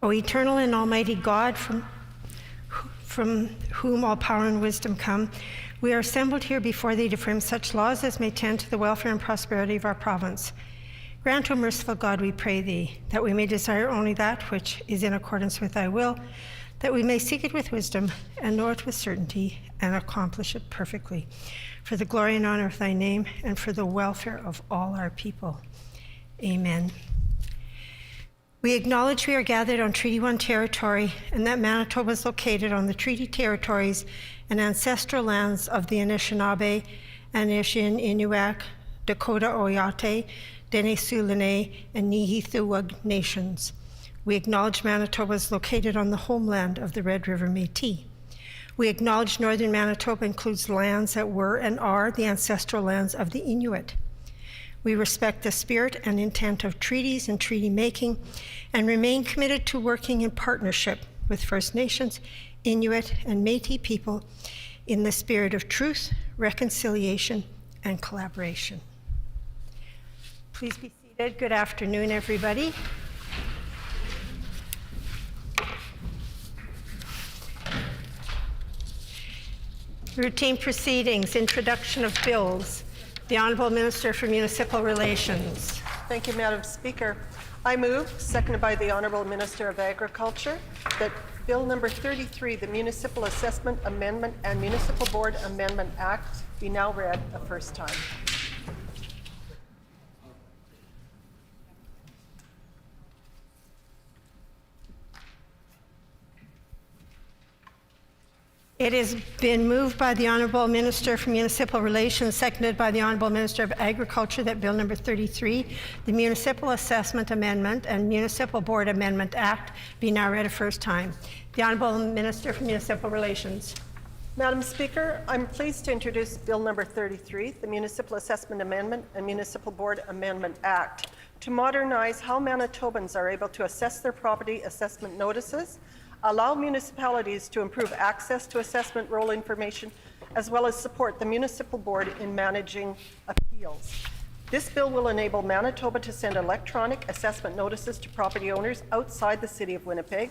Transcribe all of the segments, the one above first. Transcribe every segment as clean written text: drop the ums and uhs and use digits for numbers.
O eternal and almighty God, from whom all power and wisdom come, we are assembled here before thee to frame such laws as may tend to the welfare and prosperity of our province. Grant, O merciful God, we pray thee, that we may desire only that which is in accordance with thy will, that we may seek it with wisdom and know it with certainty and accomplish it perfectly, for the glory and honor of thy name and for the welfare of all our people. Amen. We acknowledge we are gathered on Treaty 1 territory and that Manitoba is located on the treaty territories and ancestral lands of the Anishinaabe, Anishin, Inuak, Dakota Oyate, Dene Sulene, and Nihithuwag nations. We acknowledge Manitoba is located on the homeland of the Red River Métis. We acknowledge northern Manitoba includes lands that were and are the ancestral lands of the Inuit. We respect the spirit and intent of treaties and treaty making and remain committed to working in partnership with First Nations, Inuit, and Métis people in the spirit of truth, reconciliation, and collaboration. Please be seated. Good afternoon, everybody. Routine proceedings, introduction of bills. The Honourable Minister for Municipal Relations. Thank you, Madam Speaker. I move, seconded by the Honourable Minister of Agriculture, that Bill number 33, the Municipal Assessment Amendment and Municipal Board Amendment Act, be now read a first time. It has been moved by the Honourable Minister for Municipal Relations, seconded by the Honourable Minister of Agriculture, that Bill number 33, the Municipal Assessment Amendment and Municipal Board Amendment Act, be now read a first time. The Honourable Minister for Municipal Relations. Madam Speaker, I'm pleased to introduce Bill number 33, the Municipal Assessment Amendment and Municipal Board Amendment Act, to modernize how Manitobans are able to assess their property assessment notices, allow municipalities to improve access to assessment roll information, as well as support the municipal board in managing appeals. This bill will enable Manitoba to send electronic assessment notices to property owners outside the City of Winnipeg.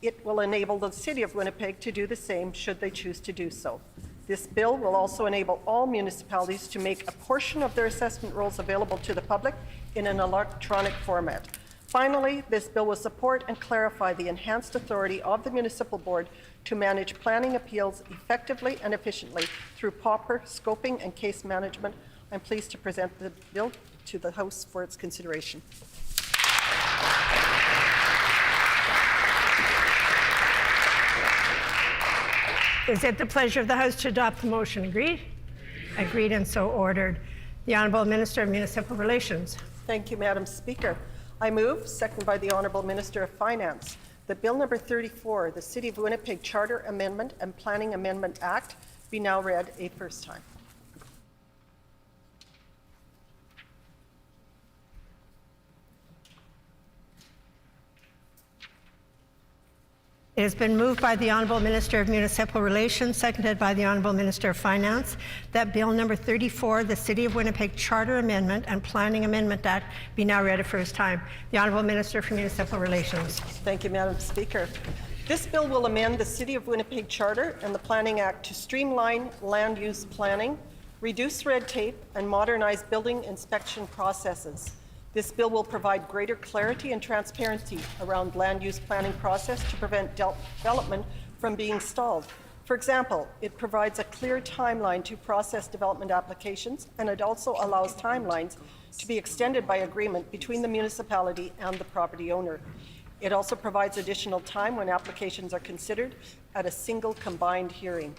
It will enable the City of Winnipeg to do the same should they choose to do so. This bill will also enable all municipalities to make a portion of their assessment rolls available to the public in an electronic format. Finally, this bill will support and clarify the enhanced authority of the municipal board to manage planning appeals effectively and efficiently through proper scoping and case management. I'm pleased to present the bill to the House for its consideration. Is it the pleasure of the House to adopt the motion? Agreed? Agreed and so ordered. The Honourable Minister of Municipal Relations. Thank you, Madam Speaker. I move, seconded by the Honourable Minister of Finance, that Bill number 34, the City of Winnipeg Charter Amendment and Planning Amendment Act, be now read a first time. It has been moved by the Honourable Minister of Municipal Relations, seconded by the Honourable Minister of Finance, that Bill number 34, the City of Winnipeg Charter Amendment and Planning Amendment Act, be now read a first time. The Honourable Minister for Municipal Relations. Thank you, Madam Speaker. This bill will amend the City of Winnipeg Charter and the Planning Act to streamline land use planning, reduce red tape, and modernize building inspection processes. This bill will provide greater clarity and transparency around land use planning process to prevent development from being stalled. For example, it provides a clear timeline to process development applications, and it also allows timelines to be extended by agreement between the municipality and the property owner. It also provides additional time when applications are considered at a single combined hearing.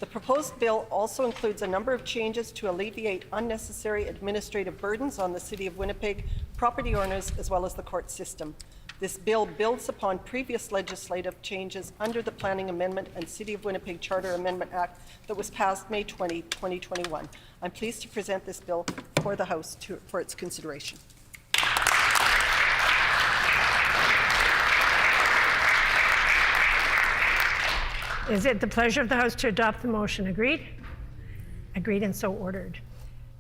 The proposed bill also includes a number of changes to alleviate unnecessary administrative burdens on the City of Winnipeg, property owners, as well as the court system. This bill builds upon previous legislative changes under the Planning Amendment and City of Winnipeg Charter Amendment Act that was passed May 20, 2021. I'm pleased to present this bill for the House for its consideration. Is it the pleasure of the House to adopt the motion? Agreed? Agreed and so ordered.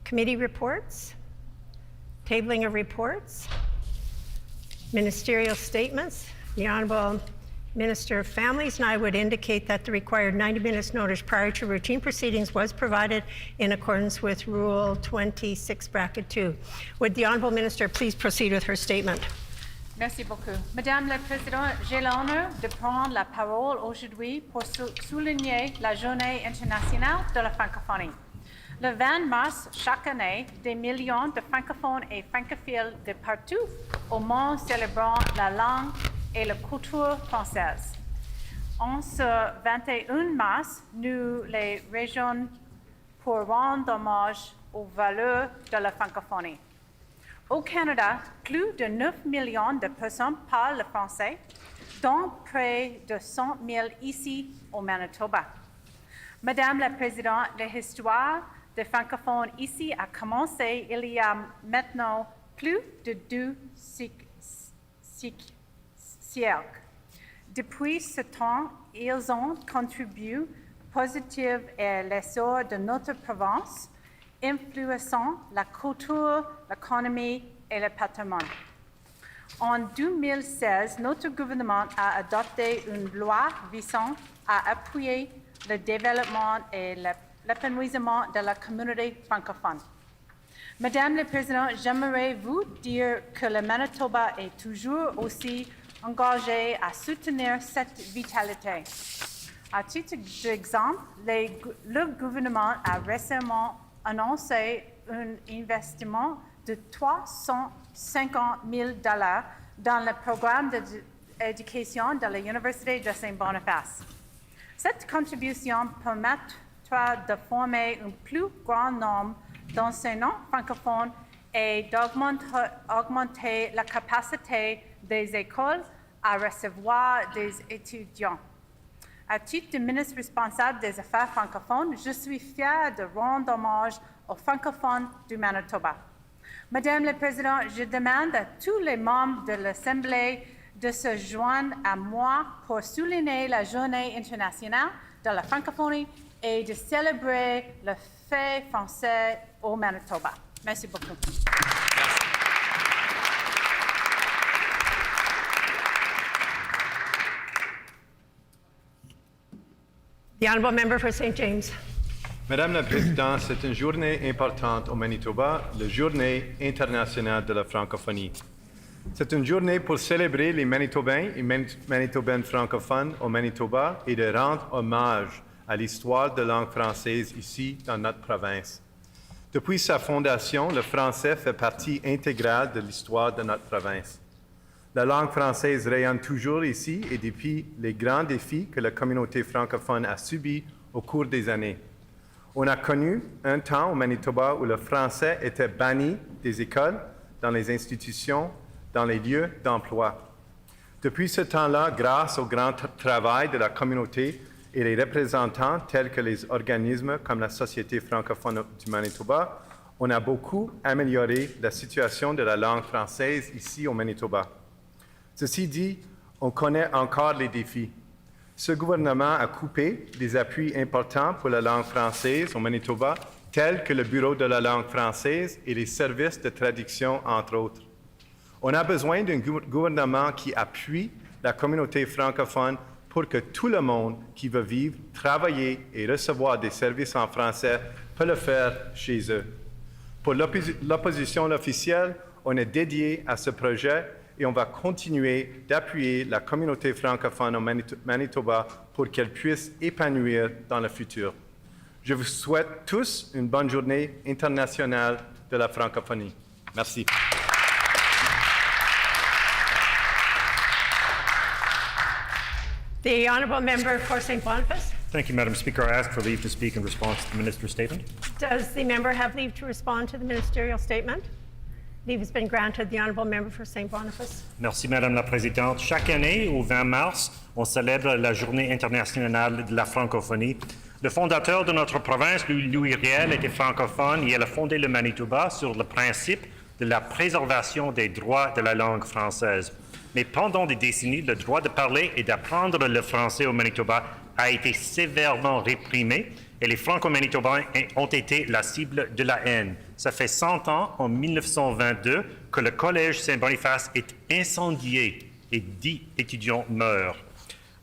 Committee reports, tabling of reports, ministerial statements. The Honourable Minister of Families and I would indicate that the required 90 minutes notice prior to routine proceedings was provided in accordance with Rule 26(2). Would the Honourable Minister please proceed with her statement? Merci beaucoup. Madame la Présidente, j'ai l'honneur de prendre la parole aujourd'hui pour souligner la Journée internationale de la francophonie. Le 20 mars, chaque année, des millions de francophones et francophiles de partout au monde célébrent la langue et la culture française. En ce 21 mars, nous les régions pour rendre hommage aux valeurs de la francophonie. Au Canada, plus de 9 millions de personnes parlent le français, dont près de 100 000 ici au Manitoba. Madame la Présidente, l'histoire des francophones ici a commencé il y a maintenant plus de 2 siècles. Depuis ce temps, ils ont contribué positivement à l'essor de notre province, influençant la culture, l'économie et le patrimoine. En 2016, notre gouvernement a adopté une loi visant à appuyer le développement et l'épanouissement de la communauté francophone. Madame la Présidente, j'aimerais vous dire que le Manitoba est toujours aussi engagé à soutenir cette vitalité. À titre d'exemple, le gouvernement a récemment annoncé un investissement de 350 000 $ dans le programme d'éducation de l'Université de Saint-Boniface. Cette contribution permettra de former un plus grand nombre d'enseignants francophones et d'augmenter la capacité des écoles à recevoir des étudiants. À titre de ministre responsable des Affaires francophones, je suis fière de rendre hommage aux francophones du Manitoba. Madame la Présidente, je demande à tous les membres de l'Assemblée de se joindre à moi pour souligner la Journée internationale de la francophonie et de célébrer le fait français au Manitoba. Merci beaucoup. The Honourable Member for St. James. Madame la Présidente, c'est une journée importante au Manitoba, la Journée internationale de la francophonie. C'est une journée pour célébrer les Manitobains et Manitobaines francophones au Manitoba et de rendre hommage à l'histoire de la langue française ici dans notre province. Depuis sa fondation, le français fait partie intégrale de l'histoire de notre province. La langue française rayonne toujours ici et depuis les grands défis que la communauté francophone a subis au cours des années. On a connu un temps au Manitoba où le français était banni des écoles, dans les institutions, dans les lieux d'emploi. Depuis ce temps-là, grâce au grand travail de la communauté et les représentants tels que les organismes comme la Société francophone du Manitoba, on a beaucoup amélioré la situation de la langue française ici au Manitoba. Ceci dit, on connaît encore les défis. Ce gouvernement a coupé des appuis importants pour la langue française au Manitoba, tels que le Bureau de la langue française et les services de traduction, entre autres. On a besoin d'un gouvernement qui appuie la communauté francophone pour que tout le monde qui veut vivre, travailler et recevoir des services en français peut le faire chez eux. Pour l'opposition officielle, on est dédié à ce projet et on va continuer d'appuyer la communauté francophone au Manitoba pour qu'elle puisse épanouir dans le futur. Je vous souhaite tous une bonne journée internationale de la francophonie. Merci. The Honourable Member for St. Boniface. Thank you, Madam Speaker. I ask for leave to speak in response to the Minister's statement. Does the member have leave to respond to the ministerial statement? Leave has been granted. The Honourable Member for St. Boniface. Merci, Madame la Présidente. Chaque année, au 20 mars, on célèbre la Journée internationale de la francophonie. Le fondateur de notre province, Louis Riel, était francophone et il a fondé le Manitoba sur le principe de la préservation des droits de la langue française. Mais pendant des décennies, le droit de parler et d'apprendre le français au Manitoba a été sévèrement réprimé et les Franco-Manitobains ont été la cible de la haine. Ça fait 100 ans, en 1922, que le Collège Saint-Boniface est incendié et 10 étudiants meurent.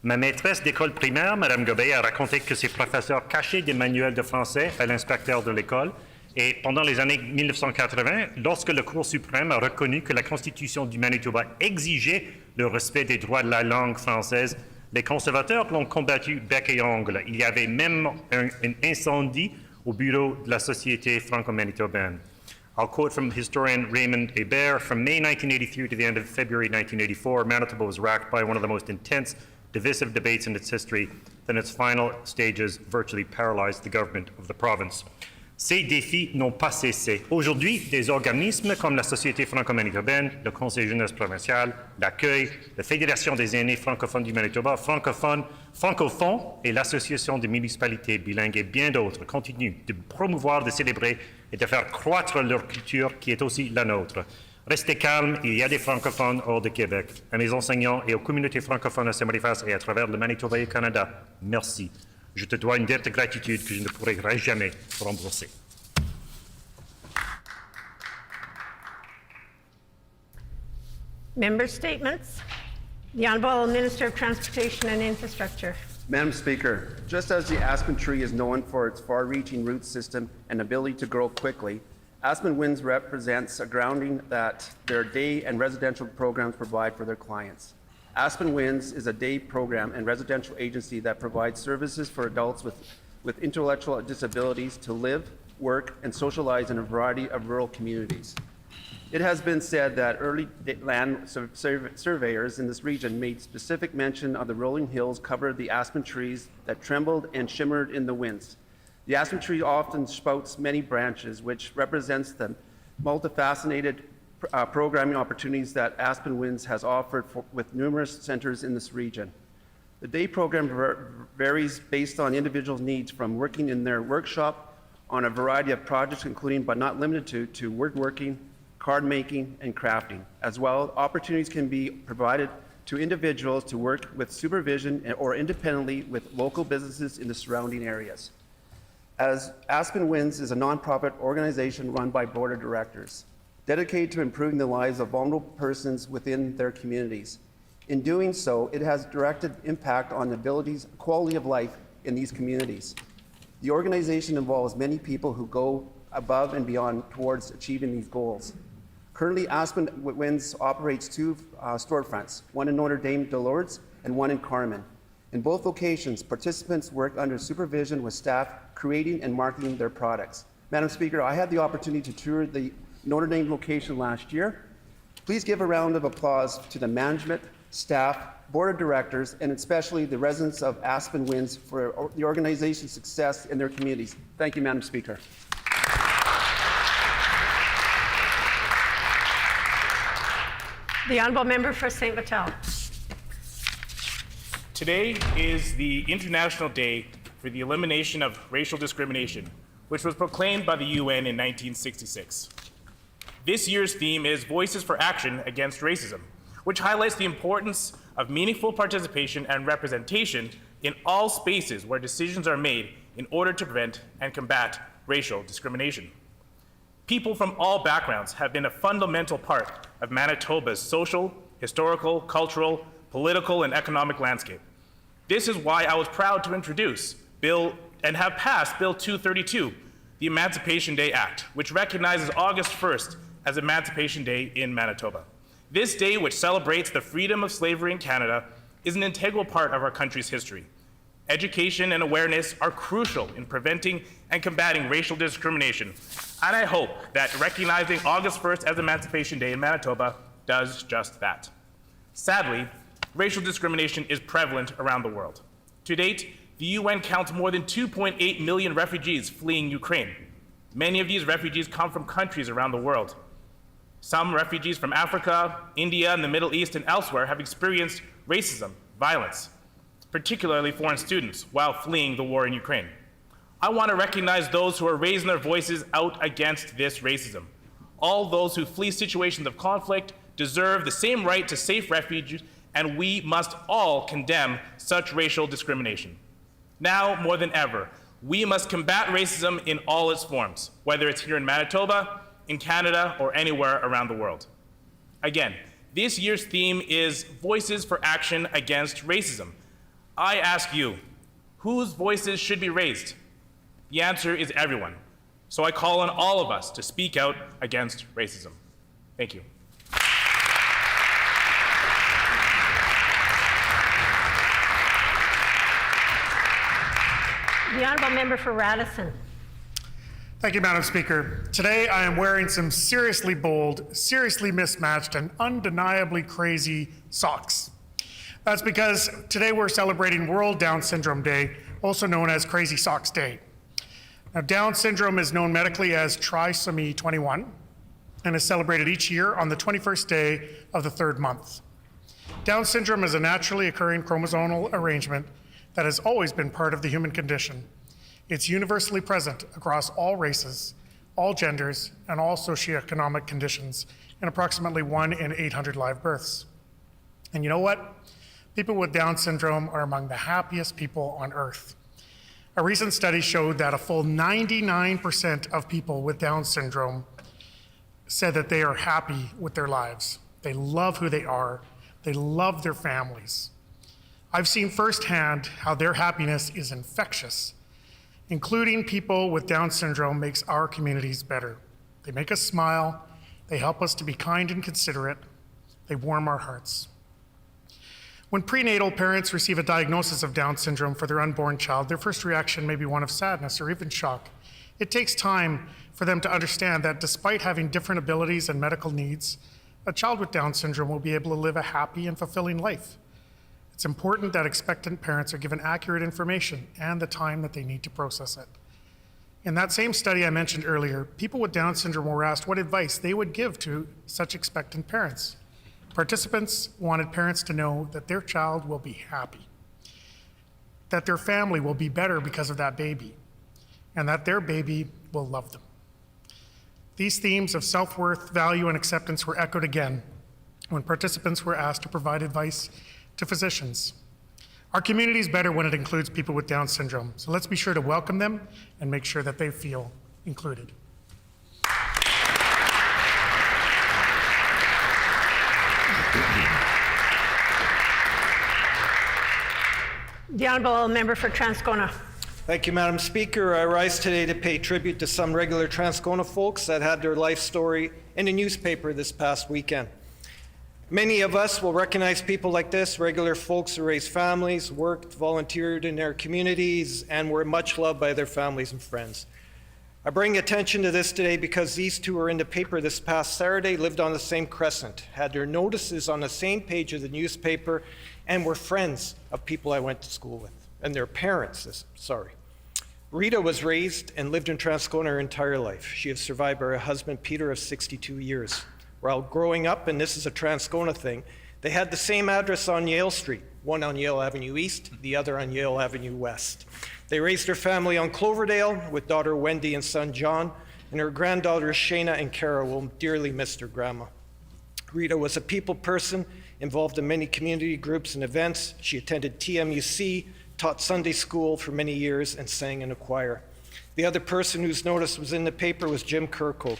Ma maîtresse d'école primaire, Mme Gobet, a raconté que ses professeurs cachaient des manuels de français à l'inspecteur de l'école. Et pendant les années 1980, lorsque le Cour suprême a reconnu que la Constitution du Manitoba exigeait le respect des droits de la langue française, les conservateurs l'ont combattu bec et ongle. Il y avait même un incendie au bureau de la Société franco-manitobaine. I'll quote from historian Raymond Hébert, from May 1983 to the end of February 1984, Manitoba was racked by one of the most intense, divisive debates in its history, then its final stages virtually paralyzed the government of the province. Ces défis n'ont pas cessé. Aujourd'hui, des organismes comme la Société franco-manitobaine, le Conseil jeunesse provincial, l'Accueil, la Fédération des aînés francophones du Manitoba, Francophone et l'Association des municipalités bilingues et bien d'autres continuent de promouvoir, de célébrer et de faire croître leur culture qui est aussi la nôtre. Restez calmes, il y a des francophones hors de Québec. À mes enseignants et aux communautés francophones à Saint-Boniface et à travers le Manitoba et le Canada, merci. Je te dois une dette de gratitude que je ne pourrai jamais rembourser. Member statements. The Honourable Minister of Transportation and Infrastructure. Madam Speaker, just as the aspen tree is known for its far-reaching root system and ability to grow quickly, Aspen Winds represents a grounding that their day and residential programs provide for their clients. Aspen Winds is a day program and residential agency that provides services for adults with intellectual disabilities to live, work, and socialize in a variety of rural communities. It has been said that early land surveyors in this region made specific mention of the rolling hills covered the aspen trees that trembled and shimmered in the winds. The aspen tree often sprouts many branches, which represents the multifaceted programming opportunities that Aspen Winds has offered with numerous centers in this region. The day program varies based on individuals' needs, from working in their workshop on a variety of projects, including but not limited to woodworking, card making, and crafting. As well, opportunities can be provided to individuals to work with supervision or independently with local businesses in the surrounding areas. As Aspen Winds is a nonprofit organization run by board of directors, dedicated to improving the lives of vulnerable persons within their communities. In doing so, it has directed impact on the quality of life in these communities. The organization involves many people who go above and beyond towards achieving these goals. Currently, Aspen Winds operates two storefronts, one in Notre Dame de Lourdes and one in Carmen. In both locations, participants work under supervision with staff creating and marketing their products. Madam Speaker, I had the opportunity to tour the Notre Dame location last year. Please give a round of applause to the management, staff, board of directors, and especially the residents of Aspen Winds for the organization's success in their communities. Thank you, Madam Speaker. The Honourable Member for St. Vital. Today is the International Day for the Elimination of Racial Discrimination, which was proclaimed by the UN in 1966. This year's theme is Voices for Action Against Racism, which highlights the importance of meaningful participation and representation in all spaces where decisions are made in order to prevent and combat racial discrimination. People from all backgrounds have been a fundamental part of Manitoba's social, historical, cultural, political, and economic landscape. This is why I was proud to introduce and have passed Bill 232, the Emancipation Day Act, which recognizes August 1st as Emancipation Day in Manitoba. This day, which celebrates the freedom of slavery in Canada, is an integral part of our country's history. Education and awareness are crucial in preventing and combating racial discrimination, and I hope that recognizing August 1st as Emancipation Day in Manitoba does just that. Sadly, racial discrimination is prevalent around the world. To date, the UN counts more than 2.8 million refugees fleeing Ukraine. Many of these refugees come from countries around the world. Some refugees from Africa, India, and the Middle East and elsewhere have experienced racism, violence, particularly foreign students, while fleeing the war in Ukraine. I want to recognize those who are raising their voices out against this racism. All those who flee situations of conflict deserve the same right to safe refuge, and we must all condemn such racial discrimination. Now, more than ever, we must combat racism in all its forms, whether it's here in Manitoba, in Canada, or anywhere around the world. Again, This year's theme is Voices for Action Against Racism. I ask you, whose voices should be raised? The answer is everyone. So I call on all of us to speak out against racism. Thank you. The Honourable Member for Radisson. Thank you, Madam Speaker. Today I am wearing some seriously bold, seriously mismatched, and undeniably crazy socks. That's because today we're celebrating World Down Syndrome Day, also known as Crazy Socks Day. Now, Down syndrome is known medically as trisomy 21 and is celebrated each year on the 21st day of the third month. Down syndrome is a naturally occurring chromosomal arrangement that has always been part of the human condition. It's universally present across all races, all genders, and all socioeconomic conditions in approximately 1 in 800 live births. And you know what? People with Down syndrome are among the happiest people on earth. A recent study showed that a full 99% of people with Down syndrome said that they are happy with their lives. They love who they are. They love their families. I've seen firsthand how their happiness is infectious. Including people with Down syndrome makes our communities better. They make us smile. They help us to be kind and considerate. They warm our hearts. When prenatal parents receive a diagnosis of Down syndrome for their unborn child, their first reaction may be one of sadness or even shock. It takes time for them to understand that despite having different abilities and medical needs, a child with Down syndrome will be able to live a happy and fulfilling life. It's important that expectant parents are given accurate information and the time that they need to process it. In that same study I mentioned earlier, people with Down syndrome were asked what advice they would give to such expectant parents. Participants wanted parents to know that their child will be happy, that their family will be better because of that baby, and that their baby will love them. These themes of self-worth, value, and acceptance were echoed again when participants were asked to provide advice to physicians. Our community is better when it includes people with Down syndrome, so let's be sure to welcome them and make sure that they feel included. The Honourable Member for Transcona. Thank you, Madam Speaker. I rise today to pay tribute to some regular Transcona folks that had their life story in a newspaper this past weekend. Many of us will recognize people like this, regular folks who raised families, worked, volunteered in their communities, and were much loved by their families and friends. I bring attention to this today because these two were in the paper this past Saturday, lived on the same crescent, had their notices on the same page of the newspaper, and were friends of people I went to school with, and their parents, Rita was raised and lived in Transcona her entire life. She is survived by her husband, Peter, of 62 years. While growing up, and this is a Transcona thing, they had the same address on Yale Street, one on Yale Avenue East, the other on Yale Avenue West. They raised their family on Cloverdale with daughter Wendy and son John, and her granddaughters Shayna and Kara will dearly miss their grandma. Rita was a people person, involved in many community groups and events. She attended TMUC, taught Sunday school for many years, and sang in a choir. The other person whose notice was in the paper was Jim Kirkhope.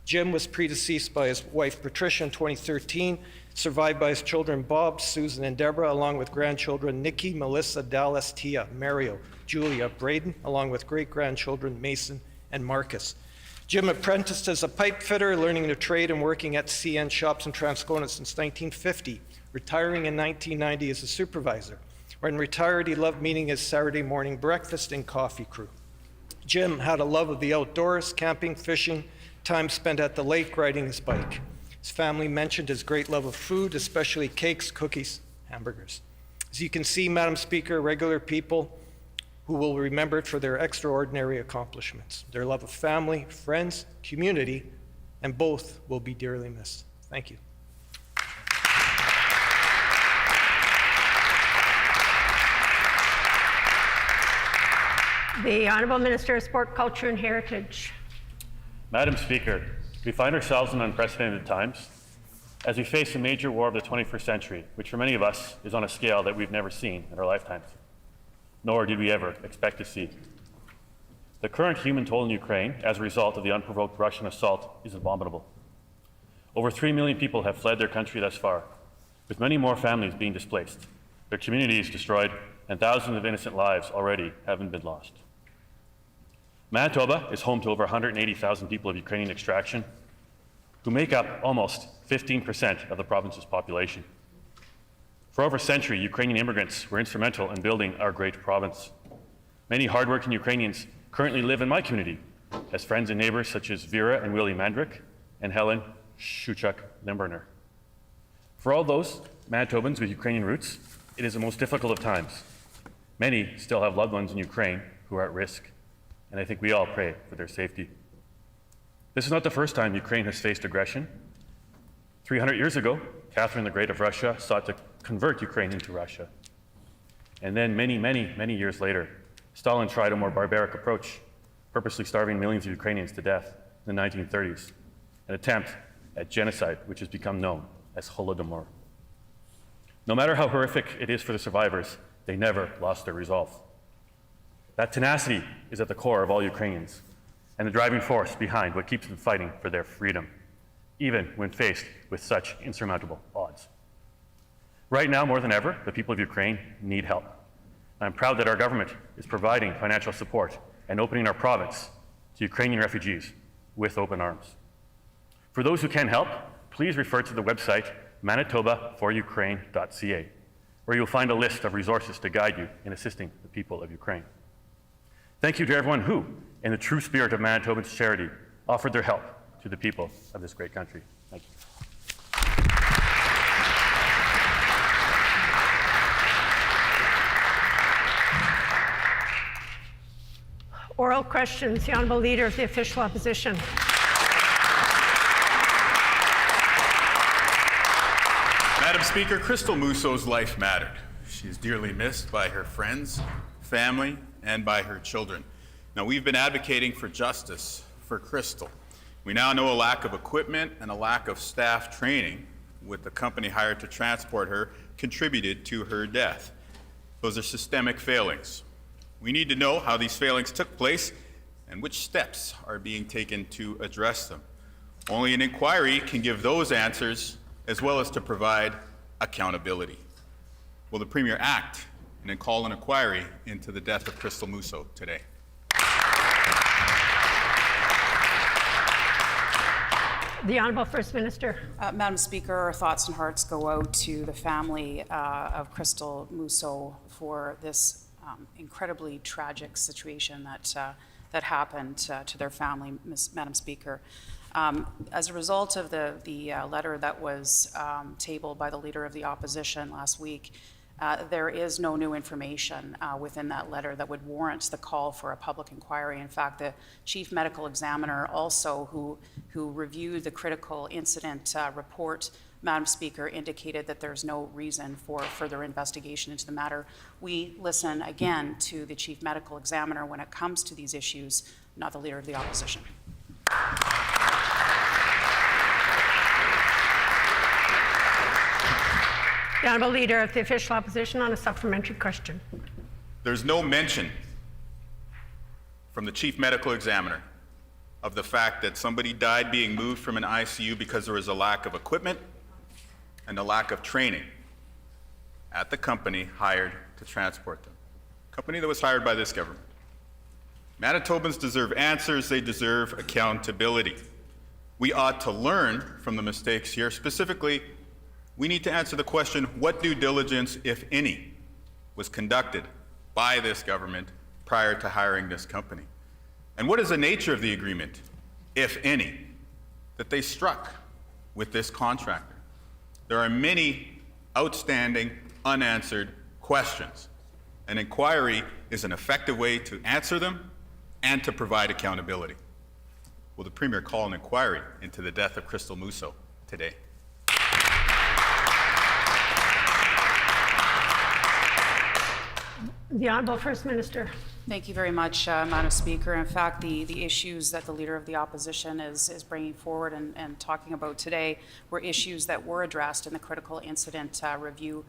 Jim was predeceased by his wife Patricia in 2013, survived by his children Bob, Susan, and Deborah, along with grandchildren Nikki, Melissa, Dallas, Tia, Mario, Julia, Braden, along with great-grandchildren Mason and Marcus. Jim apprenticed as a pipe fitter, learning the trade and working at CN shops in Transcona since 1950, retiring in 1990 as a supervisor. When retired, he loved meeting his Saturday morning breakfast and coffee crew. Jim had a love of the outdoors, camping, fishing, time spent at the lake riding his bike. His family mentioned his great love of food, especially cakes, cookies, hamburgers. As you can see, Madam Speaker, regular people who will be remembered for their extraordinary accomplishments, their love of family, friends, community, and both will be dearly missed. Thank you. The Honourable Minister of Sport, Culture and Heritage. Madam Speaker, we find ourselves in unprecedented times as we face a major war of the 21st century, which for many of us is on a scale that we've never seen in our lifetimes, nor did we ever expect to see. The current human toll in Ukraine as a result of the unprovoked Russian assault is abominable. Over 3 million people have fled their country thus far, with many more families being displaced, their communities destroyed, and thousands of innocent lives already having been lost. Manitoba is home to over 180,000 people of Ukrainian extraction, who make up almost 15% of the province's population. For over a century, Ukrainian immigrants were instrumental in building our great province. Many hardworking Ukrainians currently live in my community as friends and neighbors such as Vera and Willie Mandrick and Helen Shuchuk-Limburner. For all those Manitobans with Ukrainian roots, it is the most difficult of times. Many still have loved ones in Ukraine who are at risk, and I think we all pray for their safety. This is not the first time Ukraine has faced aggression. 300 years ago, Catherine the Great of Russia sought to convert Ukraine into Russia. And then many years later, Stalin tried a more barbaric approach, purposely starving millions of Ukrainians to death in the 1930s, an attempt at genocide which has become known as Holodomor. No matter how horrific it is for the survivors, they never lost their resolve. That tenacity is at the core of all Ukrainians and the driving force behind what keeps them fighting for their freedom, even when faced with such insurmountable odds. Right now, more than ever, the people of Ukraine need help. I'm proud that our government is providing financial support and opening our province to Ukrainian refugees with open arms. For those who can help, please refer to the website manitobaforukraine.ca, where you'll find a list of resources to guide you in assisting the people of Ukraine. Thank you to everyone who, in the true spirit of Manitobans' charity, offered their help to the people of this great country. Thank you. Oral questions. The Honourable Leader of the Official Opposition. Madam Speaker, Crystal Mousseau's life mattered. She is dearly missed by her friends, family, and by her children. Now, we've been advocating for justice for Crystal. We now know a lack of equipment and a lack of staff training with the company hired to transport her contributed to her death. Those are systemic failings. We need to know how these failings took place and which steps are being taken to address them. Only an inquiry can give those answers, as well as to provide accountability. Will the Premier act and then call an inquiry into the death of Crystal Mousseau today? The Honourable First Minister. Madam Speaker, our thoughts and hearts go out to the family of Crystal Mousseau for this incredibly tragic situation that happened to their family, Madam Speaker. As a result of the letter that was tabled by the Leader of the Opposition last week, there is no new information within that letter that would warrant the call for a public inquiry. In fact, the Chief Medical Examiner also, who reviewed the critical incident report, Madam Speaker, indicated that there's no reason for further investigation into the matter. We listen again to the Chief Medical Examiner when it comes to these issues, not the Leader of the Opposition. The Honourable Leader of the Official Opposition on a supplementary question. There's no mention from the Chief Medical Examiner of the fact that somebody died being moved from an ICU because there was a lack of equipment and a lack of training at the company hired to transport them. Company that was hired by this government. Manitobans deserve answers, they deserve accountability. We ought to learn from the mistakes here. Specifically, we need to answer the question, what due diligence, if any, was conducted by this government prior to hiring this company? And what is the nature of the agreement, if any, that they struck with this contractor? There are many outstanding, unanswered questions. An inquiry is an effective way to answer them and to provide accountability. Will the Premier call an inquiry into the death of Crystal Mousseau today? The Honourable First Minister. Thank you very much, Madam Speaker. In fact, the issues that the Leader of the Opposition is bringing forward and talking about today were issues that were addressed in the critical incident review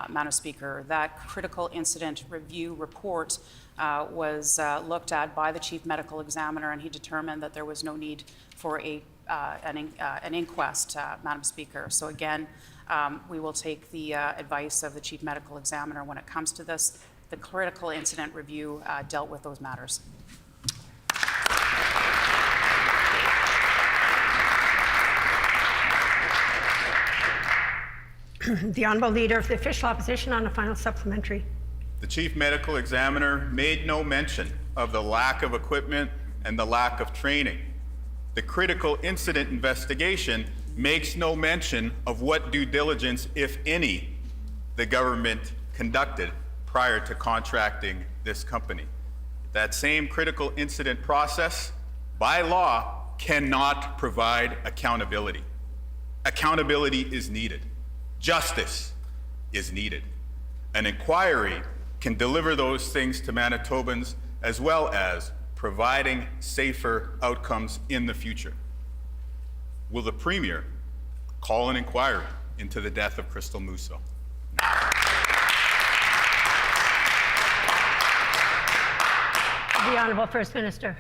Madam Speaker. That critical incident review report was looked at by the Chief Medical Examiner, and he determined that there was no need for an inquest, Madam Speaker. So again, we will take the advice of the Chief Medical Examiner when it comes to this. The critical incident review dealt with those matters. The Honourable Leader of the Official Opposition on a final supplementary. The Chief Medical Examiner made no mention of the lack of equipment and the lack of training. The critical incident investigation makes no mention of what due diligence, if any, the government conducted prior to contracting this company. That same critical incident process, by law, cannot provide accountability. Accountability is needed. Justice is needed. An inquiry can deliver those things to Manitobans, as well as providing safer outcomes in the future. Will the Premier call an inquiry into the death of Crystal Musso? The Honourable First Minister.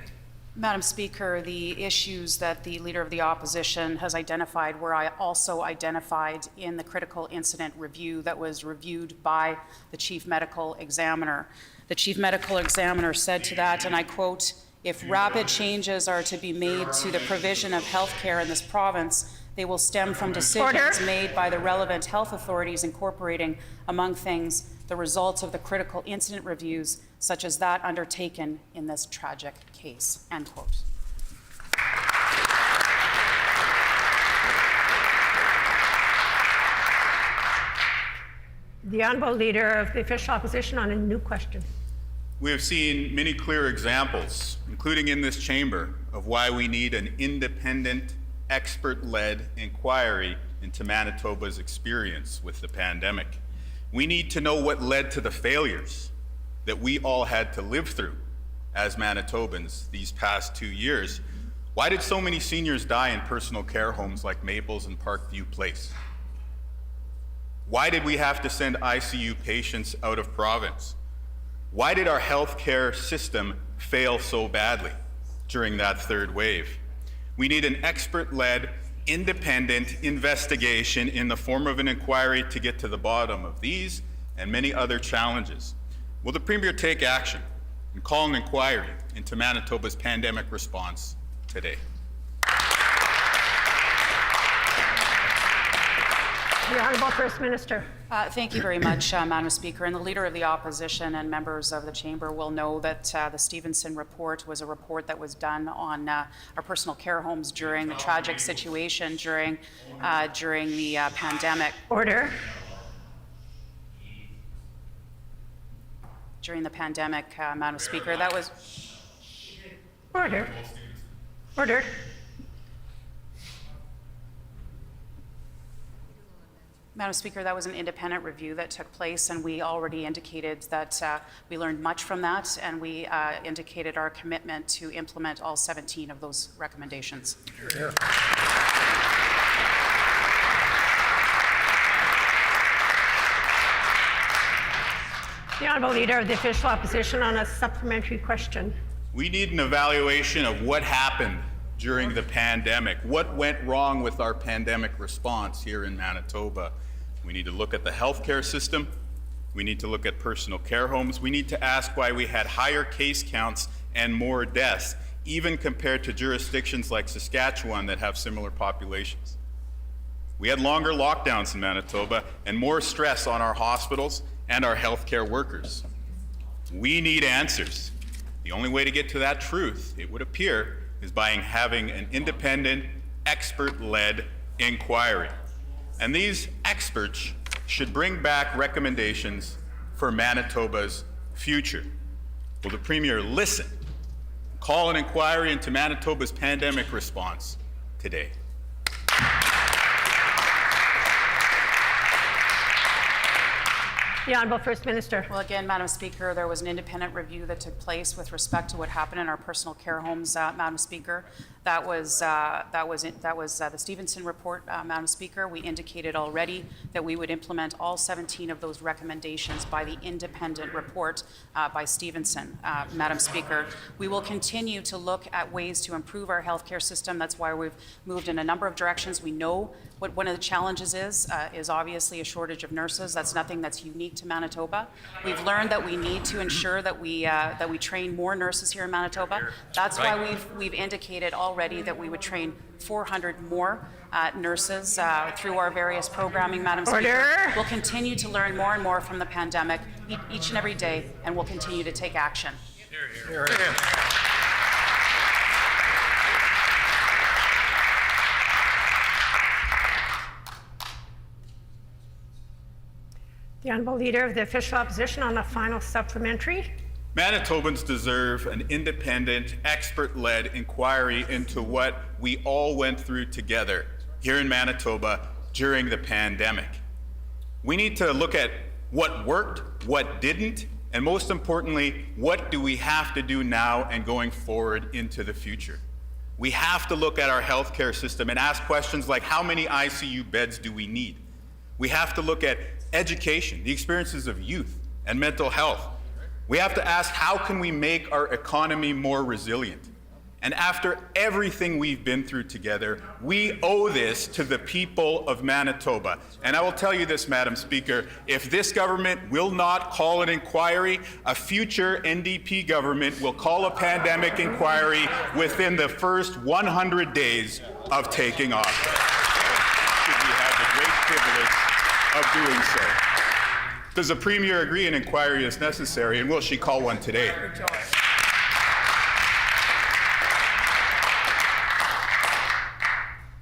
Madam Speaker, the issues that the Leader of the Opposition has identified were also identified in the critical incident review that was reviewed by the Chief Medical Examiner. The Chief Medical Examiner said to that, and I quote, "If rapid changes are to be made to the provision of health care in this province, they will stem from decisions made by the relevant health authorities incorporating, among things, the results of the critical incident reviews, such as that undertaken in this tragic case," end quote. The Honourable Leader of the Official Opposition on a new question. We have seen many clear examples, including in this chamber, of why we need an independent, expert-led inquiry into Manitoba's experience with the pandemic. We need to know what led to the failures that we all had to live through as Manitobans these past 2 years. Why did so many seniors die in personal care homes like Maples and Parkview Place? Why did we have to send ICU patients out of province? Why did our healthcare system fail so badly during that third wave? We need an expert-led, independent investigation in the form of an inquiry to get to the bottom of these and many other challenges. Will the Premier take action and call an inquiry into Manitoba's pandemic response today? The Honourable First Minister. Thank you very much, Madam Speaker. And the Leader of the Opposition and members of the Chamber will know that the Stevenson report was a report that was done on our personal care homes during the tragic situation during the pandemic. Order. During the pandemic, Madam Speaker, that was... Order. Order. Madam Speaker, that was an independent review that took place, and we already indicated that we learned much from that, and we indicated our commitment to implement all 17 of those recommendations. The Honourable Leader of the Official Opposition on a supplementary question. We need an evaluation of what happened during the pandemic. What went wrong with our pandemic response here in Manitoba? We need to look at the healthcare system. We need to look at personal care homes. We need to ask why we had higher case counts and more deaths, even compared to jurisdictions like Saskatchewan that have similar populations. We had longer lockdowns in Manitoba and more stress on our hospitals and our healthcare workers. We need answers. The only way to get to that truth, it would appear, is by having an independent, expert-led inquiry. And these experts should bring back recommendations for Manitoba's future. Will the Premier listen, call an inquiry into Manitoba's pandemic response today? The Honourable First Minister. Well, again, Madam Speaker, there was an independent review that took place with respect to what happened in our personal care homes, Madam Speaker. That was the Stevenson report, Madam Speaker. We indicated already that we would implement all 17 of those recommendations by the independent report by Stevenson, Madam Speaker. We will continue to look at ways to improve our healthcare system. That's why we've moved in a number of directions. We know what one of the challenges is obviously a shortage of nurses. That's nothing that's unique to Manitoba. We've learned that we need to ensure that we train more nurses here in Manitoba. That's why we've indicated already that we would train 400 more nurses through our various programming, Madam Speaker. We'll continue to learn more and more from the pandemic each and every day, and we'll continue to take action. Hear, hear. The Honourable Leader of the Official Opposition on the final supplementary. Manitobans deserve an independent, expert-led inquiry into what we all went through together here in Manitoba during the pandemic. We need to look at what worked, what didn't, and most importantly, what do we have to do now and going forward into the future? We have to look at our healthcare system and ask questions like, how many ICU beds do we need? We have to look at education, the experiences of youth, and mental health. We have to ask, how can we make our economy more resilient? And after everything we've been through together, we owe this to the people of Manitoba. And I will tell you this, Madam Speaker, if this government will not call an inquiry, a future NDP government will call a pandemic inquiry within the first 100 days of taking office. Should we have the great privilege of doing so. Does the Premier agree an inquiry is necessary, and will she call one today?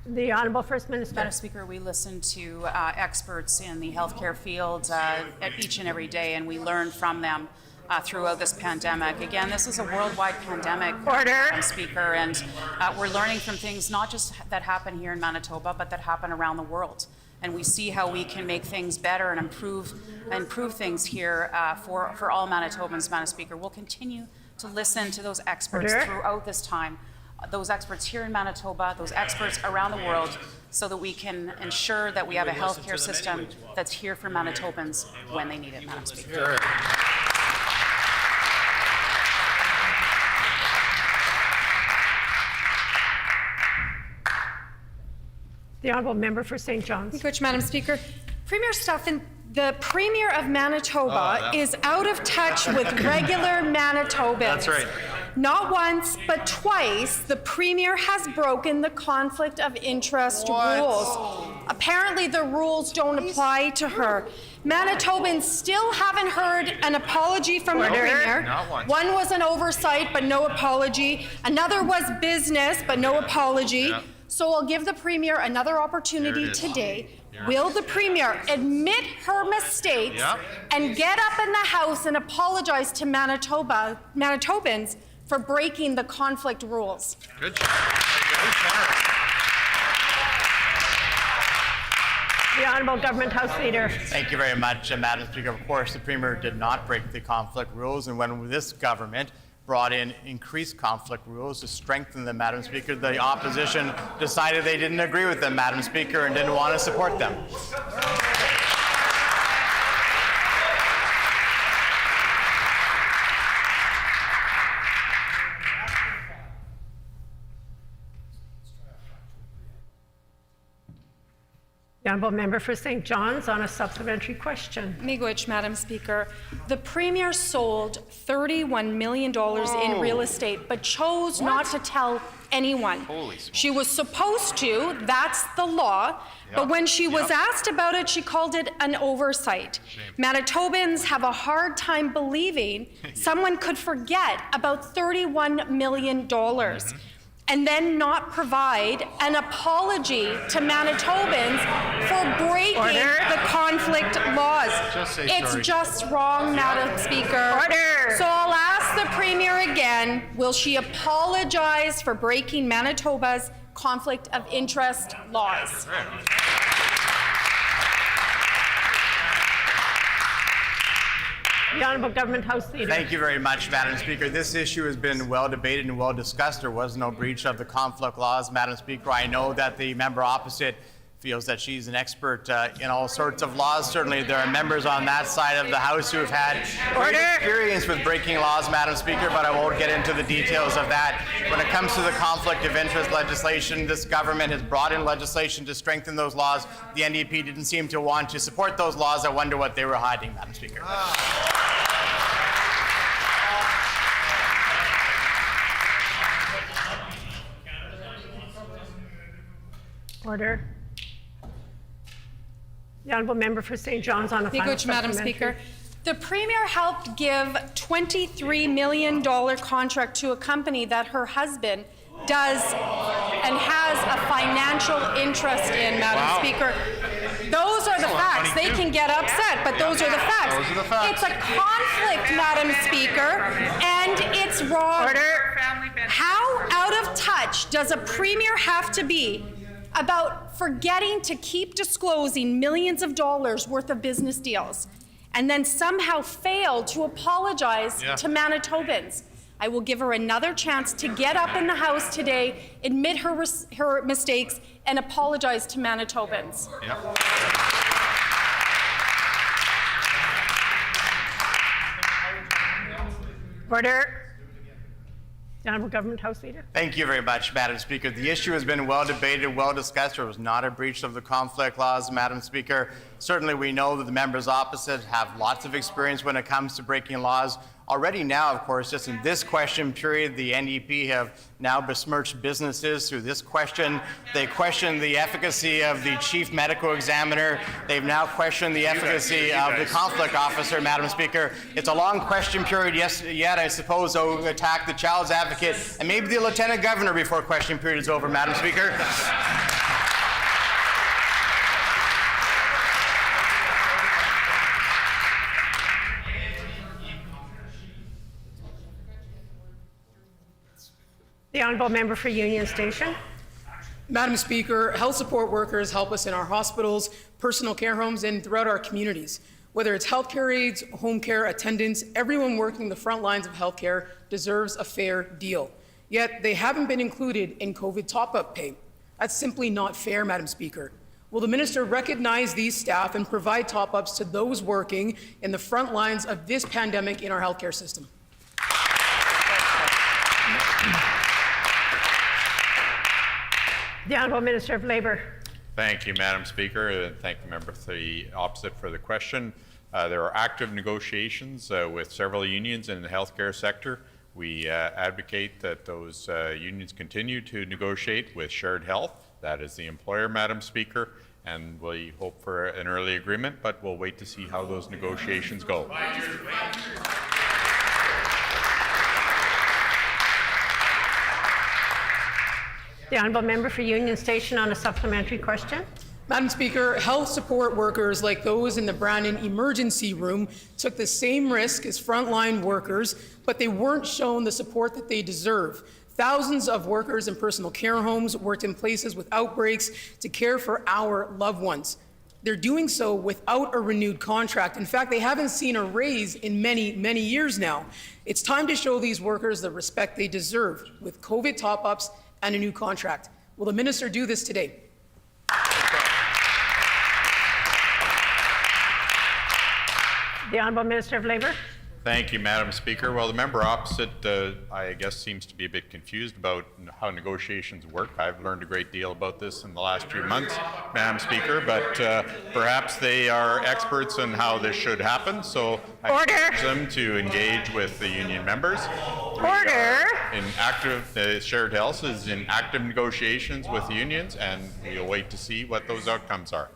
The Honourable First Minister. Madam Speaker, we listen to experts in the healthcare field each and every day, and we learn from them throughout this pandemic. Again, this is a worldwide pandemic, Madam Speaker, and we're learning from things not just that happen here in Manitoba, but that happen around the world. And we see how we can make things better and improve things here for all Manitobans, Madam Speaker. We'll continue to listen to those experts throughout this time, those experts here in Manitoba, those experts around the world, so that we can ensure that we have a healthcare system that's here for Manitobans when they need it, Madam Speaker. The Honourable Member for St. John's. Thank you much, Madam Speaker. Premier Stuffin, the Premier of Manitoba is out of touch with regular Manitobans. That's right. Not once, but twice, the Premier has broken the conflict of interest rules. Apparently, the rules don't apply to her. Manitobans still haven't heard an apology from the Premier. Not once. One was an oversight, but no apology. Another was business, but no apology. Yep. So I'll give the Premier another opportunity today. Will the Premier admit her mistakes and get up in the House and apologize to Manitobans for breaking the conflict rules? Good job. The Honourable Government House Leader. Thank you very much, Madam Speaker. Of course, the Premier did not break the conflict rules, and when this government brought in increased conflict rules to strengthen them, Madam Speaker, the opposition decided they didn't agree with them, Madam Speaker, and didn't want to support them. The Honourable Member for St. John's on a supplementary question. Miigwech, Madam Speaker. The Premier sold $31 million in real estate, but chose not to tell anyone. She was supposed to, that's the law, but when she was asked about it, she called it an oversight. Manitobans have a hard time believing someone could forget about $31 million. And then not provide an apology to Manitobans for breaking the conflict laws. It's just wrong, Madam Speaker. So I'll ask the Premier again, will she apologize for breaking Manitoba's conflict of interest laws? The Honourable Government House Leader. Thank you very much, Madam Speaker. This issue has been well debated and well discussed. There was no breach of the conflict laws, Madam Speaker. I know that the member opposite feels that she's an expert in all sorts of laws. Certainly there are members on that side of the House who have had great experience with breaking laws, Madam Speaker, but I won't get into the details of that. When it comes to the conflict of interest legislation, this government has brought in legislation to strengthen those laws. The NDP didn't seem to want to support those laws. I wonder what they were hiding, Madam Speaker. Order. The Honourable Member for St. John's on a final Madam supplementary. Speaker. The Premier helped give $23 million contract to a company that her husband does and has a financial interest in, Madam Speaker. Those are the facts. They can get upset, but those are the facts. Those are the facts. It's a conflict, Madam Speaker, and it's wrong. Order. How out of touch does a Premier have to be about forgetting to keep disclosing millions of dollars worth of business deals and then somehow fail to apologize to Manitobans? I will give her another chance to get up in the House today, admit her mistakes, and apologize to Manitobans. Order. The Honourable Government House Leader. Thank you very much, Madam Speaker. The issue has been well debated, well discussed. There was not a breach of the conflict laws, Madam Speaker. Certainly we know that the members opposite have lots of experience when it comes to breaking laws. Already now, of course, just in this question period, the NDP have now besmirched businesses through this question. They question the efficacy of the chief medical examiner. They've now questioned the efficacy of the conflict officer, Madam Speaker. It's a long question period yet, I suppose, they'll attack the child's advocate and maybe the lieutenant governor before question period is over, Madam Speaker. The Honourable Member for Union Station. Madam Speaker, health support workers help us in our hospitals, personal care homes, and throughout our communities. Whether it's healthcare aides, home care attendants, everyone working the front lines of healthcare deserves a fair deal. Yet they haven't been included in COVID top-up pay. That's simply not fair, Madam Speaker. Will the minister recognize these staff and provide top-ups to those working in the front lines of this pandemic in our healthcare system? The Honourable Minister of Labour. Thank you, Madam Speaker, and thank the member for the opposite for the question. There are active negotiations with several unions in the healthcare sector. We advocate that those unions continue to negotiate with Shared Health. That is the employer, Madam Speaker, and we hope for an early agreement, but we'll wait to see how those negotiations go. The Honourable Member for Union Station on a supplementary question. Madam Speaker, health support workers like those in the Brandon emergency room took the same risk as frontline workers, but they weren't shown the support that they deserve. Thousands of workers in personal care homes worked in places with outbreaks to care for our loved ones. They're doing so without a renewed contract. In fact, they haven't seen a raise in many, many years now. It's time to show these workers the respect they deserve with COVID top-ups and a new contract. Will the minister do this today? The Honourable Minister of Labour. Thank you, Madam Speaker. Well, the member opposite, I guess, seems to be a bit confused about how negotiations work. I've learned a great deal about this in the last few months, Madam Speaker, but perhaps they are experts in how this should happen, so I encourage them to engage with the union members. Order. In active, Shared Health is in active negotiations with the unions, and we'll wait to see what those outcomes are.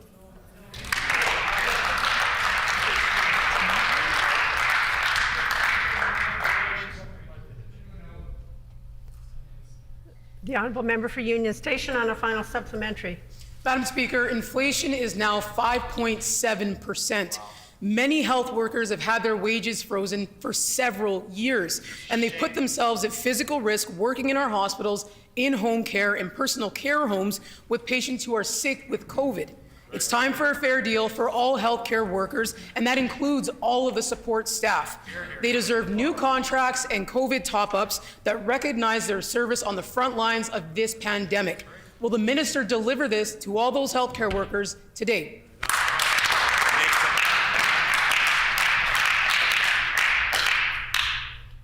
The Honourable Member for Union Station on a final supplementary. Madam Speaker, inflation is now 5.7%. Many health workers have had their wages frozen for several years, and they've put themselves at physical risk working in our hospitals, in home care, and personal care homes with patients who are sick with COVID. It's time for a fair deal for all healthcare workers, and that includes all of the support staff. They deserve new contracts and COVID top-ups that recognize their service on the front lines of this pandemic. Will the minister deliver this to all those healthcare workers today?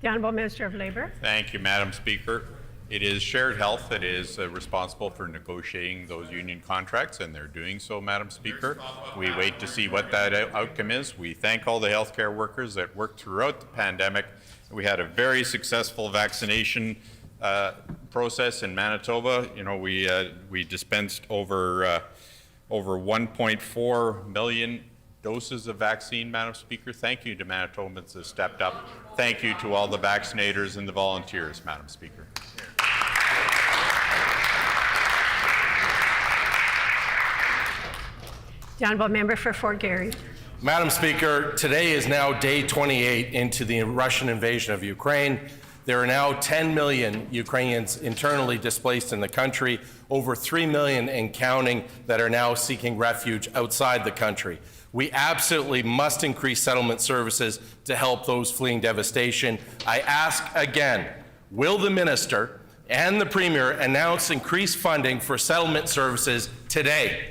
The Honourable Minister of Labour. Thank you, Madam Speaker. It is Shared Health that is responsible for negotiating those union contracts, and they're doing so, Madam Speaker. We wait to see what that outcome is. We thank all the healthcare workers that worked throughout the pandemic. We had a very successful vaccination process in Manitoba. You know, we dispensed over 1.4 million doses of vaccine, Madam Speaker. Thank you to Manitobans that stepped up. Thank you to all the vaccinators and the volunteers, Madam Speaker. The Honourable Member for Fort Garry. Madam Speaker, today is now day 28 into the Russian invasion of Ukraine. There are now 10 million Ukrainians internally displaced in the country, over 3 million and counting that are now seeking refuge outside the country. We absolutely must increase settlement services to help those fleeing devastation. I ask again, will the minister and the Premier announce increased funding for settlement services today?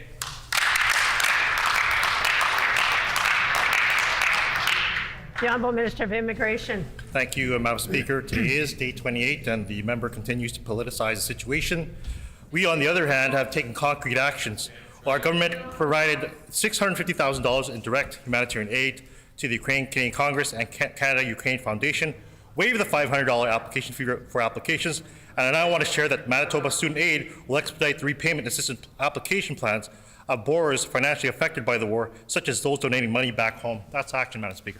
The Honourable Minister of Immigration. Thank you, Madam Speaker. Today is day 28, and the member continues to politicize the situation. We, on the other hand, have taken concrete actions. Our government provided $650,000 in direct humanitarian aid to the Canadian Congress and Canada-Ukraine Foundation, waived the $500 application fee for applications, and I now want to share that Manitoba Student Aid will expedite the repayment assistance application plans of borrowers financially affected by the war, such as those donating money back home. That's action, Madam Speaker.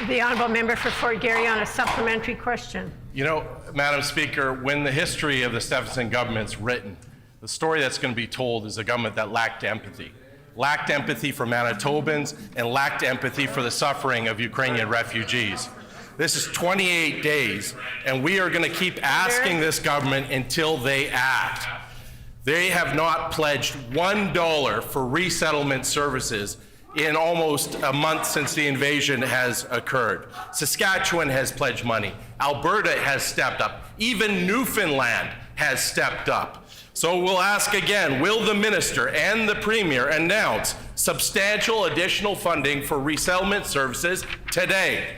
The Honourable Member for Fort Garry on a supplementary question. You know, Madam Speaker, when the history of the Stephenson government's written, the story that's going to be told is a government that lacked empathy for Manitobans and lacked empathy for the suffering of Ukrainian refugees. This is 28 days, and we are going to keep asking this government until they act. They have not pledged $1 for resettlement services in almost a month since the invasion has occurred. Saskatchewan has pledged money. Alberta has stepped up. Even Newfoundland has stepped up. So we'll ask again, will the minister and the Premier announce substantial additional funding for resettlement services today?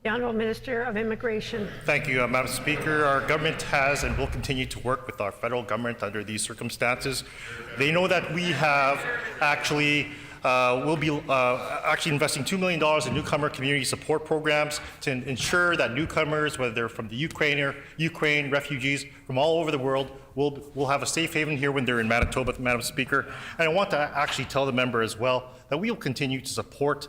The Honourable Minister of Immigration. Thank you, Madam Speaker. Our government has and will continue to work with our federal government under these circumstances. They know that we have actually will be actually investing $2 million in newcomer community support programs to ensure that newcomers, whether they're from the Ukraine, refugees from all over the world, will have a safe haven here when they're in Manitoba, Madam Speaker. And I want to actually tell the member as well that we will continue to support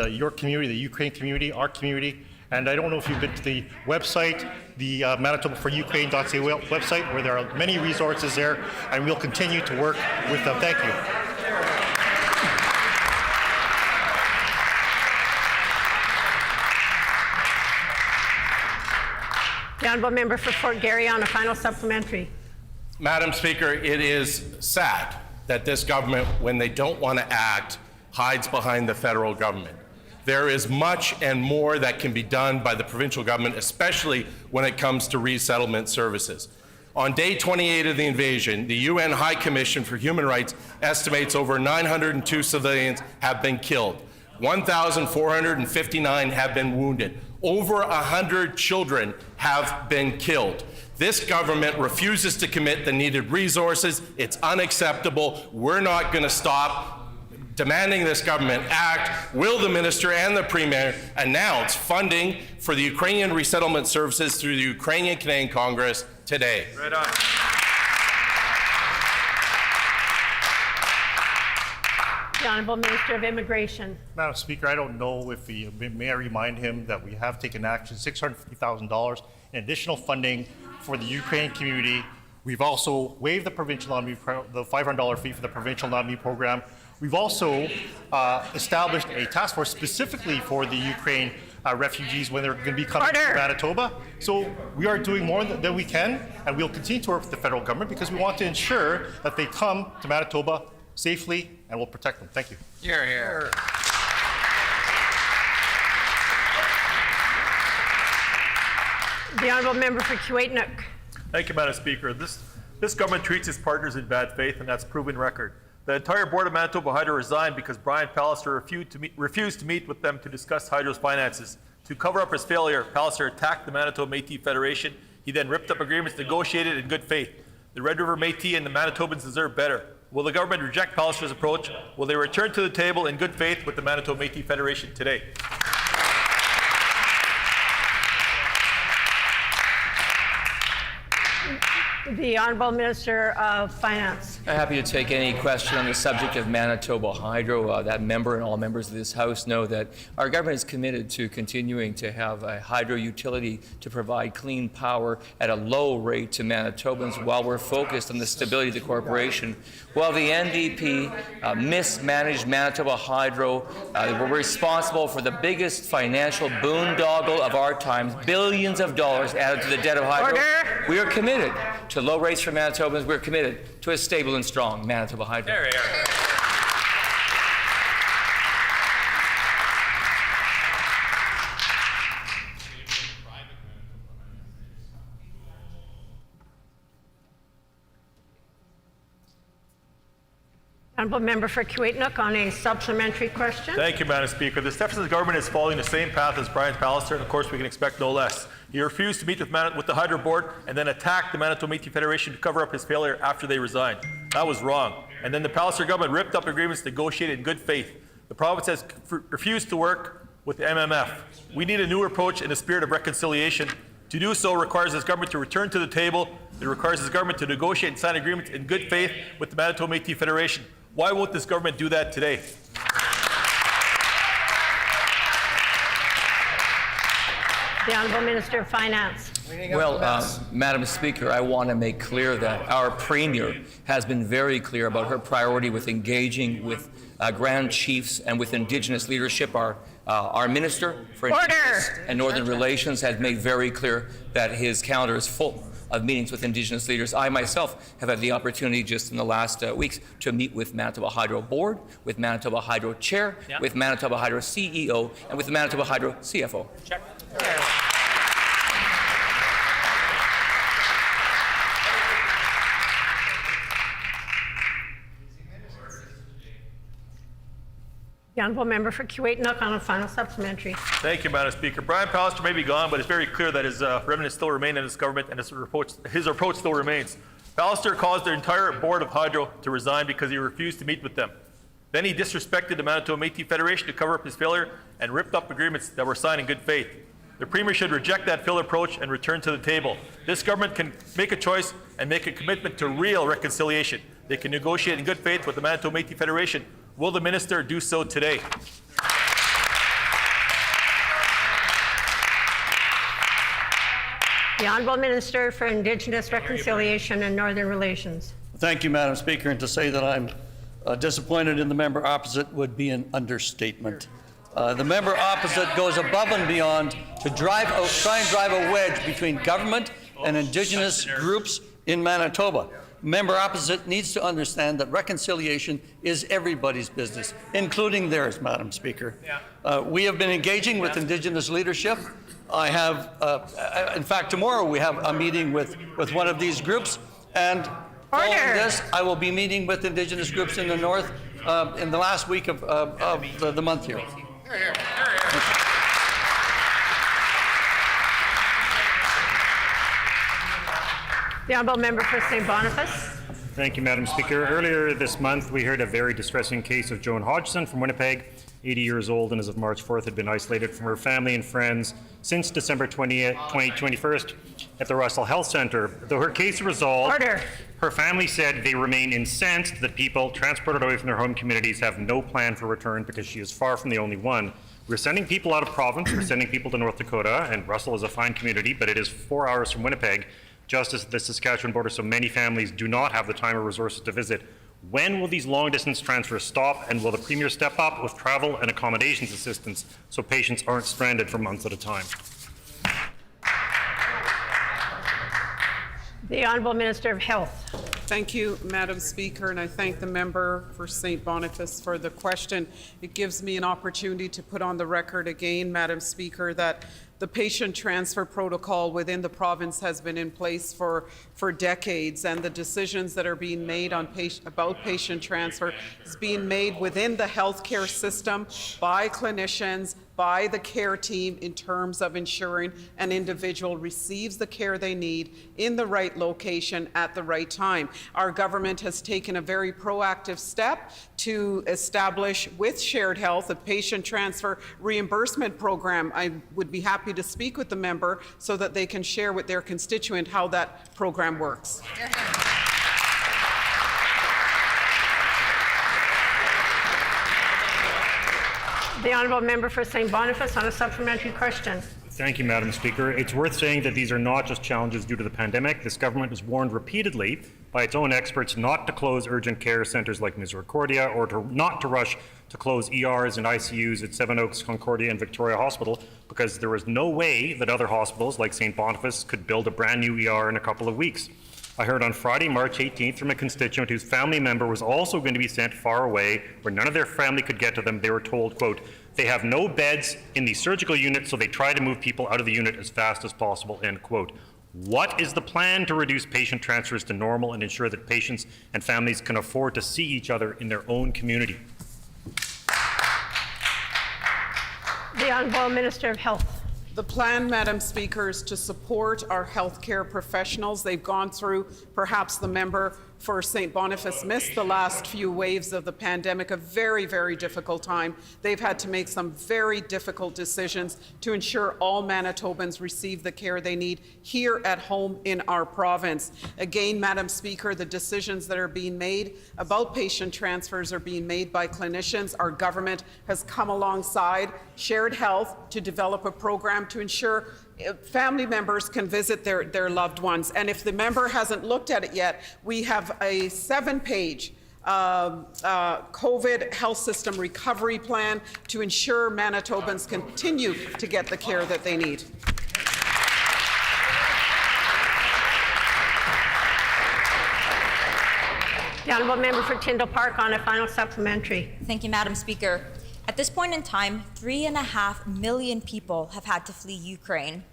your community, the Ukraine community, our community. And I don't know if you've been to the website, the ManitobaForUkraine.ca website, where there are many resources there, and we'll continue to work with them. Thank you. The Honourable Member for Fort Garry on a final supplementary. Madam Speaker, it is sad that this government, when they don't want to act, hides behind the federal government. There is much and more that can be done by the provincial government, especially when it comes to resettlement services. On day 28 of the invasion, the UN High Commission for Human Rights estimates over 902 civilians have been killed. 1,459 have been wounded. Over 100 children have been killed. This government refuses to commit the needed resources. It's unacceptable. We're not going to stop demanding this government act. Will the minister and the Premier announce funding for the Ukrainian resettlement services through the Ukrainian Canadian Congress today? Right on. The Honourable Minister of Immigration. Madam Speaker, I don't know if may I remind him that we have taken action, $650,000 in additional funding for the Ukraine community. We've also waived the provincial nominee, the $500 fee for the provincial nominee program. We've also established a task force specifically for the Ukraine refugees when they're going to be coming to Manitoba. So we are doing more than we can, and we'll continue to work with the federal government because we want to ensure that they come to Manitoba safely and we'll protect them. Thank you. Hear, hear. The Honourable Member for Kiiwetinoong. Thank you, Madam Speaker. This government treats its partners in bad faith, and that's proven record. The entire board of Manitoba Hydro resigned because Brian Pallister refused to meet with them to discuss Hydro's finances. To cover up his failure, Pallister attacked the Manitoba Métis Federation. He then ripped up agreements negotiated in good faith. The Red River Métis and the Manitobans deserve better. Will the government reject Pallister's approach? Will they return to the table in good faith with the Manitoba Métis Federation today? The Honourable Minister of Finance. I'm happy to take any question on the subject of Manitoba Hydro. That member and all members of this House know that our government is committed to continuing to have a hydro utility to provide clean power at a low rate to Manitobans while we're focused on the stability of the corporation. While the NDP mismanaged Manitoba Hydro, we're responsible for the biggest financial boondoggle of our times, billions of dollars added to the debt of Hydro. Order. We are committed to low rates for Manitobans. We're committed to a stable and strong Manitoba Hydro. Honourable Member for Kiiwetinoong on a supplementary question. Thank you, Madam Speaker. The Stephenson government is following the same path as Brian Pallister, and of course we can expect no less. He refused to meet with the Hydro Board and then attacked the Manitoba Métis Federation to cover up his failure after they resigned. That was wrong. And then the Pallister government ripped up agreements negotiated in good faith. The province has refused to work with the MMF. We need a new approach in a spirit of reconciliation. To do so requires this government to return to the table. It requires this government to negotiate and sign agreements in good faith with the Manitoba Métis Federation. Why won't this government do that today? The Honourable Minister of Finance. Well, Madam Speaker, I want to make clear that our Premier has been very clear about her priority with engaging with Grand Chiefs and with Indigenous leadership. Our Minister for Indigenous and Northern Relations has made very clear that his calendar is full of meetings with Indigenous leaders. I myself have had the opportunity just in the last weeks to meet with Manitoba Hydro Board, with Manitoba Hydro Chair, with Manitoba Hydro CEO, and with the Manitoba Hydro CFO. Check. The Honourable Member for Kiiwetinoong on a final supplementary. Thank you, Madam Speaker. Brian Pallister may be gone, but it's very clear that his remnants still remain in this government and his approach still remains. Pallister caused the entire board of Hydro to resign because he refused to meet with them. Then he disrespected the Manitoba Métis Federation to cover up his failure and ripped up agreements that were signed in good faith. The Premier should reject that failed approach and return to the table. This government can make a choice and make a commitment to real reconciliation. They can negotiate in good faith with the Manitoba Métis Federation. Will the Minister do so today? The Honourable Minister for Indigenous Reconciliation and Northern Relations. Thank you, Madam Speaker. And to say that I'm disappointed in the member opposite would be an understatement. The member opposite goes above and beyond to try and drive a wedge between government and Indigenous groups in Manitoba. Member opposite needs to understand that reconciliation is everybody's business, including theirs, Madam Speaker. We have been engaging with Indigenous leadership. I have, in fact, tomorrow we have a meeting with one of these groups, and following this, I will be meeting with Indigenous groups in the North in the last week of the month here. The Honourable Member for St. Boniface. Thank you, Madam Speaker. Earlier this month, we heard a very distressing case of Joan Hodgson from Winnipeg, 80 years old, and as of March 4th had been isolated from her family and friends since December 2021 at the Russell Health Centre. Though her case resolved, Her family said they remain incensed that people transported away from their home communities have no plan for return because she is far from the only one. We're sending people out of province, we're sending people to North Dakota, and Russell is a fine community, but it is 4 hours from Winnipeg, just as the Saskatchewan border, so many families do not have the time or resources to visit. When will these long-distance transfers stop, and will the Premier step up with travel and accommodations assistance so patients aren't stranded for months at a time? The Honourable Minister of Health. Thank you, Madam Speaker, and I thank the member for St. Boniface for the question. It gives me an opportunity to put on the record again, Madam Speaker, that the patient transfer protocol within the province has been in place for decades, and the decisions that are being made on about patient transfer is being made within the healthcare system by clinicians, by the care team in terms of ensuring an individual receives the care they need in the right location at the right time. Our government has taken a very proactive step to establish with Shared Health a patient transfer reimbursement program. I would be happy to speak with the member so that they can share with their constituent how that program works. The Honourable Member for St. Boniface on a supplementary question. Thank you, Madam Speaker. It's worth saying that these are not just challenges due to the pandemic. This government has warned repeatedly by its own experts not to close urgent care centres like Misericordia or not to rush to close ERs and ICUs at Seven Oaks, Concordia and Victoria Hospital because there was no way that other hospitals like St. Boniface could build a brand new ER in a couple of weeks. I heard on Friday, March 18th from a constituent whose family member was also going to be sent far away where none of their family could get to them. They were told, quote, they have no beds in the surgical unit, so they try to move people out of the unit as fast as possible, end quote. What is the plan to reduce patient transfers to normal and ensure that patients and families can afford to see each other in their own community? The Honourable Minister of Health. The plan, Madam Speaker, is to support our healthcare professionals. They've gone through, perhaps the member for St. Boniface missed the last few waves of the pandemic, a very, very difficult time. They've had to make some very difficult decisions to ensure all Manitobans receive the care they need here at home in our province. Again, Madam Speaker, the decisions that are being made about patient transfers are being made by clinicians. Our government has come alongside Shared Health to develop a program to ensure family members can visit their loved ones. And if the member hasn't looked at it yet, we have a 7-page COVID health system recovery plan to ensure Manitobans continue to get the care that they need. The Honourable Member for Tyndall Park on a final supplementary. Thank you, Madam Speaker. At this point in time, 3.5 million people have had to flee Ukraine.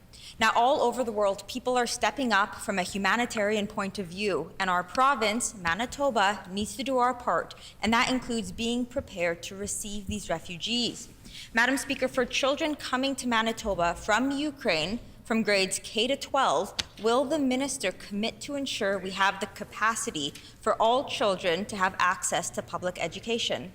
Now, all over the world, people are stepping up from a humanitarian point of view, and our province, Manitoba, needs to do our part, and that includes being prepared to receive these refugees. Madam Speaker, for children coming to Manitoba from Ukraine, from grades K to 12, will the minister commit to ensure we have the capacity for all children to have access to public education?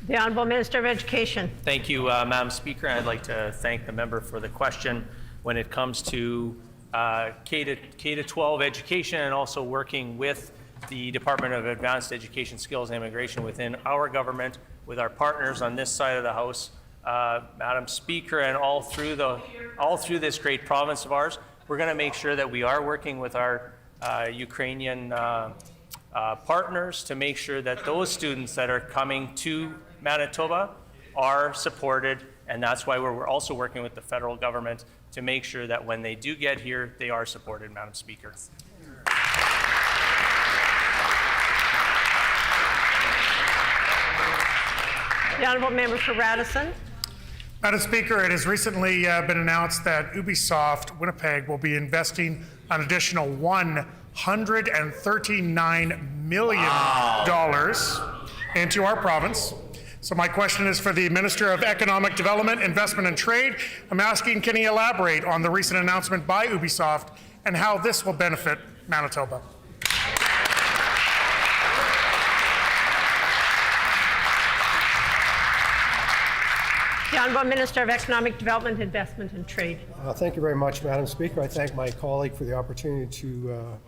The Honourable Minister of Education. Thank you, Madam Speaker. I'd like to thank the member for the question. When it comes to K to 12 education and also working with the Department of Advanced Education, Skills and Immigration within our government, with our partners on this side of the House, Madam Speaker, and all through this great province of ours, we're going to make sure that we are working with our Ukrainian partners to make sure that those students that are coming to Manitoba are supported, and that's why we're also working with the federal government to make sure that when they do get here, they are supported, Madam Speaker. The Honourable Member for Radisson. Madam Speaker, it has recently been announced that Ubisoft Winnipeg will be investing an additional $139 million into our province. So my question is for the Minister of Economic Development, Investment and Trade. I'm asking, can he elaborate on the recent announcement by Ubisoft and how this will benefit Manitoba? The The Honourable Minister of Economic Development, Investment and Trade. Thank you very much, Madam Speaker. I thank my colleague for the opportunity to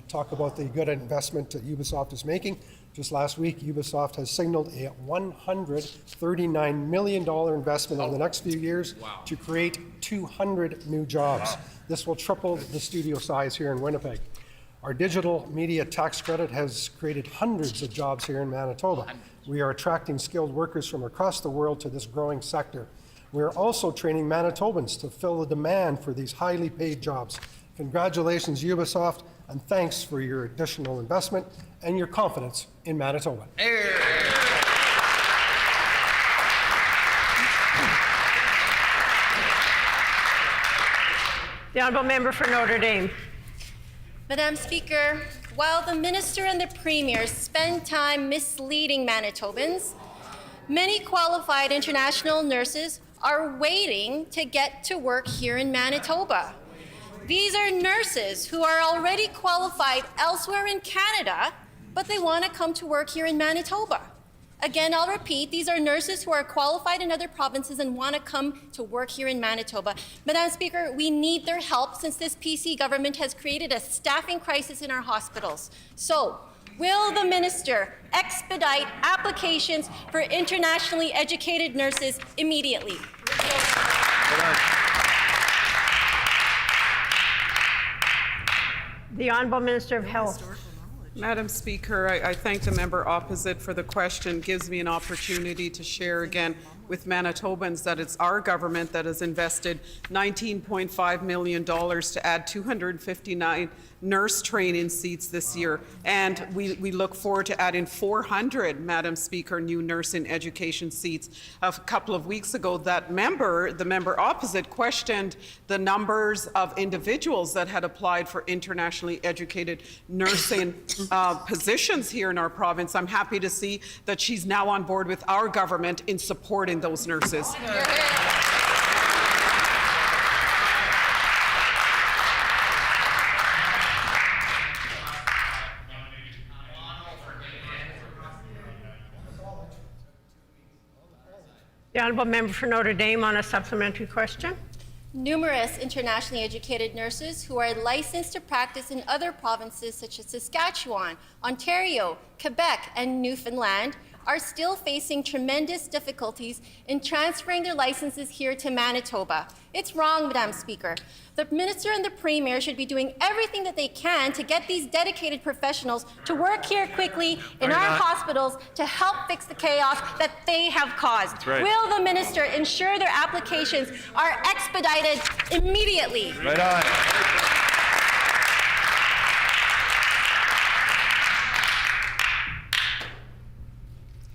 talk about the good investment that Ubisoft is making. Just last week, Ubisoft has signaled a $139 million investment over the next few years to create 200 new jobs. This will triple the studio size here in Winnipeg. Our digital media tax credit has created hundreds of jobs here in Manitoba. We are attracting skilled workers from across the world to this growing sector. We are also training Manitobans to fill the demand for these highly paid jobs. Congratulations, Ubisoft, and thanks for your additional investment and your confidence in Manitoba. The Honourable Member for Notre Dame. Madam Speaker, while the Minister and the Premier spend time misleading Manitobans, many qualified international nurses are waiting to get to work here in Manitoba. These are nurses who are already qualified elsewhere in Canada, but they want to come to work here in Manitoba. Again, I'll repeat, these are nurses who are qualified in other provinces and want to come to work here in Manitoba. Madam Speaker, we need their help since this PC government has created a staffing crisis in our hospitals. So, will the Minister expedite applications for internationally educated nurses immediately? The Honourable Minister of Health. Madam Speaker, I thank the member opposite for the question. Gives me an opportunity to share again with Manitobans that it's our government that has invested $19.5 million to add 259 nurse training seats this year. And we look forward to adding 400, Madam Speaker, new nursing education seats. A couple of weeks ago, the member opposite, questioned the numbers of individuals that had applied for internationally educated nursing positions here in our province. I'm happy to see that she's now on board with our government in supporting those nurses. The Honourable Member for Notre Dame on a supplementary question. Numerous internationally educated nurses who are licensed to practice in other provinces such as Saskatchewan, Ontario, Quebec, and Newfoundland are still facing tremendous difficulties in transferring their licenses here to Manitoba. It's wrong, Madam Speaker. The Minister and the Premier should be doing everything that they can to get these dedicated professionals to work here quickly in our hospitals to help fix the chaos that they have caused. Right. Will the Minister ensure their applications are expedited immediately? Right on.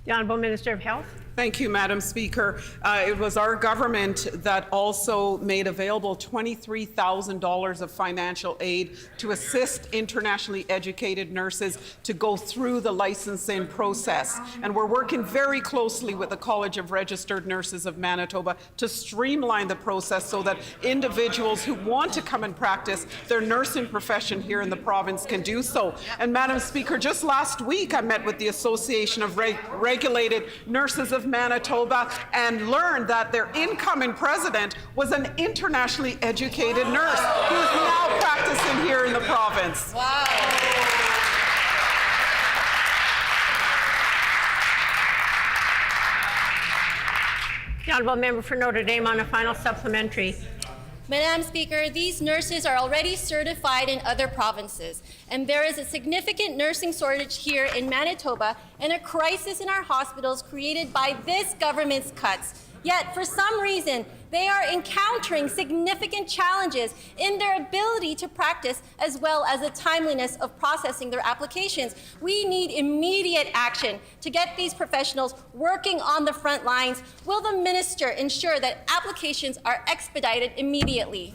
The Honourable Minister of Health. Thank you, Madam Speaker. It was our government that also made available $23,000 of financial aid to assist internationally educated nurses to go through the licensing process. And we're working very closely with the College of Registered Nurses of Manitoba to streamline the process so that individuals who want to come and practice their nursing profession here in the province can do so. And Madam Speaker, just last week I met with the Association of Regulated Nurses of Manitoba and learned that their incoming president was an internationally educated nurse who is now practicing here in the province. Wow. The Honourable Member for Notre Dame on a final supplementary. Madam Speaker, these nurses are already certified in other provinces, and there is a significant nursing shortage here in Manitoba and a crisis in our hospitals created by this government's cuts. Yet, for some reason, they are encountering significant challenges in their ability to practice as well as the timeliness of processing their applications. We need immediate action to get these professionals working on the front lines. Will the Minister ensure that applications are expedited immediately?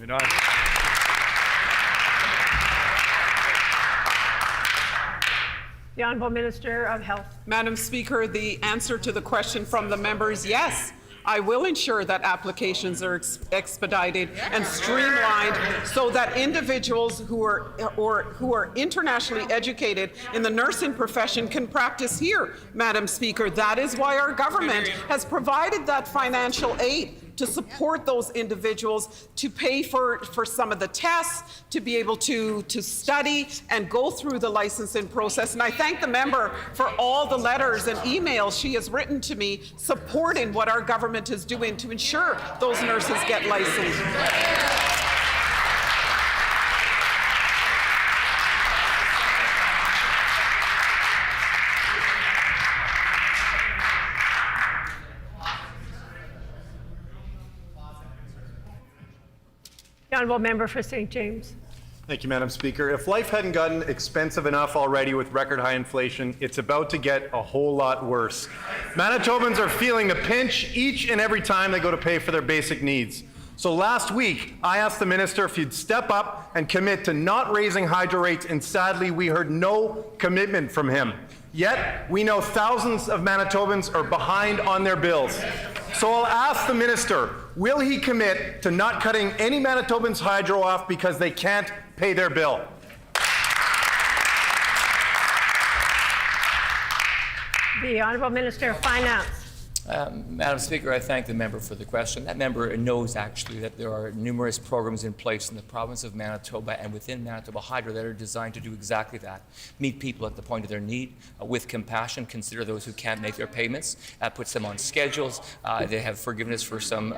The Honourable Minister of Health. Madam Speaker, the answer to the question from the member is yes. I will ensure that applications are expedited and streamlined so that individuals who are internationally educated in the nursing profession can practice here, Madam Speaker. That is why our government has provided that financial aid to support those individuals to pay for some of the tests, to be able to study and go through the licensing process. And I thank the member for all the letters and emails she has written to me supporting what our government is doing to ensure those nurses get licensed. The honourable member for St. James. Thank you, Madam Speaker. If life hadn't gotten expensive enough already with record high inflation, it's about to get a whole lot worse. Manitobans are feeling the pinch each and every time they go to pay for their basic needs. So last week, I asked the minister if he'd step up and commit to not raising hydro rates, and sadly, we heard no commitment from him. Yet, we know thousands of Manitobans are behind on their bills. So I'll ask the minister, will he commit to not cutting any Manitobans' hydro off because they can't pay their bill? The Honourable Minister of Finance. Madam Speaker, I thank the member for the question. That member knows actually that there are numerous programs in place in the province of Manitoba and within Manitoba Hydro that are designed to do exactly that. Meet people at the point of their need with compassion, consider those who can't make their payments, puts them on schedules. They have forgiveness for some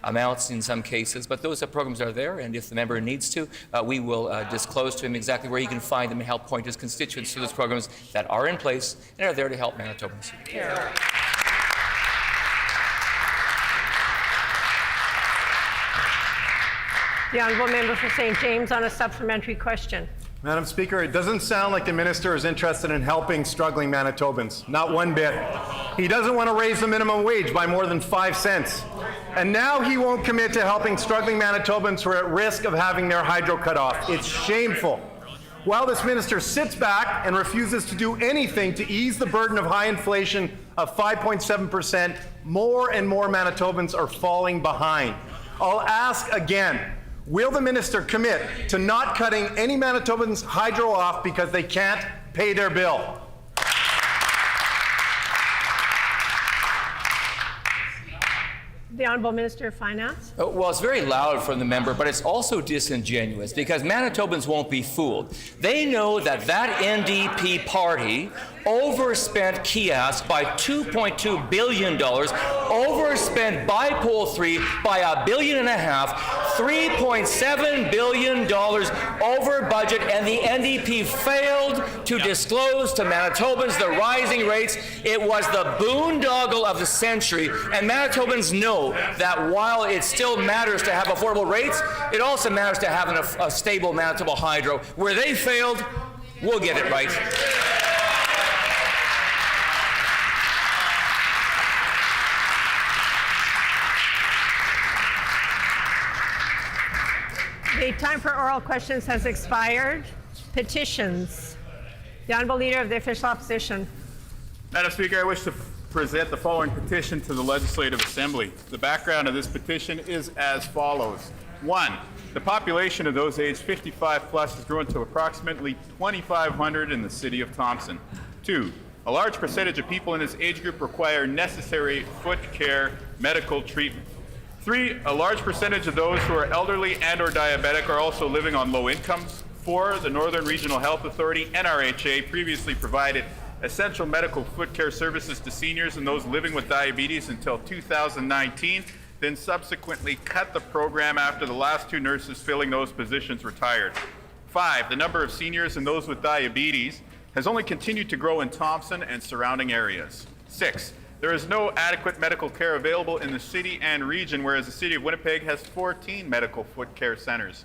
amounts in some cases, but those programs are there, and if the member needs to, we will disclose to him exactly where he can find them and help point his constituents to those programs that are in place and are there to help Manitobans. Yeah. The honourable member for St. James on a supplementary question. Madam Speaker, it doesn't sound like the minister is interested in helping struggling Manitobans. Not one bit. He doesn't want to raise the minimum wage by more than 5 cents. And now he won't commit to helping struggling Manitobans who are at risk of having their hydro cut off. It's shameful. While this minister sits back and refuses to do anything to ease the burden of high inflation of 5.7%, more and more Manitobans are falling behind. I'll ask again, will the minister commit to not cutting any Manitobans' hydro off because they can't pay their bill? The Honourable Minister of Finance. Well, it's very loud from the member, but it's also disingenuous because Manitobans won't be fooled. They know that NDP party overspent kiosks by $2.2 billion, overspent Bipole 3 by $1.5 billion, $3.7 billion over budget, and the NDP failed to disclose to Manitobans the rising rates. It was the boondoggle of the century, and Manitobans know that while it still matters to have affordable rates, it also matters to have a stable Manitoba Hydro. Where they failed, we'll get it right. The time for oral questions has expired. Petitions. The Honourable Leader of the Official Opposition. Madam Speaker, I wish to present the following petition to the Legislative Assembly. The background of this petition is as follows. 1. The population of those aged 55 plus has grown to approximately 2,500 in the city of Thompson. 2. A large percentage of people in this age group require necessary foot care medical treatment. 3. A large percentage of those who are elderly and or diabetic are also living on low incomes. 4. The Northern Regional Health Authority, NRHA, previously provided essential medical foot care services to seniors and those living with diabetes until 2019, then subsequently cut the program after the last 2 nurses filling those positions retired. 5. The number of seniors and those with diabetes has only continued to grow in Thompson and surrounding areas. 6. There is no adequate medical care available in the city and region, whereas the city of Winnipeg has 14 medical foot care centers.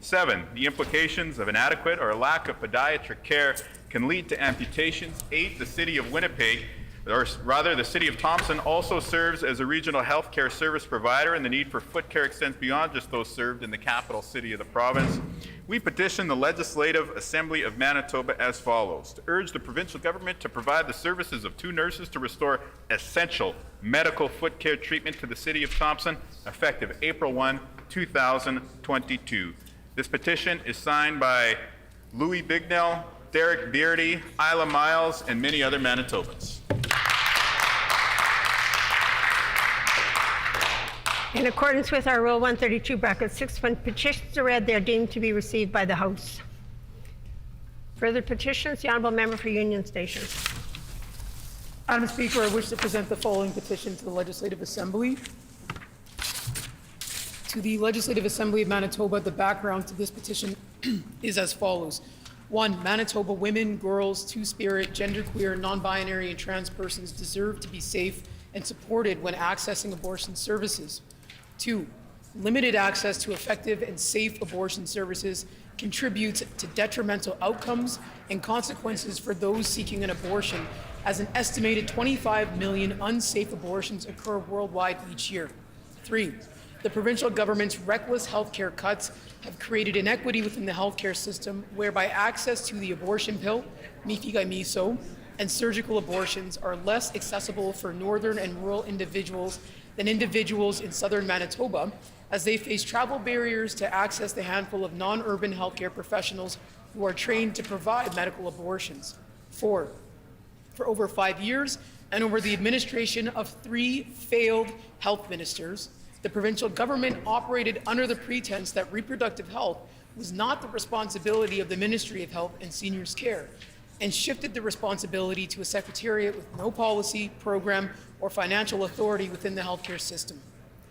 7. The implications of inadequate or lack of podiatric care can lead to amputations. 8. The city of Winnipeg or rather, the City of Thompson also serves as a regional healthcare service provider, and the need for foot care extends beyond just those served in the capital city of the province. We petition the Legislative Assembly of Manitoba as follows: to urge the provincial government to provide the services of 2 nurses to restore essential medical foot care treatment to the City of Thompson, effective April 1, 2022. This petition is signed by Louis Bignell, Derek Beardy, Isla Miles, and many other Manitobans. In accordance with our Rule 132, bracket 6, when petitions are read, they are deemed to be received by the House. Further petitions, the Honourable Member for Union Station. Madam Speaker, I wish to present the following petition to the Legislative Assembly. To the Legislative Assembly of Manitoba, the background to this petition is as follows. 1. Manitoba women, girls, two-spirit, genderqueer, non-binary, and trans persons deserve to be safe and supported when accessing abortion services. 2. Limited access to effective and safe abortion services contributes to detrimental outcomes and consequences for those seeking an abortion, as an estimated 25 million unsafe abortions occur worldwide each year. 3. The provincial government's reckless healthcare cuts have created inequity within the healthcare system, whereby access to the abortion pill, miso, and surgical abortions are less accessible for northern and rural individuals than individuals in southern Manitoba, as they face travel barriers to access the handful of non-urban healthcare professionals who are trained to provide medical abortions. 4. For over 5 years, and over the administration of 3 failed health ministers, the provincial government operated under the pretense that reproductive health was not the responsibility of the Ministry of Health and Seniors Care, and shifted the responsibility to a secretariat with no policy, program, or financial authority within the healthcare system.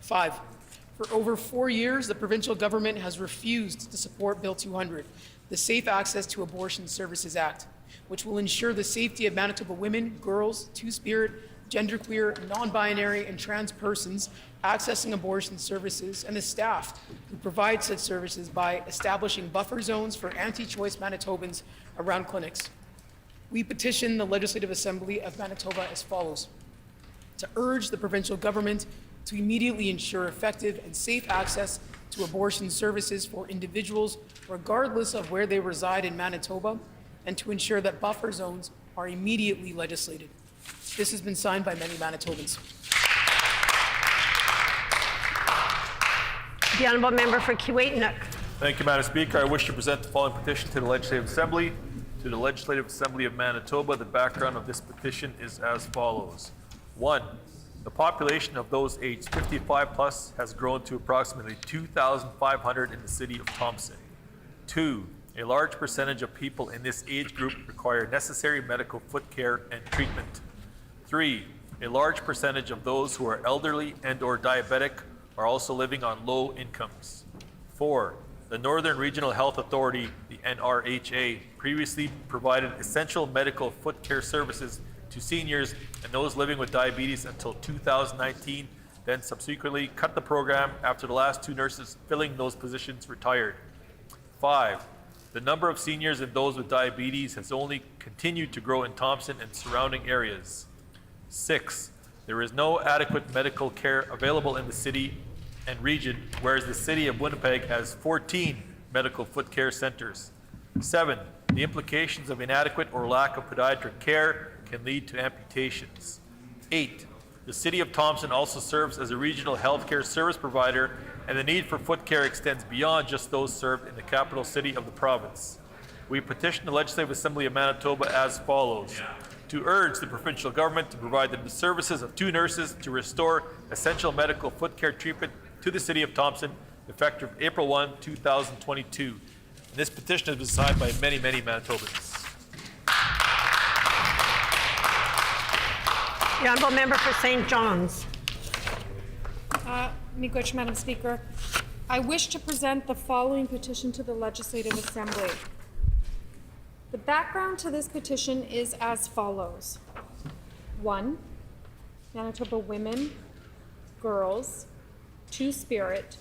5. For over 4 years, the provincial government has refused to support Bill 200, the Safe Access to Abortion Services Act, which will ensure the safety of Manitoba women, girls, two-spirit, genderqueer, non-binary, and trans persons accessing abortion services, and the staff who provide such services by establishing buffer zones for anti-choice Manitobans around clinics. We petition the Legislative Assembly of Manitoba as follows: to urge the provincial government to immediately ensure effective and safe access to abortion services for individuals regardless of where they reside in Manitoba, and to ensure that buffer zones are immediately legislated. This has been signed by many Manitobans. The Honourable Member for Kiiwetinoong. Thank you, Madam Speaker. I wish to present the following petition to the Legislative Assembly. To the Legislative Assembly of Manitoba, the background of this petition is as follows. 1. The population of those aged 55 plus has grown to approximately 2,500 in the City of Thompson. 2. A large percentage of people in this age group require necessary medical foot care and treatment. 3. A large percentage of those who are elderly and/or diabetic are also living on low incomes. 4. The Northern Regional Health Authority, the NRHA, previously provided essential medical foot care services to seniors and those living with diabetes until 2019, then subsequently cut the program after the last 2 nurses filling those positions retired. 5. The number of seniors and those with diabetes has only continued to grow in Thompson and surrounding areas. 6. There is no adequate medical care available in the city and region, whereas the City of Winnipeg has 14 medical foot care centers. 7. The implications of inadequate or lack of podiatric care can lead to amputations. 8. The City of Thompson also serves as a regional healthcare service provider, and the need for foot care extends beyond just those served in the capital city of the province. We petition the Legislative Assembly of Manitoba as follows: to urge the provincial government to provide the services of 2 nurses to restore essential medical foot care treatment to the City of Thompson, effective April 1, 2022. And this petition has been signed by many, many Manitobans. The Honourable Member for St. John's. Miigwech, Madam Speaker. I wish to present the following petition to the Legislative Assembly. The background to this petition is as follows. 1. Manitoba women, girls, two-spirit,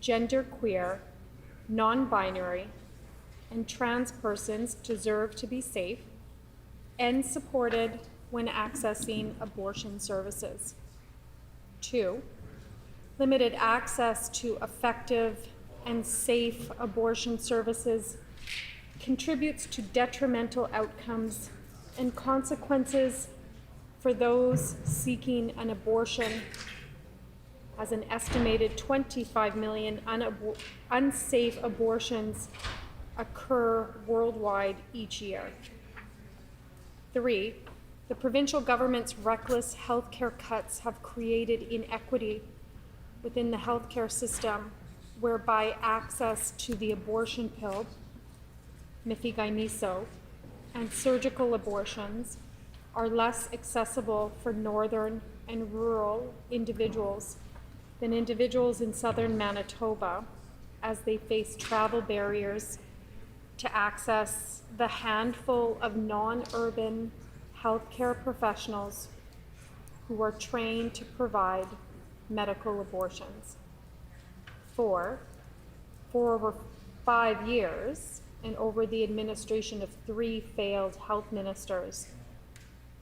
genderqueer, non-binary, and trans persons deserve to be safe and supported when accessing abortion services. 2, limited access to effective and safe abortion services contributes to detrimental outcomes and consequences for those seeking an abortion, as an estimated 25 million unsafe abortions occur worldwide each year. 3, the provincial government's reckless healthcare cuts have created inequity within the healthcare system, whereby access to the abortion pill, mifenyso, and surgical abortions are less accessible for northern and rural individuals than individuals in southern Manitoba, as they face travel barriers to access the handful of non-urban healthcare professionals who are trained to provide medical abortions. 4, for over 5 years and over the administration of 3 failed health ministers,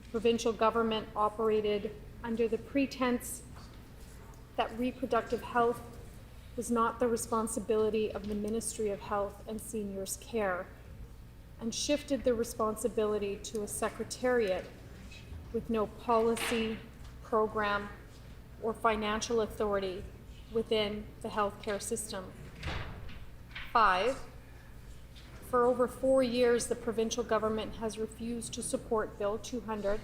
the provincial government operated under the pretense that reproductive health was not the responsibility of the Ministry of Health and Seniors Care, and shifted the responsibility to a secretariat with no policy, program, or financial authority within the healthcare system. 5, for over 4 years, the provincial government has refused to support Bill 200,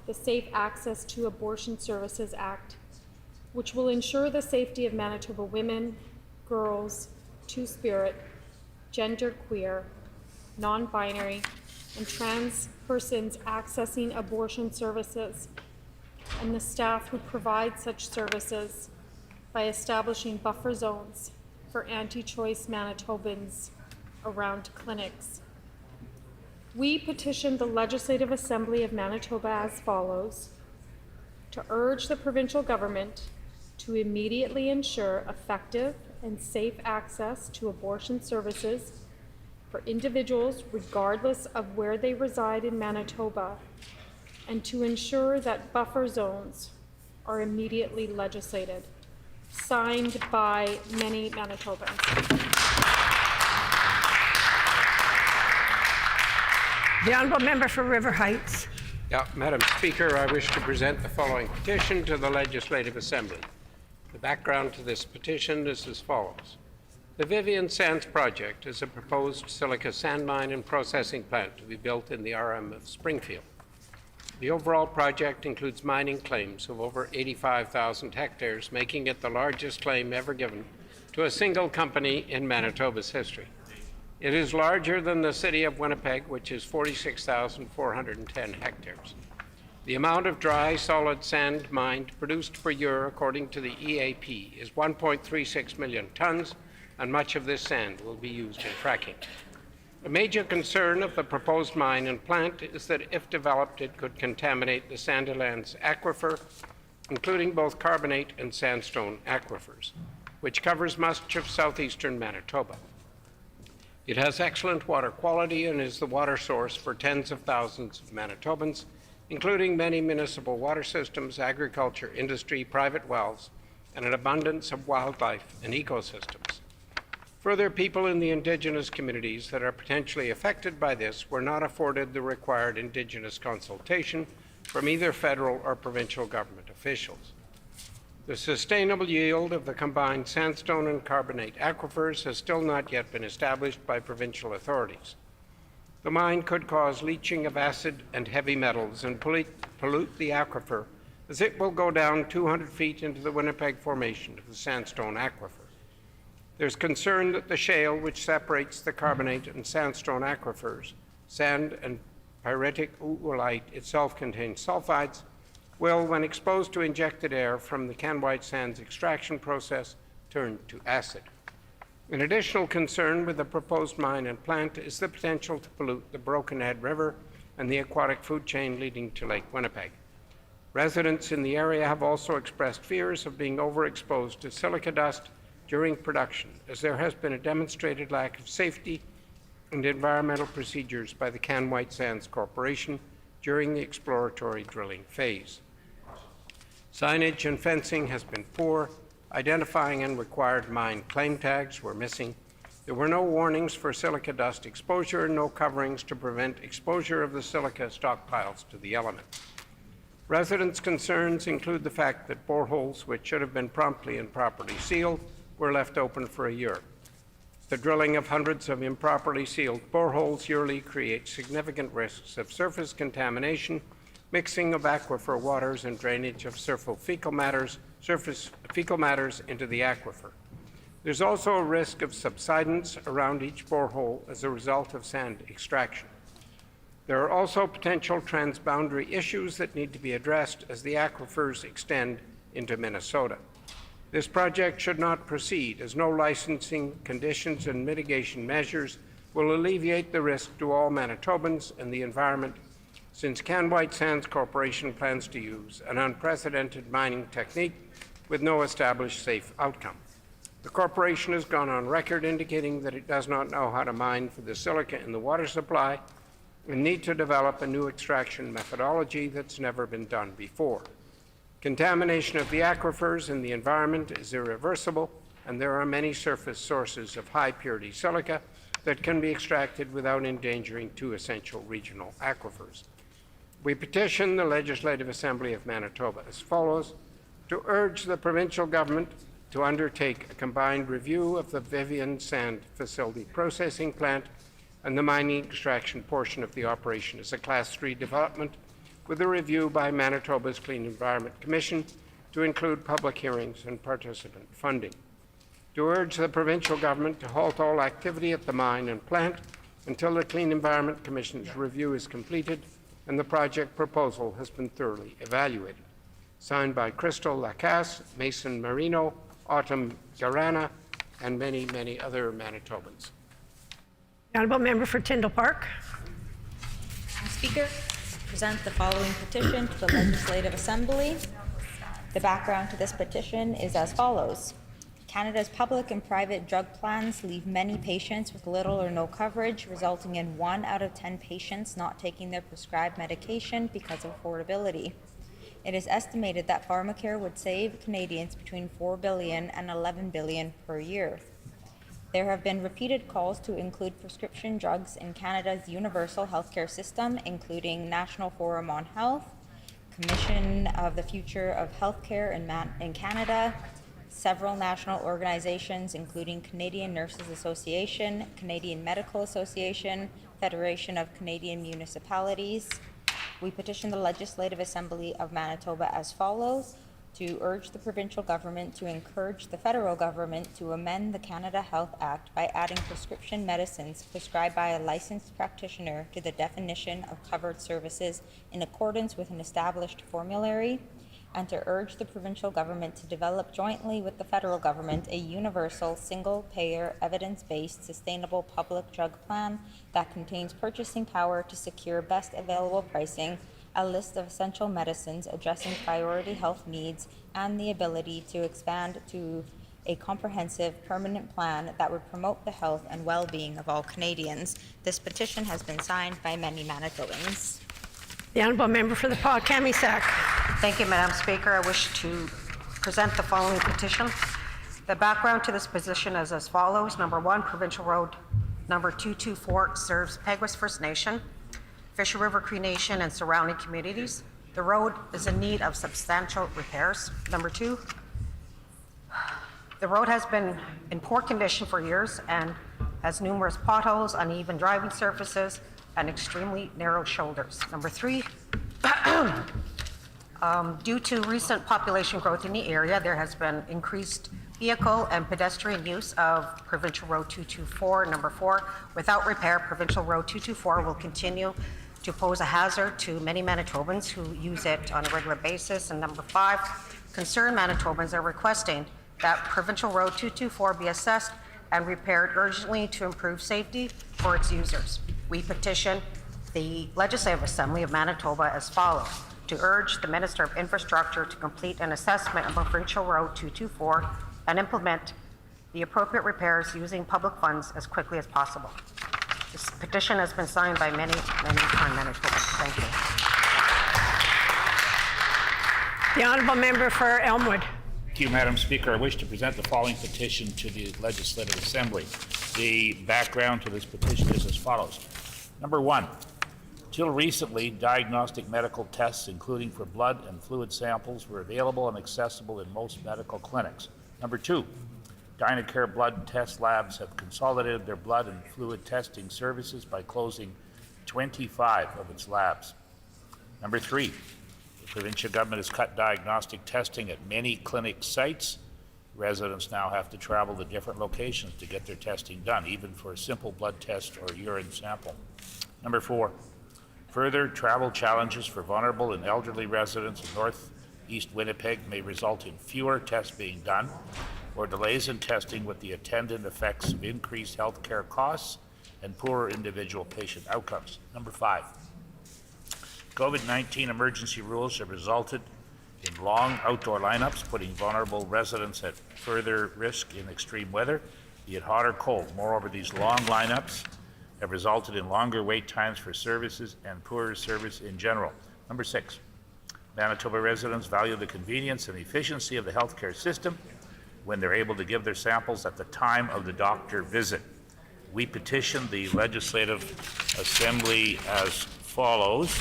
the Safe Access to Abortion Services Act, which will ensure the safety of Manitoba women, girls, two-spirit, genderqueer, non-binary, and trans persons accessing abortion services, and the staff who provide such services, by establishing buffer zones for anti-choice Manitobans around clinics. We petitioned the Legislative Assembly of Manitoba as follows: to urge the provincial government to immediately ensure effective and safe access to abortion services for individuals regardless of where they reside in Manitoba, and to ensure that buffer zones are immediately legislated. Signed by many Manitobans. The Honourable Member for River Heights. Madam Speaker, I wish to present the following petition to the Legislative Assembly. The background to this petition is as follows. The Vivian Sands Project is a proposed silica sand mine and processing plant to be built in the RM of Springfield. The overall project includes mining claims of over 85,000 hectares, making it the largest claim ever given to a single company in Manitoba's history. It is larger than the city of Winnipeg, which is 46,410 hectares. The amount of dry, solid sand mined produced per year, according to the EAP, is 1.36 million tons, and much of this sand will be used in fracking. A major concern of the proposed mine and plant is that if developed, it could contaminate the Sandilands aquifer, including both carbonate and sandstone aquifers, which covers much of southeastern Manitoba. It has excellent water quality and is the water source for tens of thousands of Manitobans, including many municipal water systems, agriculture, industry, private wells, and an abundance of wildlife and ecosystems. Further, people in the Indigenous communities that are potentially affected by this were not afforded the required Indigenous consultation from either federal or provincial government officials. The sustainable yield of the combined sandstone and carbonate aquifers has still not yet been established by provincial authorities. The mine could cause leaching of acid and heavy metals and pollute the aquifer, as it will go down 200 feet into the Winnipeg Formation of the sandstone aquifer. There's concern that the shale, which separates the carbonate and sandstone aquifers, sand and pyritic oolite itself contains sulfides, will, when exposed to injected air from the Canwhite sands extraction process, turn to acid. An additional concern with the proposed mine and plant is the potential to pollute the Broken Head River and the aquatic food chain leading to Lake Winnipeg. Residents in the area have also expressed fears of being overexposed to silica dust during production, as there has been a demonstrated lack of safety and environmental procedures by the Canwhite Sands Corporation, during the exploratory drilling phase. Signage and fencing has been poor. Identifying and required mine claim tags were missing. There were no warnings for silica dust exposure and no coverings to prevent exposure of the silica stockpiles to the elements. Residents' concerns include the fact that boreholes, which should have been promptly and properly sealed, were left open for a year. The drilling of hundreds of improperly sealed boreholes yearly creates significant risks of surface contamination, mixing of aquifer waters, and drainage of surface fecal matters into the aquifer. There's also a risk of subsidence around each borehole as a result of sand extraction. There are also potential transboundary issues that need to be addressed as the aquifers extend into Minnesota. This project should not proceed, as no licensing conditions and mitigation measures will alleviate the risk to all Manitobans and the environment, since Can White Sands Corporation plans to use an unprecedented mining technique with no established safe outcome. The corporation has gone on record indicating that it does not know how to mine for the silica in the water supply and need to develop a new extraction methodology that's never been done before. Contamination of the aquifers and the environment is irreversible, and there are many surface sources of high purity silica that can be extracted without endangering two essential regional aquifers. We petition the Legislative Assembly of Manitoba as follows: to urge the provincial government to undertake a combined review of the Vivian Sand Facility processing plant and the mining extraction portion of the operation as a Class 3 development, with a review by Manitoba's Clean Environment Commission to include public hearings and participant funding. To urge the provincial government to halt all activity at the mine and plant until the Clean Environment Commission's review is completed and the project proposal has been thoroughly evaluated. Signed by Crystal Lacasse, Mason Marino, Autumn Garana, and many, many other Manitobans. Honourable Member for Tyndall Park. Madam Speaker, present the following petition to the Legislative Assembly. The background to this petition is as follows. Canada's public and private drug plans leave many patients with little or no coverage, resulting in 1 out of 10 patients not taking their prescribed medication because of affordability. It is estimated that pharmacare would save Canadians between $4 billion and $11 billion per year. There have been repeated calls to include prescription drugs in Canada's universal healthcare system, including National Forum on Health, Commission of the Future of Healthcare in Canada, several national organizations, including Canadian Nurses Association, Canadian Medical Association, Federation of Canadian Municipalities. We petition the Legislative Assembly of Manitoba as follows: to urge the provincial government to encourage the federal government to amend the Canada Health Act by adding prescription medicines prescribed by a licensed practitioner to the definition of covered services in accordance with an established formulary, and to urge the provincial government to develop jointly with the federal government a universal, single-payer, evidence-based, sustainable public drug plan that contains purchasing power to secure best available pricing, a list of essential medicines addressing priority health needs, and the ability to expand to a comprehensive, permanent plan that would promote the health and well-being of all Canadians. This petition has been signed by many Manitobans. The Honourable Member for the Pas-Camissac. Thank you, Madam Speaker. I wish to present the following petition. The background to this petition is as follows. Number 1, Provincial Road number 224 serves Peguis First Nation, Fisher River Cree Nation, and surrounding communities. The road is in need of substantial repairs. Number 2, the road has been in poor condition for years and has numerous potholes, uneven driving surfaces, and extremely narrow shoulders. Number 3, due to recent population growth in the area, there has been increased vehicle and pedestrian use of Provincial Road 224. Number 4, without repair, Provincial Road 224 will continue to pose a hazard to many Manitobans who use it on a regular basis. And number 5, concerned Manitobans are requesting that Provincial Road 224 be assessed and repaired urgently to improve safety for its users. We petition the Legislative Assembly of Manitoba as follows: to urge the Minister of Infrastructure to complete an assessment of Provincial Road 224 and implement the appropriate repairs using public funds as quickly as possible. This petition has been signed by many Manitobans. Thank you. The honourable member for Elmwood. Thank you, Madam Speaker. I wish to present the following petition to the Legislative Assembly. The background to this petition is as follows. Number one, till recently, diagnostic medical tests, including for blood and fluid samples, were available and accessible in most medical clinics. Number two, Dynacare blood test labs have consolidated their blood and fluid testing services by closing 25 of its labs. Number three, the provincial government has cut diagnostic testing at many clinic sites. Residents now have to travel to different locations to get their testing done, even for a simple blood test or urine sample. Number four, further travel challenges for vulnerable and elderly residents in northeast Winnipeg may result in fewer tests being done or delays in testing with the attendant effects of increased health care costs and poorer individual patient outcomes. Number five, COVID-19 emergency rules have resulted in long outdoor lineups, putting vulnerable residents at further risk in extreme weather, be it hot or cold. Moreover, these long lineups have resulted in longer wait times for services and poorer service in general. Number six, Manitoba residents value the convenience and efficiency of the healthcare system when they're able to give their samples at the time of the doctor visit. We petition the Legislative Assembly as follows: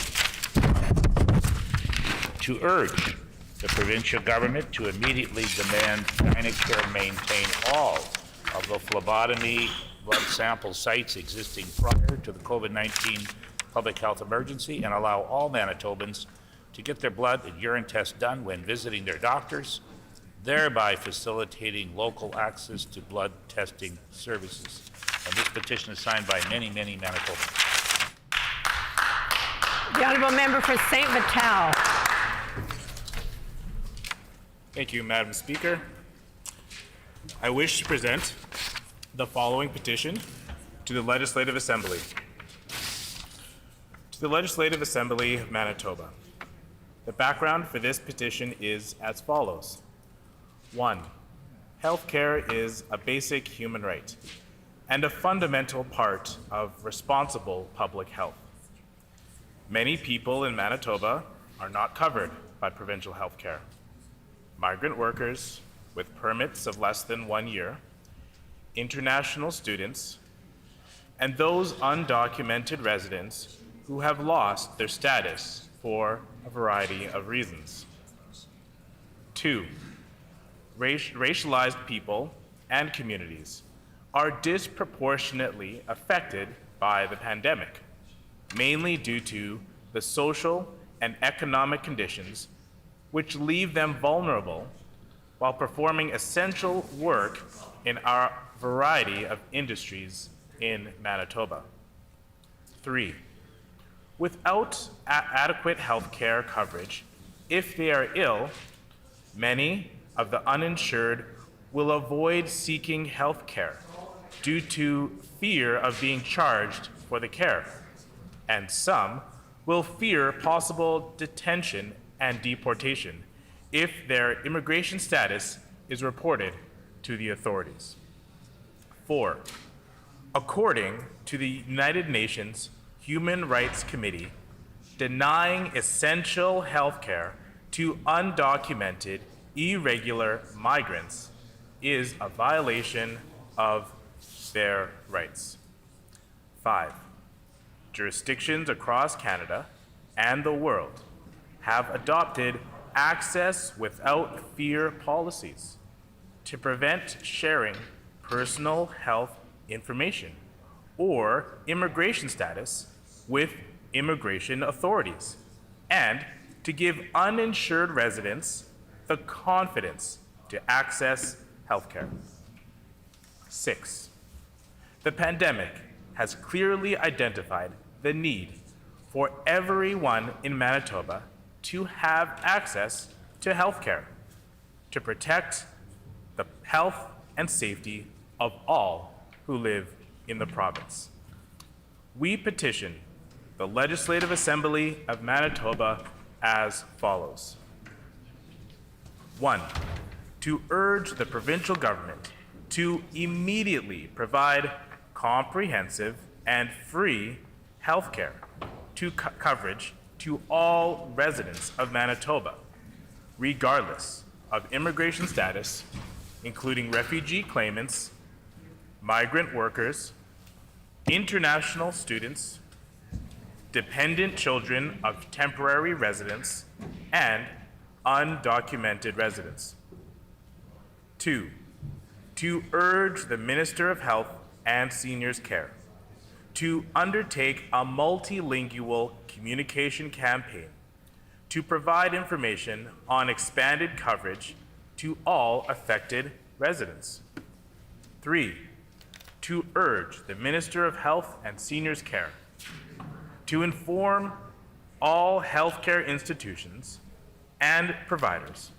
to urge the provincial government to immediately demand Dynacare maintain all of the phlebotomy blood sample sites existing prior to the COVID-19 public health emergency and allow all Manitobans to get their blood and urine tests done when visiting their doctors, thereby facilitating local access to blood testing services. And this petition is signed by many, many Manitobans. The honourable member for St. Vital. Thank you, Madam Speaker. I wish to present the following petition to the Legislative Assembly. To the Legislative Assembly of Manitoba. The background for this petition is as follows. 1. Healthcare is a basic human right and a fundamental part of responsible public health. Many people in Manitoba are not covered by provincial health care. Migrant workers with permits of less than 1 year, international students, and those undocumented residents who have lost their status for a variety of reasons. 2. Racialized people and communities are disproportionately affected by the pandemic, mainly due to the social and economic conditions which leave them vulnerable while performing essential work in our variety of industries in Manitoba. 3. Without adequate health care coverage, if they are ill, many of the uninsured will avoid seeking health care due to fear of being charged for the care, and some will fear possible detention and deportation if their immigration status is reported to the authorities. 4. According to the United Nations Human Rights Committee, denying essential health care to undocumented, irregular migrants is a violation of their rights. 5. Jurisdictions across Canada and the world have adopted access without fear policies to prevent sharing personal health information or immigration status with immigration authorities, and to give uninsured residents the confidence to access healthcare. 6. The pandemic has clearly identified the need for everyone in Manitoba to have access to healthcare to protect the health and safety of all who live in the province. We petition the Legislative Assembly of Manitoba as follows. 1. To urge the provincial government to immediately provide comprehensive and free health care coverage to all residents of Manitoba, regardless of immigration status, including refugee claimants, migrant workers, international students, dependent children of temporary residents, and undocumented residents. 2, to urge the Minister of Health and Seniors Care to undertake a multilingual communication campaign to provide information on expanded coverage to all affected residents. 3, to urge the Minister of Health and Seniors Care to inform all healthcare institutions and providers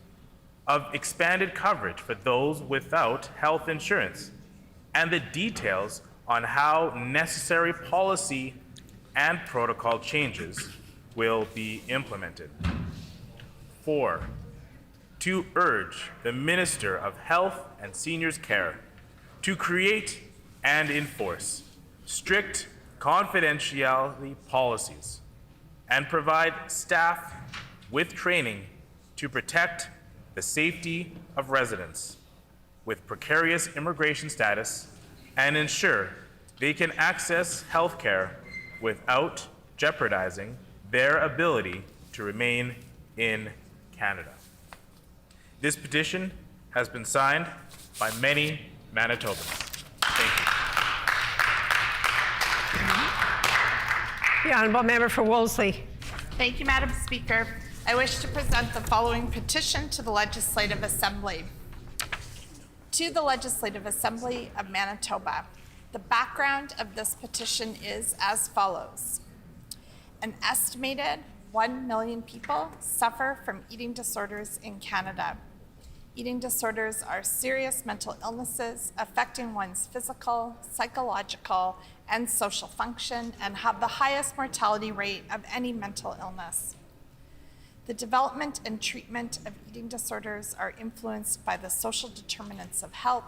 of expanded coverage for those without health insurance and the details on how necessary policy and protocol changes will be implemented. 4, to urge the Minister of Health and Seniors Care to create and enforce strict confidentiality policies and provide staff with training to protect the safety of residents with precarious immigration status and ensure they can access health care without jeopardizing their ability to remain in Canada. This petition has been signed by many Manitobans. Thank you. The Honourable Member for Wolseley. Thank you, Madam Speaker. I wish to present the following petition to the Legislative Assembly. To the Legislative Assembly of Manitoba. The background of this petition is as follows. An estimated 1 million people suffer from eating disorders in Canada. Eating disorders are serious mental illnesses affecting one's physical, psychological, and social function and have the highest mortality rate of any mental illness. The development and treatment of eating disorders are influenced by the social determinants of health,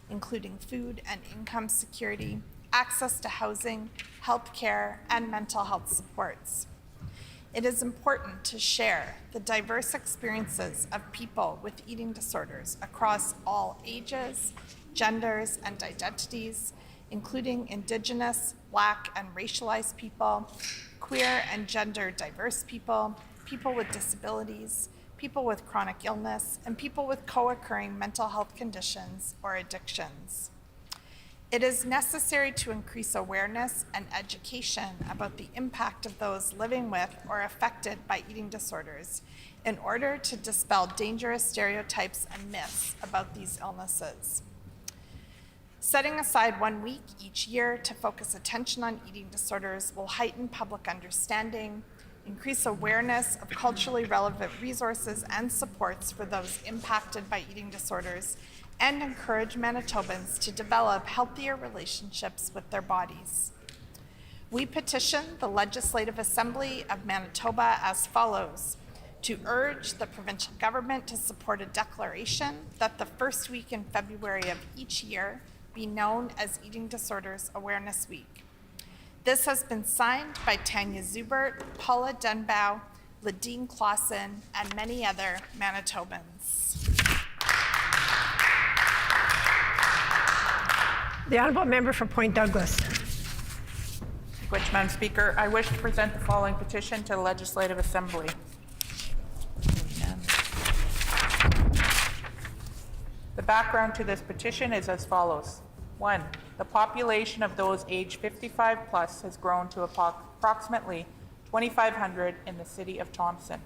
including food and income security, access to housing, health care, and mental health supports. It is important to share the diverse experiences of people with eating disorders across all ages, genders, and identities, including Indigenous, Black, and racialized people, queer and gender diverse people, people with disabilities, people with chronic illness, and people with co-occurring mental health conditions or addictions. It is necessary to increase awareness and education about the impact of those living with or affected by eating disorders in order to dispel dangerous stereotypes and myths about these illnesses. Setting aside 1 week each year to focus attention on eating disorders will heighten public understanding, increase awareness of culturally relevant resources and supports for those impacted by eating disorders, and encourage Manitobans to develop healthier relationships with their bodies. We petition the Legislative Assembly of Manitoba as follows: to urge the provincial government to support a declaration that the first week in February of each year be known as Eating Disorders Awareness Week. This has been signed by Tanya Zubert, Paula Denbow, Ladine Clausen, and many other Manitobans. The Honourable Member for Point Douglas. Which, Madam Speaker, I wish to present the following petition to the Legislative Assembly. The background to this petition is as follows. 1, the population of those aged 55 plus has grown to approximately 2,500 in the city of Thompson.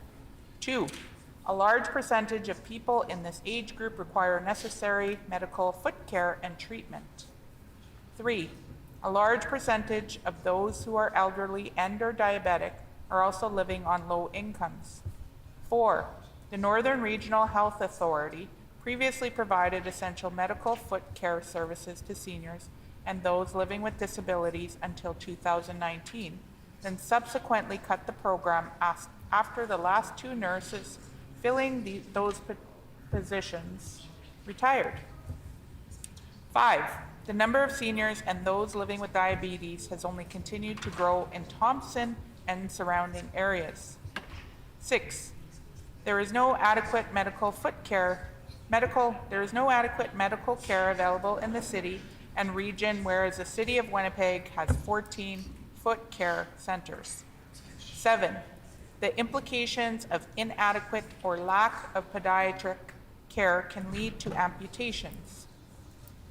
2, a large percentage of people in this age group require necessary medical foot care and treatment. 3, a large percentage of those who are elderly and or diabetic are also living on low incomes. 4, the Northern Regional Health Authority previously provided essential medical foot care services to seniors and those living with disabilities until 2019, then subsequently cut the program after the last 2 nurses filling those positions retired. 5, the number of seniors and those living with diabetes has only continued to grow in Thompson and surrounding areas. 6, There is no adequate medical care available in the city and region, whereas the city of Winnipeg has 14 foot care centers. 7, the implications of inadequate or lack of pediatric care can lead to amputations.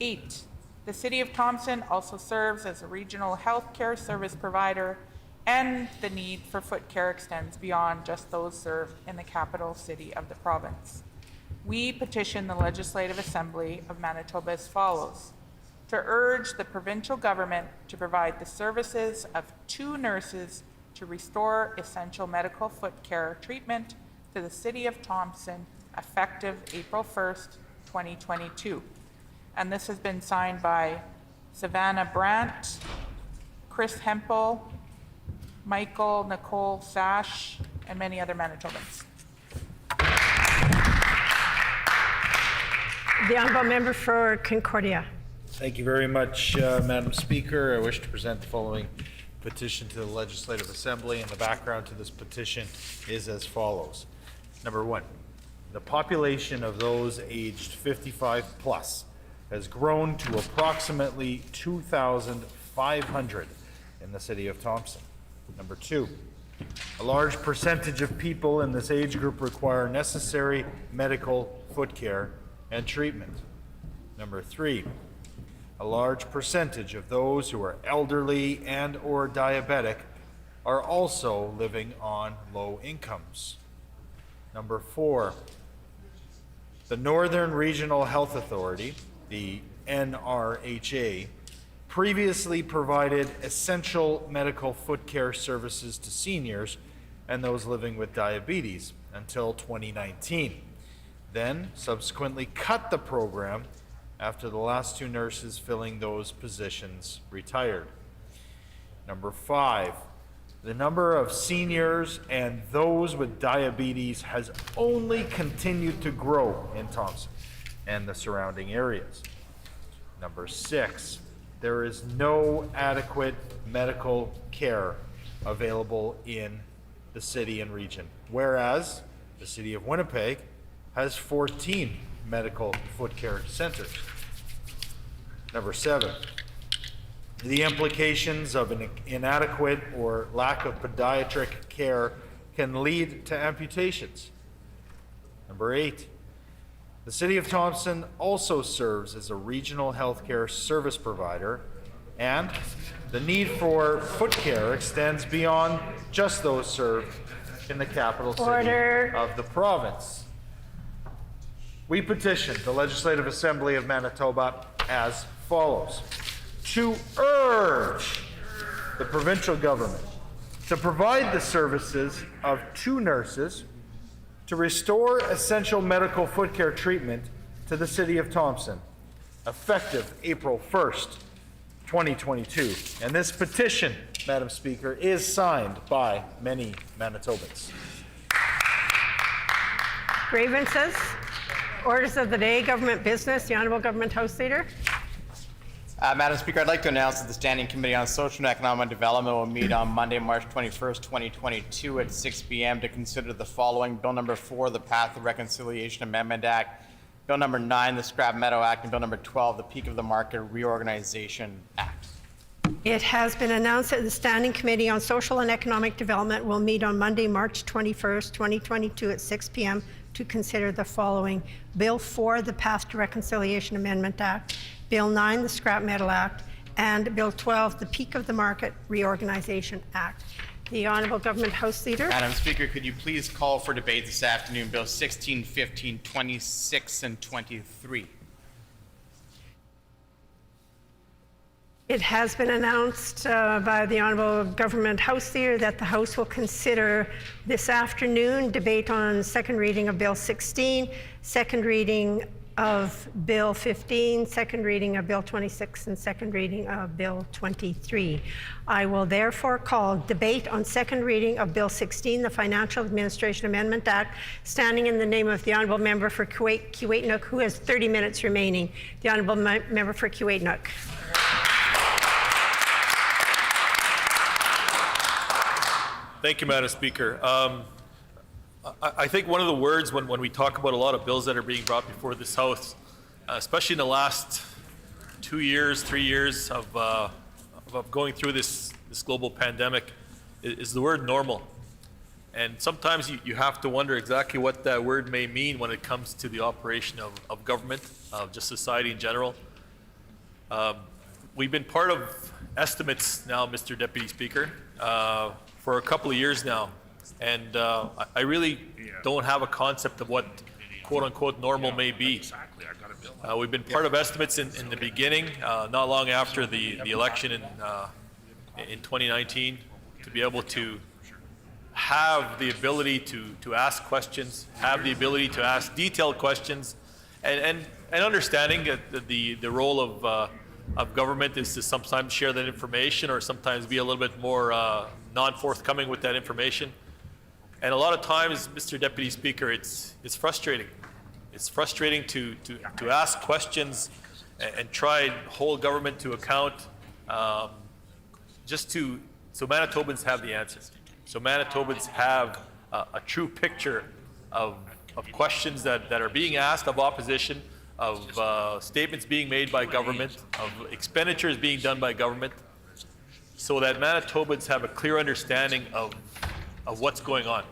8, the city of Thompson also serves as a regional health care service provider, and the need for foot care extends beyond just those served in the capital city of the province. We petition the Legislative Assembly of Manitoba as follows: to urge the provincial government to provide the services of 2 nurses to restore essential medical foot care treatment to the city of Thompson effective April 1st, 2022. And this has been signed by Savannah Brandt, Chris Hempel, Michael Nicole Sash, and many other Manitobans. The honourable member for Concordia. Thank you very much, Madam Speaker. I wish to present the following petition to the Legislative Assembly, and the background to this petition is as follows. Number 1, the population of those aged 55 plus has grown to approximately 2,500 in the city of Thompson. Number 2, a large percentage of people in this age group require necessary medical foot care and treatment. Number 3, a large percentage of those who are elderly and or diabetic are also living on low incomes. Number 4, the Northern Regional Health Authority, the NRHA, previously provided essential medical foot care services to seniors and those living with diabetes until 2019. Then subsequently cut the program after the last 2 nurses filling those positions retired. Number 5, the number of seniors and those with diabetes has only continued to grow in Thompson and the surrounding areas. Number 6, there is no adequate medical care available in the city and region, whereas the city of Winnipeg has 14 medical foot care centers. Number 7, the implications of an inadequate or lack of pediatric care can lead to amputations. Number 8, the city of Thompson also serves as a regional healthcare service provider, and the need for foot care extends beyond just those served in the capital city of the province. We petition the Legislative Assembly of Manitoba as follows: to urge the provincial government to provide the services of 2 nurses to restore essential medical foot care treatment to the city of Thompson, effective April 1st, 2022. And this petition, Madam Speaker, is signed by many Manitobans. Grievances. Orders of the day, government business. The Honourable Government House Leader. Madam Speaker, I'd like to announce that the Standing Committee on Social and Economic Development will meet on Monday, March 21st, 2022 at 6 p.m. to consider the following: Bill number 4, the Path to Reconciliation Amendment Act; Bill number 9, the Scrap Metal Act; and Bill number 12, the Peak of the Market Reorganization Act. It has been announced that the Standing Committee on Social and Economic Development will meet on Monday, March 21st, 2022 at 6 p.m. to consider the following: Bill 4, the Path to Reconciliation Amendment Act; Bill 9, the Scrap Metal Act; and Bill 12, the Peak of the Market Reorganization Act. The Honourable Government House Leader. Madam Speaker, could you please call for debate this afternoon Bill 16, 15, 26, and 23? It has been announced by the Honourable Government House Leader that the House will consider this afternoon debate on second reading of Bill 16, second reading of Bill 15, second reading of Bill 26, and second reading of Bill 23. I will therefore call debate on second reading of Bill 16, the Financial Administration Amendment Act, standing in the name of the Honourable Member for Kiiwetinoong, who has 30 minutes remaining. The Honourable Member for Kiiwetinoong. Thank you, Madam Speaker. I think one of the words when we talk about a lot of bills that are being brought before this House, especially in the last 2 years, 3 years of going through this global pandemic, is the word normal. And sometimes you have to wonder exactly what that word may mean when it comes to the operation of government, of just society in general. We've been part of estimates now, Mr. Deputy Speaker, for a couple of years now. And I really don't have a concept of what quote-unquote normal may be. We've been part of estimates in the beginning, not long after the election in 2019, to be able to have the ability to ask questions, have the ability to ask detailed questions, and understanding that the role of government is to sometimes share that information or sometimes be a little bit more non-forthcoming with that information. And a lot of times, Mr. Deputy Speaker, it's frustrating. It's frustrating to ask questions and try and hold government to account so Manitobans have the answers. So Manitobans have a true picture of questions that are being asked of opposition, of statements being made by government, of expenditures being done by government, so that Manitobans have a clear understanding of what's going on.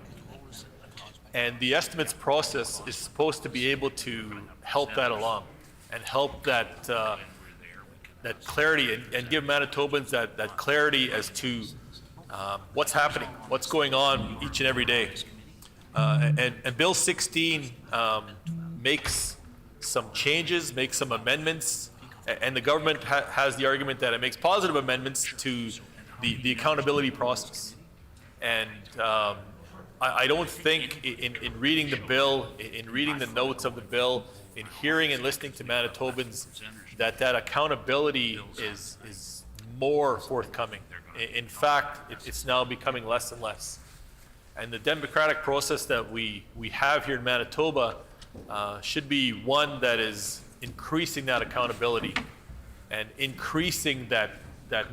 And the estimates process is supposed to be able to help that along and help that clarity and give Manitobans that clarity as to what's happening, what's going on each and every day. And Bill 16 makes some changes, makes some amendments, and the government has the argument that it makes positive amendments to the accountability process. And I don't think in reading the bill, in reading the notes of the bill, in hearing and listening to Manitobans, that accountability is more forthcoming. In fact, it's now becoming less and less. And the democratic process that we have here in Manitoba should be one that is increasing that accountability and increasing that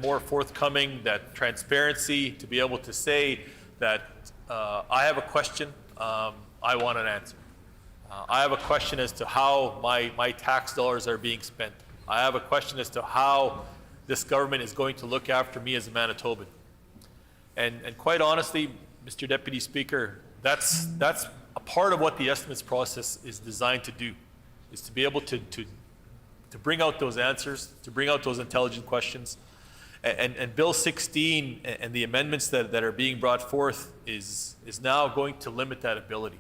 more forthcoming, that transparency, to be able to say that I have a question, I want an answer. I have a question as to how my tax dollars are being spent. I have a question as to how this government is going to look after me as a Manitoban. And quite honestly, Mr. Deputy Speaker, that's a part of what the estimates process is designed to do, is to be able to bring out those answers, to bring out those intelligent questions. And Bill 16 and the amendments that are being brought forth is now going to limit that ability.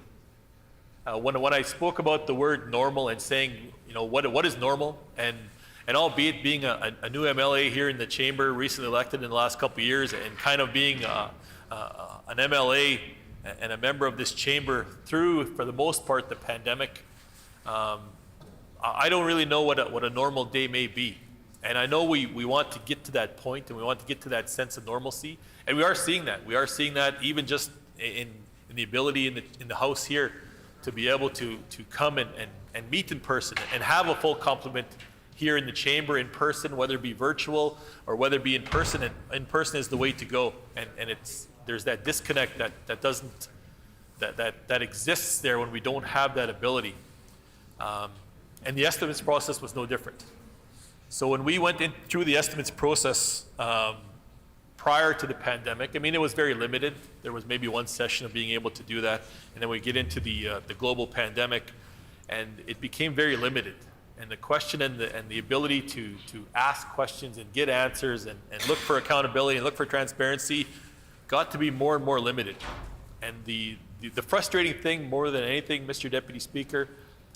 When I spoke about the word normal and saying, what is normal, and albeit being a new MLA here in the chamber, recently elected in the last couple of years, and kind of being an MLA and a member of this chamber through, for the most part, the pandemic, I don't really know what a normal day may be. And I know we want to get to that point, and we want to get to that sense of normalcy, and we are seeing that. We are seeing that even just in the ability in the House here to be able to come and meet in person and have a full complement here in the chamber in person, whether it be virtual or whether it be in person. And in person is the way to go. And there's that disconnect that exists there when we don't have that ability. And the estimates process was no different. So when we went through the estimates process prior to the pandemic, I mean, it was very limited. There was maybe one session of being able to do that, and then we get into the global pandemic, and it became very limited. And the question and the ability to ask questions and get answers and look for accountability and look for transparency got to be more and more limited. And the frustrating thing, more than anything, Mr. Deputy Speaker,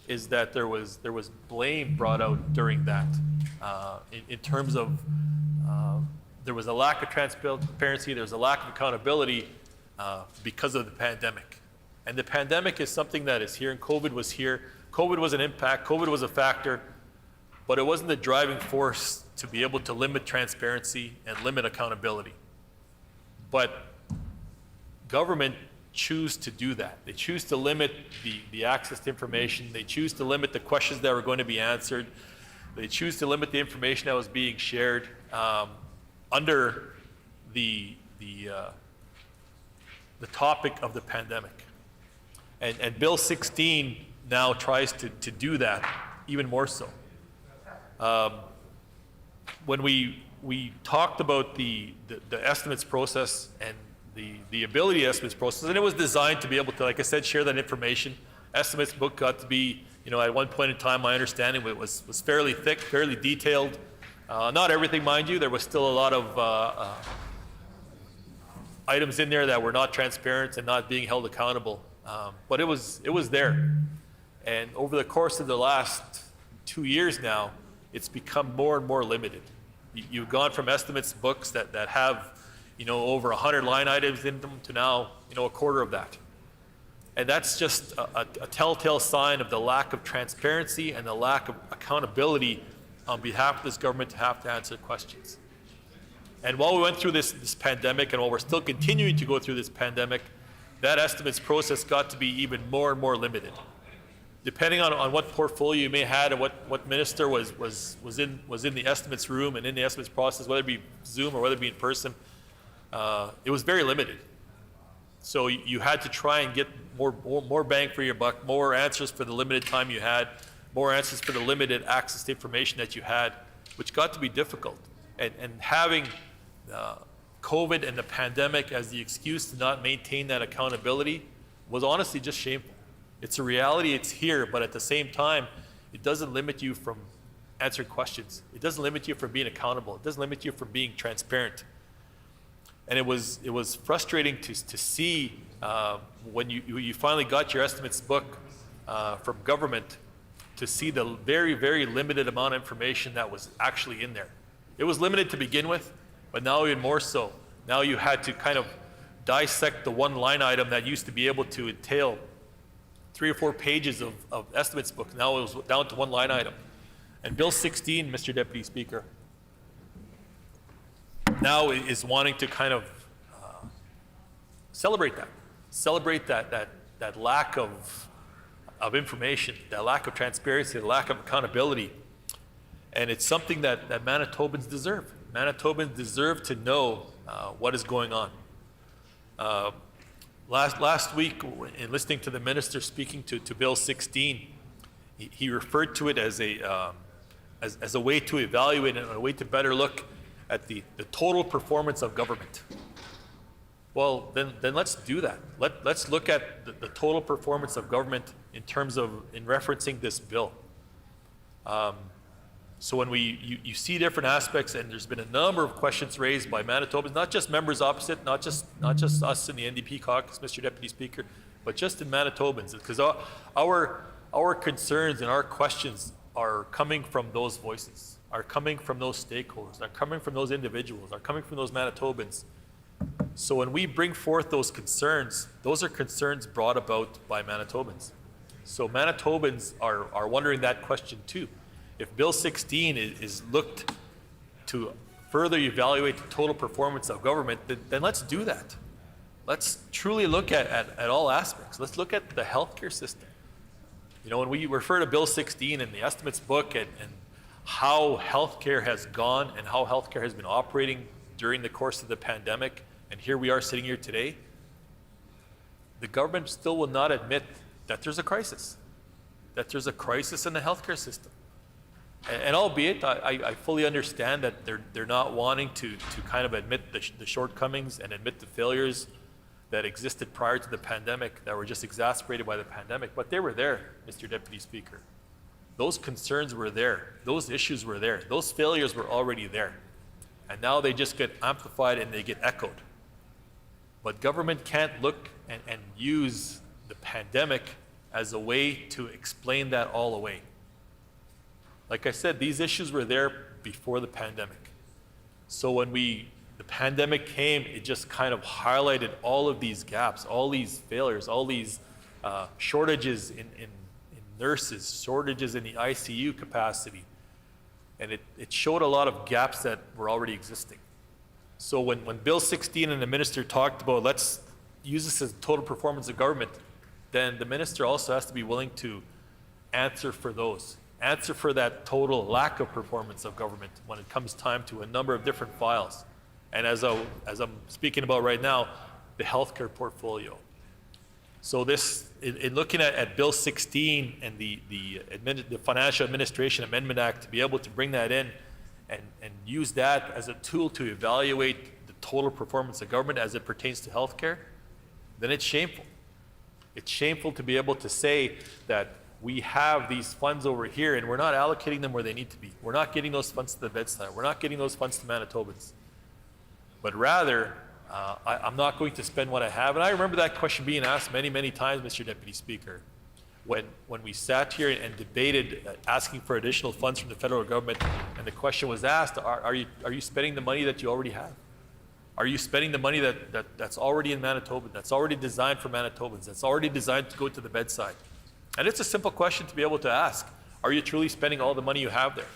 is that there was blame brought out during that in terms of there was a lack of transparency, there was a lack of accountability because of the pandemic. And the pandemic is something that is here, and COVID was here. COVID was an impact, COVID was a factor, but it wasn't the driving force to be able to limit transparency and limit accountability. But government choose to do that. They choose to limit the access to information. They choose to limit the questions that were going to be answered. They choose to limit the information that was being shared under the topic of the pandemic. And Bill 16 now tries to do that even more so. When we talked about the estimates process and the ability estimates process, and it was designed to be able to, like I said, share that information. Estimates book got to be, at one point in time, my understanding was fairly thick, fairly detailed. Not everything, mind you. There was still a lot of items in there that were not transparent and not being held accountable. But it was there. And over the course of the last 2 years now, it's become more and more limited. You've gone from estimates books that have, over 100 line items in them to now, a quarter of that. And that's just a telltale sign of the lack of transparency and the lack of accountability on behalf of this government to have to answer questions. And while we went through this pandemic, and while we're still continuing to go through this pandemic, that estimates process got to be even more and more limited. Depending on what portfolio you may have and what minister was in the estimates room and in the estimates process, whether it be Zoom or whether it be in person, it was very limited. So you had to try and get more bang for your buck, more answers for the limited time you had, more answers for the limited access to information that you had, which got to be difficult. And having COVID and the pandemic as the excuse to not maintain that accountability was honestly just shameful. It's a reality, it's here, but at the same time, it doesn't limit you from answering questions. It doesn't limit you from being accountable. It doesn't limit you from being transparent. And it was frustrating to see when you finally got your estimates book from government, to see the very, very limited amount of information that was actually in there. It was limited to begin with, but now even more so. Now you had to kind of dissect the one line item that used to be able to entail 3 or 4 pages of estimates book. Now it was down to one line item. And Bill 16, Mr. Deputy Speaker, now is wanting to kind of celebrate that lack of information, that lack of transparency, the lack of accountability. And it's something that Manitobans deserve. Manitobans deserve to know what is going on. Last week, in listening to the minister speaking to Bill 16, he referred to it as a way to evaluate and a way to better look at the total performance of government. Well, then let's do that. Let's look at the total performance of government in referencing this bill. So when you see different aspects, and there's been a number of questions raised by Manitobans, not just members opposite, not just us in the NDP caucus, Mr. Deputy Speaker, but just in Manitobans, because our concerns and our questions are coming from those voices, are coming from those stakeholders, are coming from those individuals, are coming from those Manitobans. So when we bring forth those concerns, those are concerns brought about by Manitobans. So Manitobans are wondering that question too. If Bill 16 is looked to further evaluate the total performance of government, then let's do that. Let's truly look at all aspects. Let's look at the healthcare system. When we refer to Bill 16 and the estimates book and how healthcare has gone and how healthcare has been operating during the course of the pandemic, and here we are sitting here today, the government still will not admit that there's a crisis in the healthcare system. And albeit, I fully understand that they're not wanting to kind of admit the shortcomings and admit the failures that existed prior to the pandemic that were just exacerbated by the pandemic, but they were there, Mr. Deputy Speaker. Those concerns were there. Those issues were there. Those failures were already there. And now they just get amplified and they get echoed. But government can't look and use the pandemic as a way to explain that all away. Like I said, these issues were there before the pandemic. So when the pandemic came, it just kind of highlighted all of these gaps, all these failures, all these shortages in nurses, shortages in the ICU capacity. And it showed a lot of gaps that were already existing. So when Bill 16 and the minister talked about let's use this as total performance of government, then the minister also has to be willing to answer for those. Answer for that total lack of performance of government when it comes time to a number of different files. And as I'm speaking about right now, the healthcare portfolio. So this, in looking at Bill 16 and the Financial Administration Amendment Act, to be able to bring that in and use that as a tool to evaluate the total performance of government as it pertains to healthcare, then it's shameful. It's shameful to be able to say that we have these funds over here and we're not allocating them where they need to be. We're not getting those funds to the bedside. We're not getting those funds to Manitobans. But rather, I'm not going to spend what I have. And I remember that question being asked many, many times, Mr. Deputy Speaker, when we sat here and debated asking for additional funds from the federal government, and the question was asked, are you spending the money that you already have? Are you spending the money that's already in Manitoba, that's already designed for Manitobans, that's already designed to go to the bedside? And it's a simple question to be able to ask. Are you truly spending all the money you have there?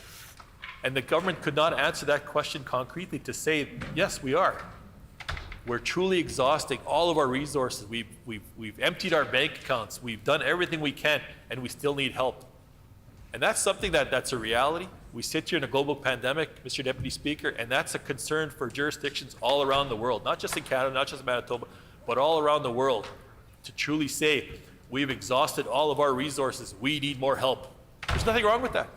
And the government could not answer that question concretely to say, yes, we are. We're truly exhausting all of our resources. We've emptied our bank accounts. We've done everything we can, and we still need help. And that's something that's a reality. We sit here in a global pandemic, Mr. Deputy Speaker, and that's a concern for jurisdictions all around the world, not just in Canada, not just in Manitoba, but all around the world, to truly say, we've exhausted all of our resources. We need more help. There's nothing wrong with that.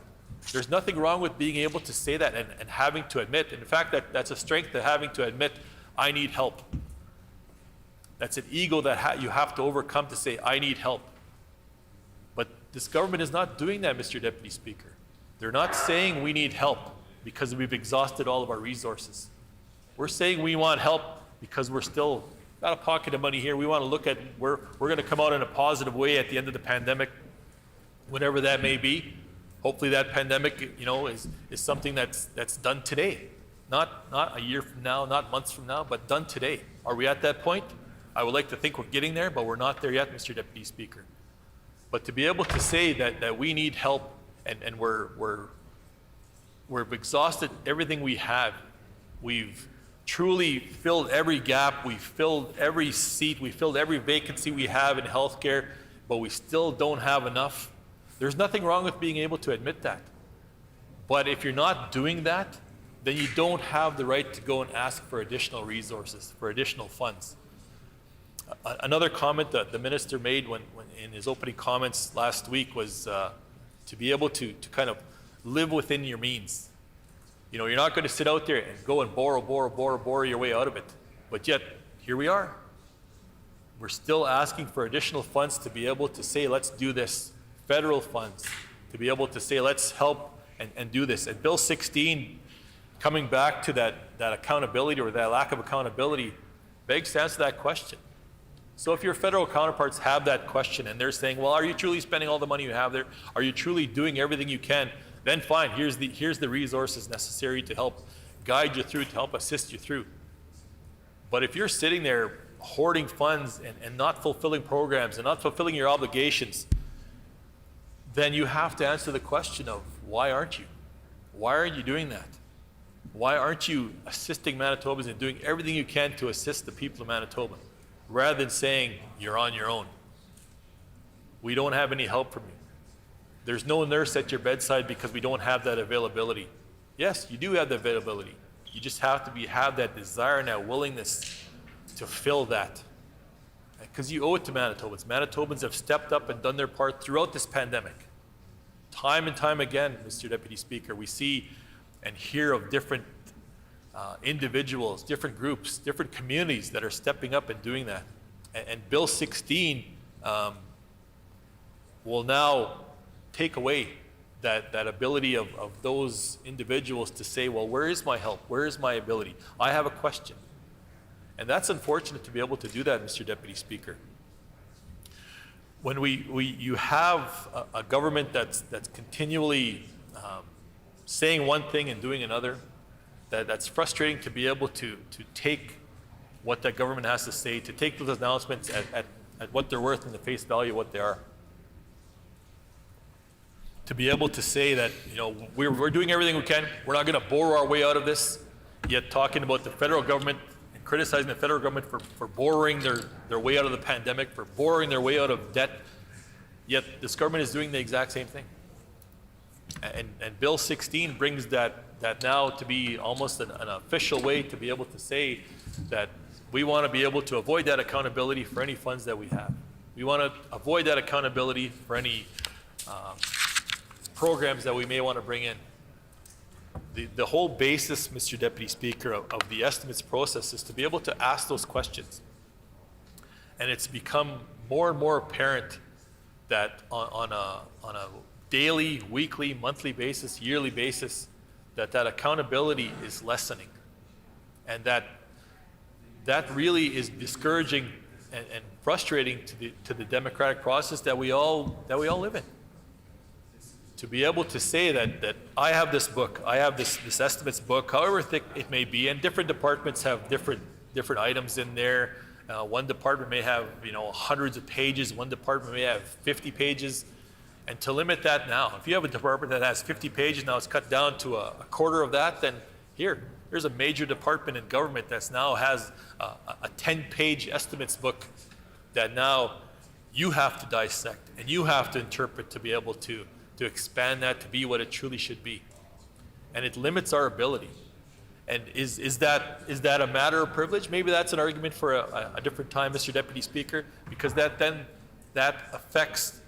There's nothing wrong with being able to say that and having to admit. And in fact, that's a strength of having to admit, I need help. That's an ego that you have to overcome to say, I need help. But this government is not doing that, Mr. Deputy Speaker. They're not saying we need help because we've exhausted all of our resources. We're saying we want help because we're still got a pocket of money here. We want to look at where we're going to come out in a positive way at the end of the pandemic, whatever that may be. Hopefully that pandemic, is something that's done today. Not a year from now, not months from now, but done today. Are we at that point? I would like to think we're getting there, but we're not there yet, Mr. Deputy Speaker. But to be able to say that we need help and we've exhausted everything we have. We've truly filled every gap. We've filled every seat. We filled every vacancy we have in healthcare, but we still don't have enough. There's nothing wrong with being able to admit that. But if you're not doing that, then you don't have the right to go and ask for additional resources, for additional funds. Another comment that the minister made when in his opening comments last week was to be able to kind of live within your means. You're not going to sit out there and go and borrow your way out of it. But yet, here we are. We're still asking for additional funds to be able to say, let's do this. Federal funds to be able to say, let's help and do this. And Bill 16, coming back to that accountability or that lack of accountability, begs to answer that question. So if your federal counterparts have that question and they're saying, well, are you truly spending all the money you have there? Are you truly doing everything you can? Then fine, here's the resources necessary to help guide you through, to help assist you through. But if you're sitting there hoarding funds and not fulfilling programs and not fulfilling your obligations, then you have to answer the question of why aren't you? Why aren't you doing that? Why aren't you assisting Manitobans and doing everything you can to assist the people of Manitoba, rather than saying you're on your own? We don't have any help from you. There's no nurse at your bedside because we don't have that availability. Yes, you do have the availability. You just have to have that desire and that willingness to fill that. Because you owe it to Manitobans. Manitobans have stepped up and done their part throughout this pandemic. Time and time again, Mr. Deputy Speaker, we see and hear of different individuals, different groups, different communities that are stepping up and doing that. And Bill 16 will now take away that ability of those individuals to say, well, where is my help? Where is my ability? I have a question. And that's unfortunate to be able to do that, Mr. Deputy Speaker. When you have a government that's continually saying one thing and doing another, that's frustrating to be able to take what that government has to say, to take those announcements at what they're worth and the face value of what they are. To be able to say that, we're doing everything we can, we're not going to borrow our way out of this, yet talking about the federal government and criticizing the federal government for borrowing their way out of the pandemic, for borrowing their way out of debt, yet this government is doing the exact same thing. And Bill 16 brings that now to be almost an official way to be able to say that we want to be able to avoid that accountability for any funds that we have. We want to avoid that accountability for any programs that we may want to bring in. The whole basis, Mr. Deputy Speaker, of the estimates process is to be able to ask those questions. And it's become more and more apparent that on a daily, weekly, monthly basis, yearly basis, that accountability is lessening. And that really is discouraging and frustrating to the democratic process that we all live in. To be able to say that I have this book, I have this estimates book, however thick it may be, and different departments have different items in there. One department may have hundreds of pages, one department may have 50 pages, and to limit that now, if you have a department that has 50 pages, now it's cut down to a quarter of that, then here's a major department in government that now has a 10-page estimates book that now you have to dissect and you have to interpret to be able to expand that to be what it truly should be. And it limits our ability. And is that a matter of privilege? Maybe that's an argument for a different time, Mr. Deputy Speaker, because that affects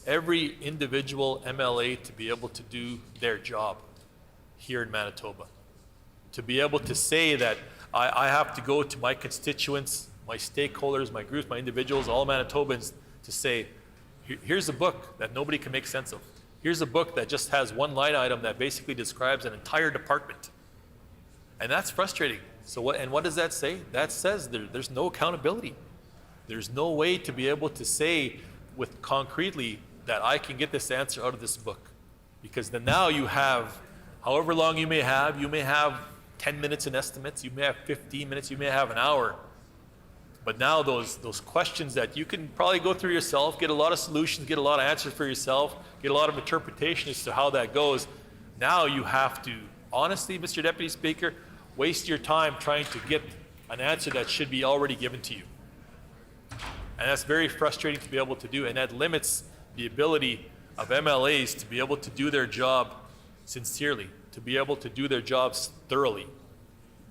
every individual MLA to be able to do their job here in Manitoba. To be able to say that I have to go to my constituents, my stakeholders, my groups, my individuals, all Manitobans, to say, here's a book that nobody can make sense of. Here's a book that just has one line item that basically describes an entire department. And that's frustrating. So what does that say? That says there's no accountability. There's no way to be able to say with concretely that I can get this answer out of this book. Because then now you have, however long you may have 10 minutes in estimates, you may have 15 minutes, you may have an hour. But now those questions that you can probably go through yourself, get a lot of solutions, get a lot of answers for yourself, get a lot of interpretation as to how that goes. Now you have to, honestly, Mr. Deputy Speaker, waste your time trying to get an answer that should be already given to you. And that's very frustrating to be able to do, and that limits the ability of MLAs to be able to do their job sincerely, to be able to do their jobs thoroughly.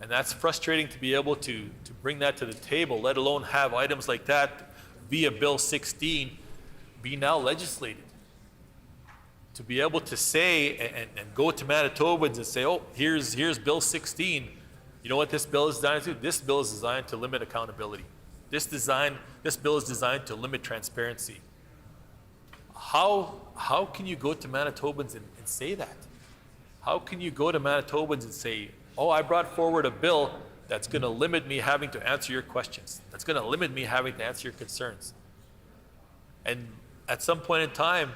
And that's frustrating to be able to bring that to the table, let alone have items like that via Bill 16 be now legislated. To be able to say and go to Manitobans and say, oh, here's Bill 16. You know what this bill is designed to do? This bill is designed to limit accountability. This bill is designed to limit transparency. How can you go to Manitobans and say that? How can you go to Manitobans and say, oh, I brought forward a bill that's going to limit me having to answer your questions, that's going to limit me having to answer your concerns? And at some point in time,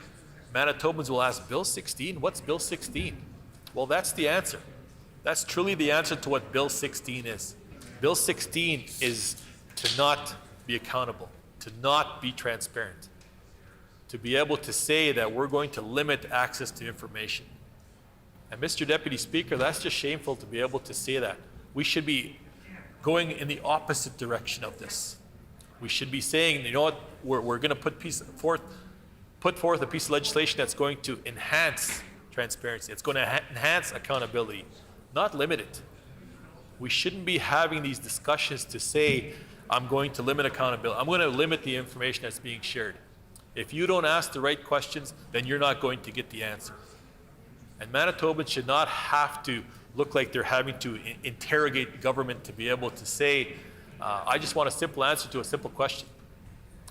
Manitobans will ask, Bill 16? What's Bill 16? Well, that's the answer. That's truly the answer to what Bill 16 is. Bill 16 is to not be accountable, to not be transparent, to be able to say that we're going to limit access to information. And Mr. Deputy Speaker, that's just shameful to be able to say that. We should be going in the opposite direction of this. We should be saying, you know what, we're going to put forth a piece of legislation that's going to enhance transparency. It's going to enhance accountability, not limit it. We shouldn't be having these discussions to say, I'm going to limit accountability. I'm going to limit the information that's being shared. If you don't ask the right questions, then you're not going to get the answer. And Manitobans should not have to look like they're having to interrogate government to be able to say, I just want a simple answer to a simple question.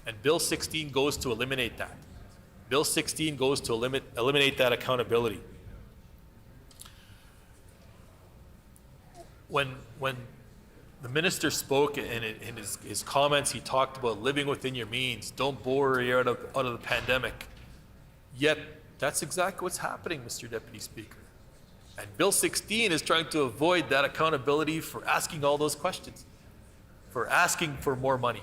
And Bill 16 goes to eliminate that. Bill 16 goes to eliminate that accountability. When the minister spoke in his comments, he talked about living within your means, don't bore you out of the pandemic. Yet, that's exactly what's happening, Mr. Deputy Speaker. And Bill 16 is trying to avoid that accountability for asking all those questions, for asking for more money,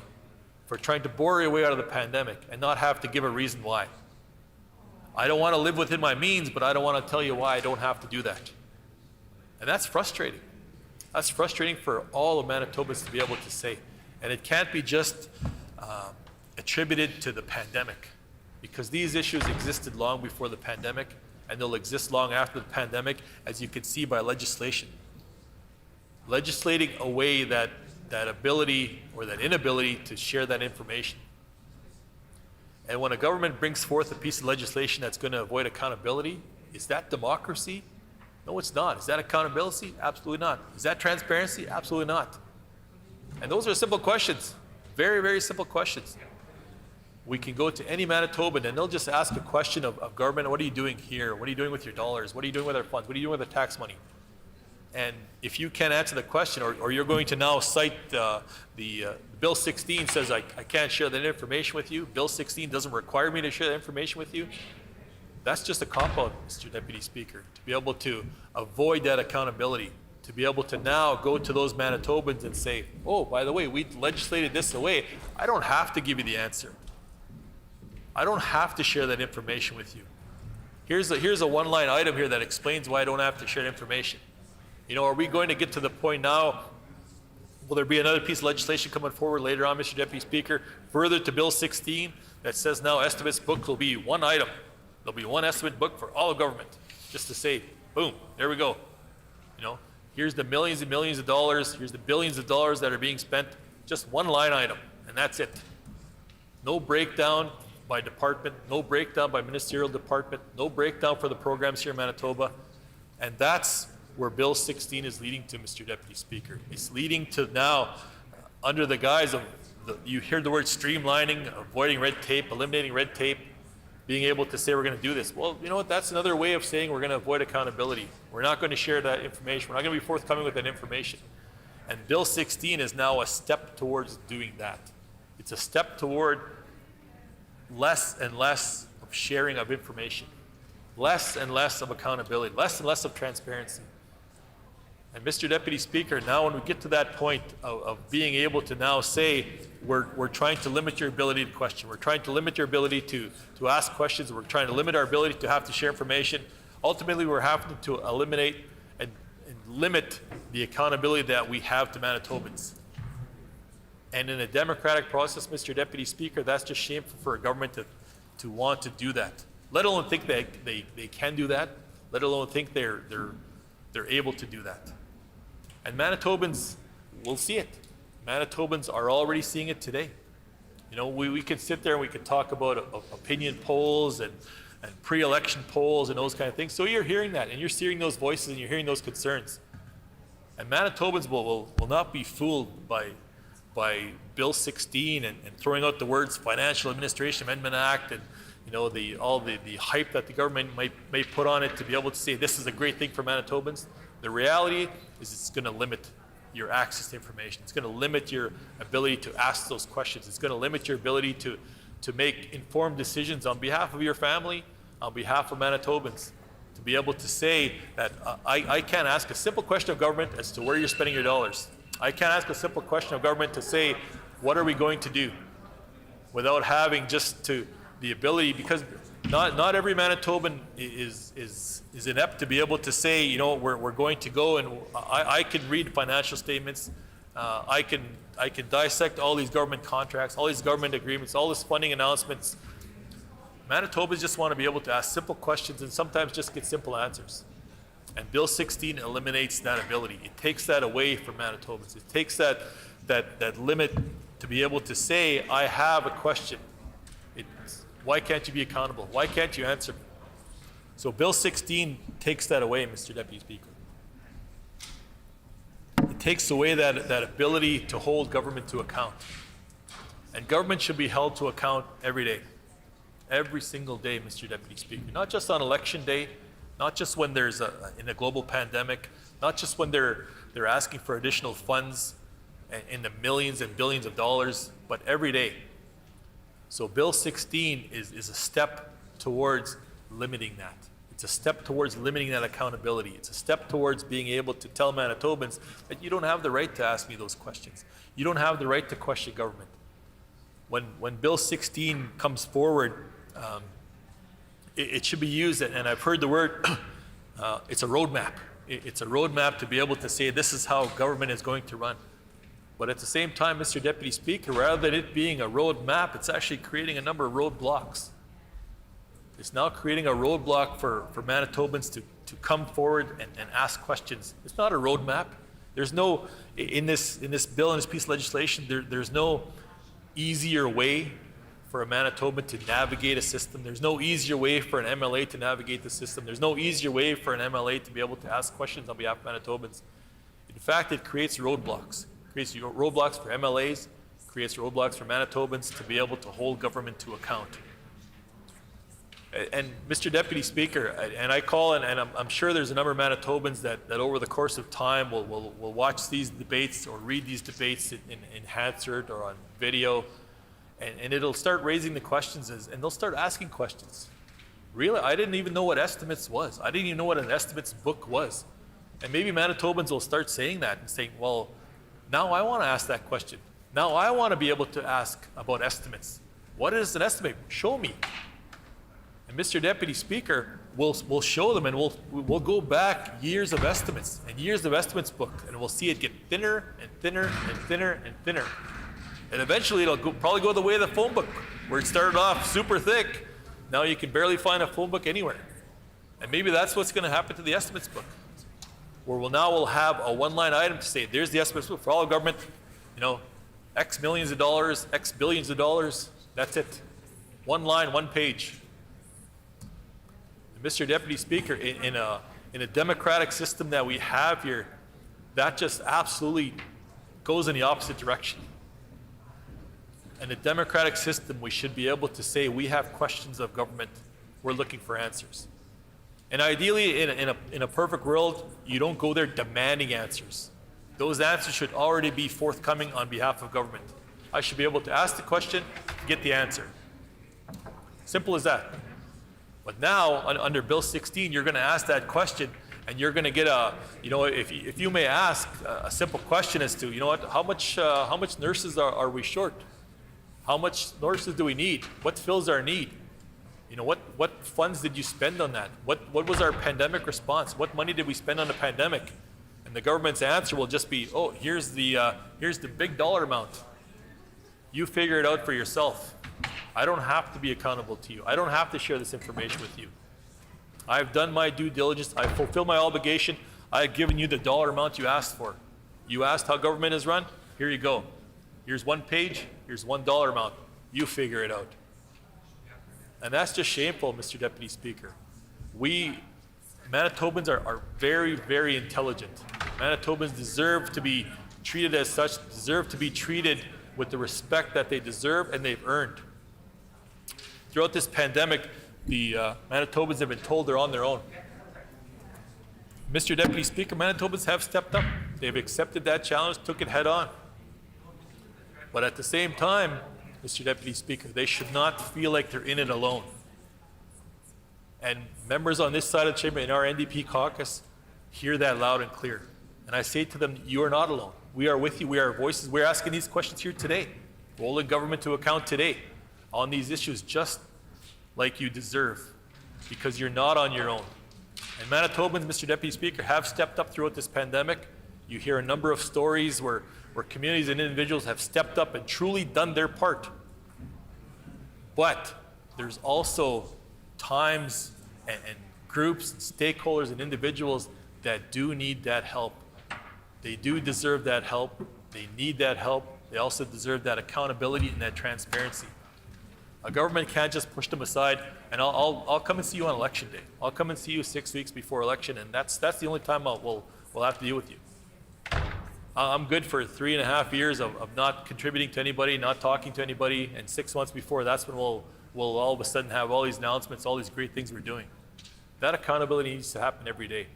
for trying to bore your way out of the pandemic and not have to give a reason why. I don't want to live within my means, but I don't want to tell you why I don't have to do that. And that's frustrating. That's frustrating for all of Manitobans to be able to say. And it can't be just attributed to the pandemic, because these issues existed long before the pandemic, and they'll exist long after the pandemic, as you can see by legislation. Legislating away that ability or that inability to share that information. And when a government brings forth a piece of legislation that's going to avoid accountability, is that democracy? No, it's not. Is that accountability? Absolutely not. Is that transparency? Absolutely not. And those are simple questions. Very, very simple questions. We can go to any Manitoban and they'll just ask a question of government, what are you doing here? What are you doing with your dollars? What are you doing with our funds? What are you doing with our tax money? And if you can't answer the question, or you're going to now cite the Bill 16 says I can't share that information with you, Bill 16 doesn't require me to share that information with you, that's just a cop-out, Mr. Deputy Speaker, to be able to avoid that accountability, to be able to now go to those Manitobans and say, oh, by the way, we legislated this away. I don't have to give you the answer. I don't have to share that information with you. Here's a one-line item here that explains why I don't have to share information. You know, are we going to get to the point now, will there be another piece of legislation coming forward later on, Mr. Deputy Speaker, further to Bill 16 that says now estimates book will be one item. There'll be one estimate book for all of government, just to say, boom, there we go. You know, here's the millions and millions of dollars, here's the billions of dollars that are being spent, just one line item, and that's it. No breakdown by department, no breakdown by ministerial department, no breakdown for the programs here in Manitoba, and that's where Bill 16 is leading to, Mr. Deputy Speaker. It's leading to now, under the guise of, you hear the word streamlining, avoiding red tape, eliminating red tape, being able to say we're going to do this. Well, you know what, that's another way of saying we're going to avoid accountability. We're not going to share that information. We're not going to be forthcoming with that information. And Bill 16 is now a step towards doing that. It's a step toward less and less of sharing of information, less and less of accountability, less and less of transparency. And Mr. Deputy Speaker, now when we get to that point of being able to now say we're trying to limit your ability to question, we're trying to limit your ability to ask questions, we're trying to limit our ability to have to share information, ultimately we're having to eliminate and limit the accountability that we have to Manitobans. And in a democratic process, Mr. Deputy Speaker, that's just shameful for a government to want to do that. Let alone think they can do that, let alone think they're able to do that. And Manitobans will see it. Manitobans are already seeing it today. You know, we can sit there and we can talk about opinion polls and pre-election polls and those kind of things. So you're hearing that and you're hearing those voices and you're hearing those concerns. And Manitobans will not be fooled by Bill 16 and throwing out the words Financial Administration Amendment Act and you know all the hype that the government may put on it to be able to say this is a great thing for Manitobans. The reality is it's going to limit your access to information. It's going to limit your ability to ask those questions. It's going to limit your ability to make informed decisions on behalf of your family, on behalf of Manitobans, to be able to say that I can't ask a simple question of government as to where you're spending your dollars. I can't ask a simple question of government to say, what are we going to do? Without having just the ability, because not every Manitoban is inept to be able to say, you know, we're going to go and I can read financial statements, I can dissect all these government contracts, all these government agreements, all these funding announcements. Manitobans just want to be able to ask simple questions and sometimes just get simple answers. And Bill 16 eliminates that ability. It takes that away from Manitobans. It takes that limit to be able to say, I have a question. Why can't you be accountable? Why can't you answer me? So Bill 16 takes that away, Mr. Deputy Speaker. It takes away that ability to hold government to account. And government should be held to account every day. Every single day, Mr. Deputy Speaker. Not just on election day, not just when there's in a global pandemic, not just when they're asking for additional funds in the millions and billions of dollars, but every day. So Bill 16 is a step towards limiting that. It's a step towards limiting that accountability. It's a step towards being able to tell Manitobans that you don't have the right to ask me those questions. You don't have the right to question government. When Bill 16 comes forward, it should be used, and I've heard the word, it's a roadmap. It's a roadmap to be able to say this is how government is going to run. But at the same time, Mr. Deputy Speaker, rather than it being a roadmap, it's actually creating a number of roadblocks. It's now creating a roadblock for Manitobans to come forward and ask questions. It's not a roadmap. There's no, in this bill, in this piece of legislation, there's no easier way for a Manitoban to navigate a system. There's no easier way for an MLA to navigate the system. There's no easier way for an MLA to be able to ask questions on behalf of Manitobans. In fact, it creates roadblocks. It creates roadblocks for MLAs, creates roadblocks for Manitobans to be able to hold government to account. And Mr. Deputy Speaker, and I call, and I'm sure there's a number of Manitobans that over the course of time will watch these debates or read these debates in Hansard or on video, and it'll start raising the questions, and they'll start asking questions. Really, I didn't even know what estimates was. I didn't even know what an estimates book was. And maybe Manitobans will start saying that and saying, well, now I want to ask that question. Now I want to be able to ask about estimates. What is an estimate? Show me. And Mr. Deputy Speaker, we'll show them, and we'll go back years of estimates and years of estimates book, and we'll see it get thinner and thinner and thinner and thinner. And eventually it'll probably go the way of the phone book, where it started off super thick. Now you can barely find a phone book anywhere. And maybe that's what's going to happen to the estimates book, where we'll have a one-line item to say, there's the estimates book for all of government, X millions of dollars, X billions of dollars, that's it. One line, one page. And Mr. Deputy Speaker, in a democratic system that we have here, that just absolutely goes in the opposite direction. In a democratic system, we should be able to say we have questions of government, we're looking for answers. And ideally, in a perfect world, you don't go there demanding answers. Those answers should already be forthcoming on behalf of government. I should be able to ask the question, get the answer. Simple as that. But now, under Bill 16, you're going to ask that question, and you're going to get if you may ask a simple question as to, how much nurses are we short? How much nurses do we need? What fills our need? What funds did you spend on that? What was our pandemic response? What money did we spend on the pandemic? And the government's answer will just be, oh, here's the big dollar amount. You figure it out for yourself. I don't have to be accountable to you. I don't have to share this information with you. I've done my due diligence. I've fulfilled my obligation. I've given you the dollar amount you asked for. You asked how government is run? Here you go. Here's one page. Here's $1 amount. You figure it out. And that's just shameful, Mr. Deputy Speaker. Manitobans are very, very intelligent. Manitobans deserve to be treated as such, deserve to be treated with the respect that they deserve and they've earned. Throughout this pandemic, the Manitobans have been told they're on their own. Mr. Deputy Speaker, Manitobans have stepped up. They've accepted that challenge, took it head on. But at the same time, Mr. Deputy Speaker, they should not feel like they're in it alone. And members on this side of the chamber in our NDP caucus hear that loud and clear. And I say to them, you are not alone. We are with you. We are voices. We're asking these questions here today, holding government to account today on these issues just like you deserve, because you're not on your own. And Manitobans, Mr. Deputy Speaker, have stepped up throughout this pandemic. You hear a number of stories where communities and individuals have stepped up and truly done their part. But there's also times and groups, and stakeholders, and individuals that do need that help. They do deserve that help. They need that help. They also deserve that accountability and that transparency. A government can't just push them aside, and I'll come and see you on election day. I'll come and see you 6 weeks before election, and that's the only time we'll have to deal with you. I'm good for 3.5 years of not contributing to anybody, not talking to anybody, and 6 months before, that's when we'll all of a sudden have all these announcements, all these great things we're doing. That accountability needs to happen every day.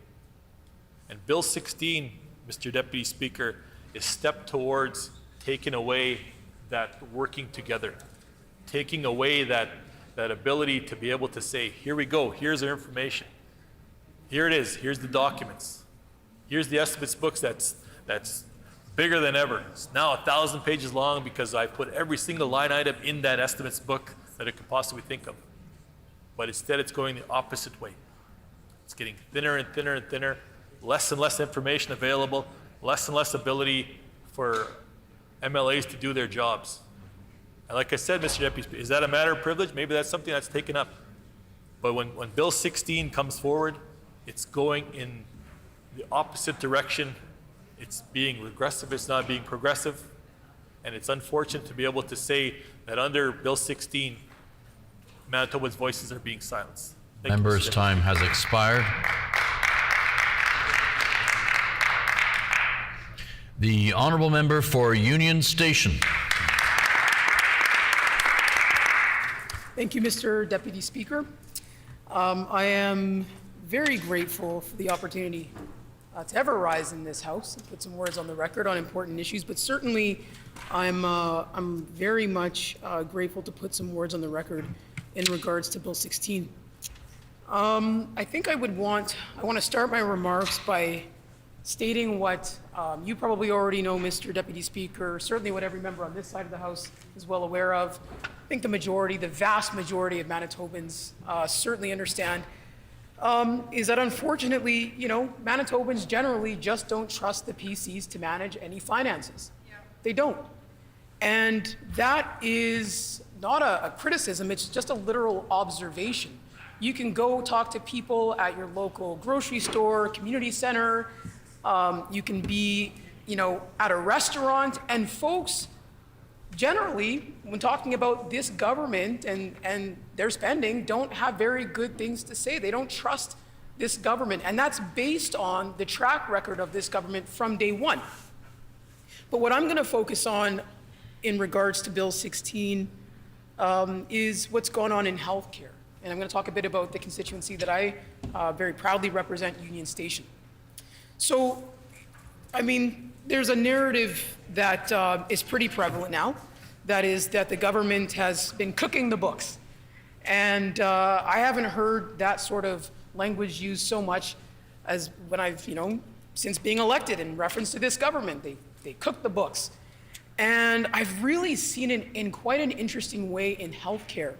And Bill 16, Mr. Deputy Speaker, is a step towards taking away that working together, taking away that ability to be able to say, here we go, here's our information. Here it is, here's the documents. Here's the estimates books that's bigger than ever. It's now 1,000 pages long because I put every single line item in that estimates book that it could possibly think of. But instead it's going the opposite way. It's getting thinner and thinner and thinner, less and less information available, less and less ability for MLAs to do their jobs. And like I said, Mr. Deputy, is that a matter of privilege? Maybe that's something that's taken up. But when Bill 16 comes forward, it's going in the opposite direction. It's being regressive, it's not being progressive. And it's unfortunate to be able to say that under Bill 16, Manitobans' voices are being silenced. Thank you, Member's Mr. time has expired. The honourable member for Union Station. Thank you, Mr. Deputy Speaker. I am very grateful for the opportunity to ever rise in this House and put some words on the record on important issues, but certainly I'm very much grateful to put some words on the record in regards to Bill 16. I think I want to start my remarks by stating what you probably already know, Mr. Deputy Speaker, certainly what every member on this side of the House is well aware of. I think the vast majority of Manitobans certainly understand, is that unfortunately, Manitobans generally just don't trust the PCs to manage any finances. Yeah. They don't. And that is not a criticism, it's just a literal observation. You can go talk to people at your local grocery store, community center, you can be, at a restaurant, and folks generally, when talking about this government and their spending, don't have very good things to say. They don't trust this government, and that's based on the track record of this government from day one. But what I'm going to focus on in regards to Bill 16 is what's going on in healthcare. And I'm going to talk a bit about the constituency that I very proudly represent, Union Station. So, there's a narrative that is pretty prevalent now, that is that the government has been cooking the books. And I haven't heard that sort of language used so much as when I've, since being elected in reference to this government. They cook the books. And I've really seen it in quite an interesting way in healthcare,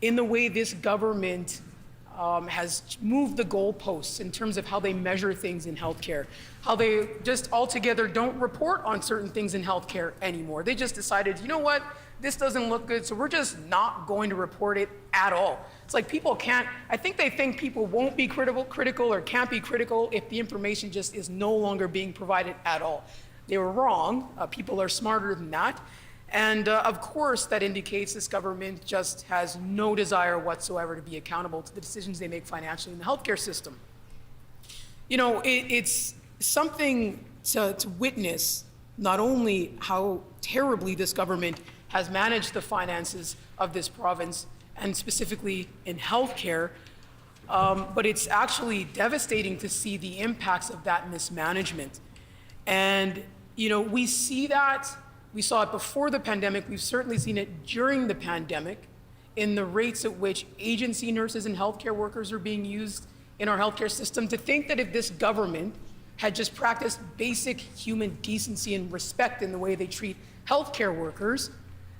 in the way this government has moved the goalposts in terms of how they measure things in healthcare, how they just altogether don't report on certain things in healthcare anymore. They just decided, you know what, this doesn't look good, so we're just not going to report it at all. It's like I think they think people won't be critical or can't be critical if the information just is no longer being provided at all. They were wrong. People are smarter than that. And of course, that indicates this government just has no desire whatsoever to be accountable to the decisions they make financially in the healthcare system. It's something to witness not only how terribly this government has managed the finances of this province, and specifically in healthcare, but it's actually devastating to see the impacts of that mismanagement. And, we see that. We saw it before the pandemic. We've certainly seen it during the pandemic in the rates at which agency nurses and healthcare workers are being used in our healthcare system. To think that if this government had just practiced basic human decency and respect in the way they treat healthcare workers,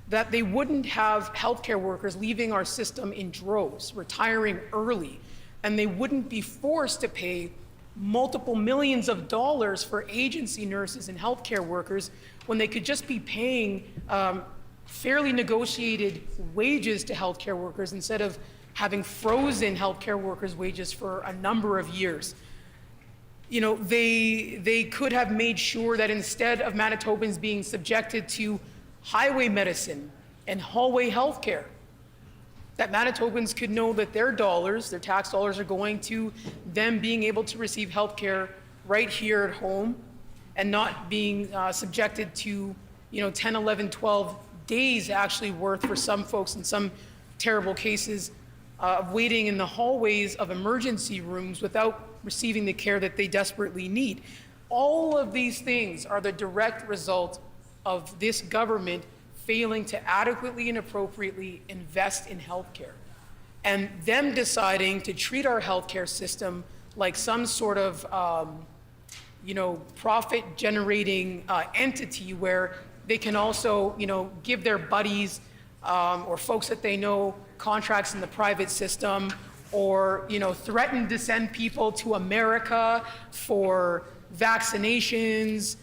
that they wouldn't have healthcare workers leaving our system in droves, retiring early, and they wouldn't be forced to pay multiple millions of dollars for agency nurses and healthcare workers when they could just be paying fairly negotiated wages to healthcare workers instead of having frozen healthcare workers' wages for a number of years. They could have made sure that instead of Manitobans being subjected to highway medicine and hallway healthcare, that Manitobans could know that their tax dollars, are going to them being able to receive healthcare right here at home and not being subjected to 10, 11, 12 days actually worth for some folks in some terrible cases of waiting in the hallways of emergency rooms without receiving the care that they desperately need. All of these things are the direct result of this government failing to adequately and appropriately invest in healthcare, and them deciding to treat our healthcare system like some sort of profit-generating entity where they can also, give their buddies or folks that they know contracts in the private system, or, threaten to send people to America for vaccinations,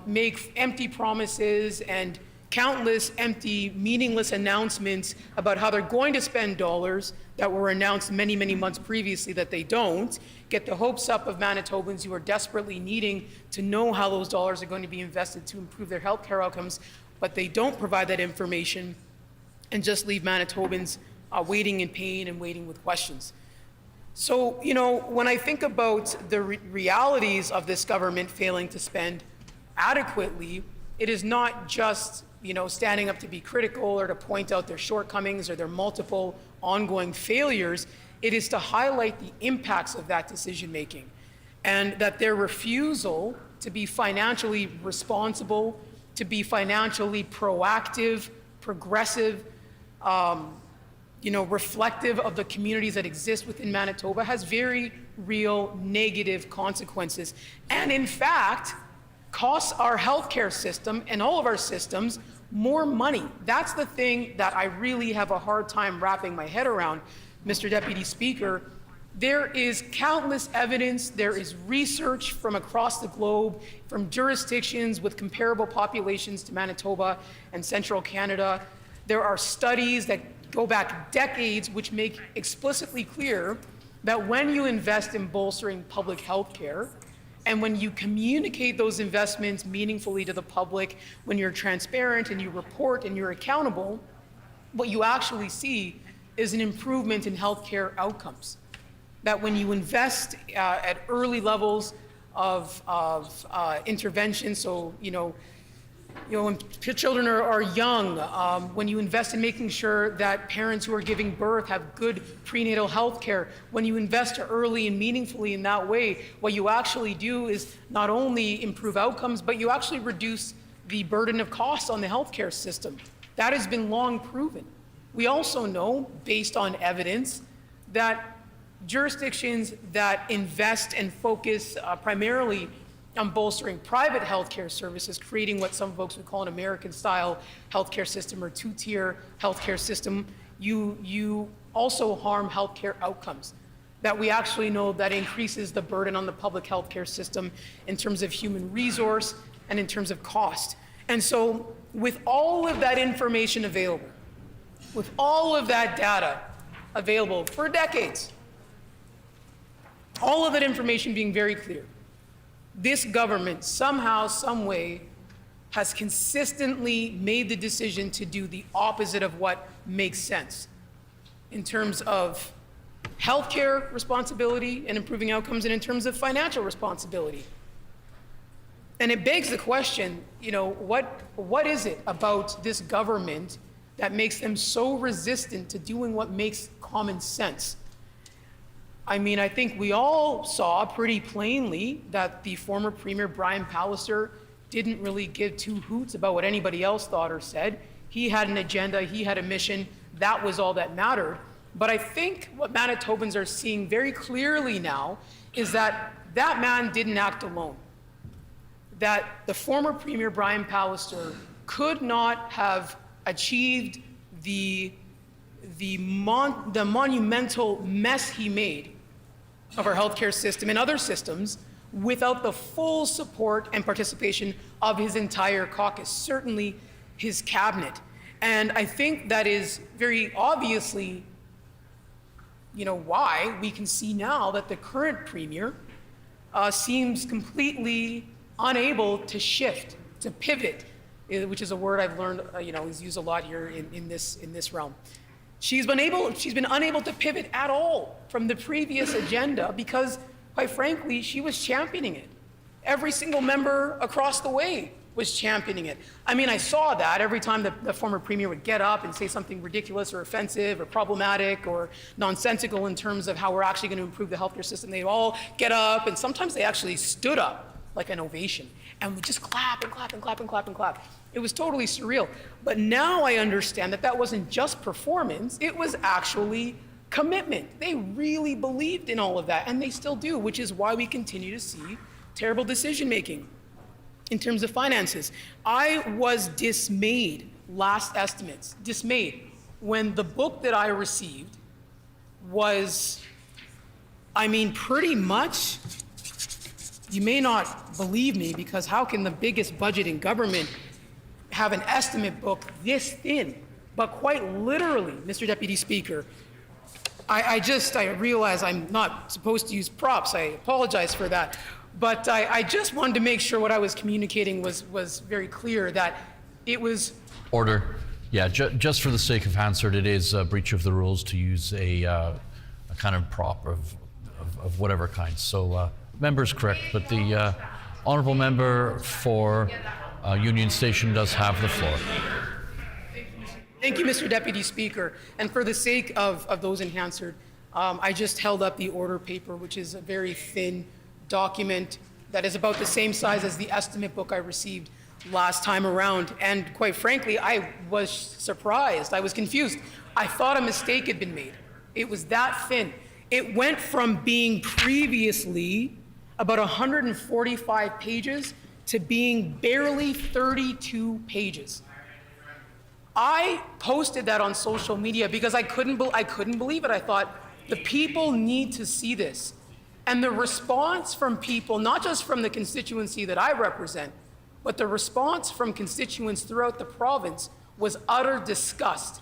make empty promises and countless empty, meaningless announcements about how they're going to spend dollars that were announced many, many months previously that they don't, get the hopes up of Manitobans who are desperately needing to know how those dollars are going to be invested to improve their healthcare outcomes, but they don't provide that information and just leave Manitobans waiting in pain and waiting with questions. So, you know, when I think about the realities of this government failing to spend adequately, it is not just, you know, standing up to be critical or to point out their shortcomings or their multiple ongoing failures. It is to highlight the impacts of that decision making, and that their refusal to be financially responsible, to be financially proactive, progressive, you know, reflective of the communities that exist within Manitoba has very real negative consequences. And in fact, costs our healthcare system and all of our systems more money. That's the thing that I really have a hard time wrapping my head around, Mr. Deputy Speaker. There is countless evidence, there is research from across the globe, from jurisdictions with comparable populations to Manitoba and Central Canada. There are studies that go back decades which make explicitly clear that when you invest in bolstering public health care, and when you communicate those investments meaningfully to the public, when you're transparent and you report and you're accountable, what you actually see is an improvement in healthcare outcomes. That when you invest at early levels of intervention, so when children are young, when you invest in making sure that parents who are giving birth have good prenatal health care, when you invest early and meaningfully in that way, what you actually do is not only improve outcomes, but you actually reduce the burden of costs on the healthcare system. That has been long proven. We also know, based on evidence, that jurisdictions that invest and focus primarily on bolstering private healthcare services, creating what some folks would call an American-style healthcare system or two-tier healthcare system, you also harm healthcare outcomes. That we actually know that increases the burden on the public healthcare system in terms of human resource and in terms of cost. And so, with all of that information available, with all of that data available for decades, all of that information being very clear, this government somehow, some way, has consistently made the decision to do the opposite of what makes sense in terms of healthcare responsibility and improving outcomes, and in terms of financial responsibility. And it begs the question, what is it about this government that makes them so resistant to doing what makes common sense? I mean, I think we all saw pretty plainly that the former Premier Brian Pallister didn't really give two hoots about what anybody else thought or said. He had an agenda, he had a mission, that was all that mattered. But I think what Manitobans are seeing very clearly now is that that man didn't act alone. That the former Premier Brian Pallister could not have achieved the monumental mess he made of our healthcare system and other systems without the full support and participation of his entire caucus, certainly his cabinet. And I think that is very obviously, why we can see now that the current premier seems completely unable to shift, to pivot, which is a word I've learned, is used a lot here in this realm. She's been unable to pivot at all from the previous agenda because, quite frankly, she was championing it. Every single member across the way was championing it. I mean, I saw that every time the former premier would get up and say something ridiculous or offensive or problematic or nonsensical in terms of how we're actually going to improve the healthcare system. They'd all get up, and sometimes they actually stood up like an ovation and would just clap and clap and clap and clap and clap. It was totally surreal. But now I understand that that wasn't just performance, it was actually commitment. They really believed in all of that, and they still do, which is why we continue to see terrible decision making in terms of finances. I was dismayed, last estimates, when the book that I received was, pretty much, you may not believe me, because how can the biggest budget in government have an estimate book this thin? But quite literally, Mr. Deputy Speaker, I realize I'm not supposed to use props. I apologize for that. But I just wanted to make sure what I was communicating was very clear, that It was Order. Yeah, just for the sake of Hansard, it is a breach of the rules to use a kind of prop of whatever kind. So member's correct, but the honourable member for Union Station does have the floor. Thank you, Mr. Deputy Speaker. And for the sake of those in Hansard, I just held up the order paper, which is a very thin document that is about the same size as the estimate book I received last time around. And quite frankly, I was surprised. I was confused. I thought a mistake had been made. It was that thin. It went from being previously about 145 pages to being barely 32 pages. I posted that on social media because I couldn't believe it. I thought, the people need to see this. And the response from people, not just from the constituency that I represent, but the response from constituents throughout the province was utter disgust.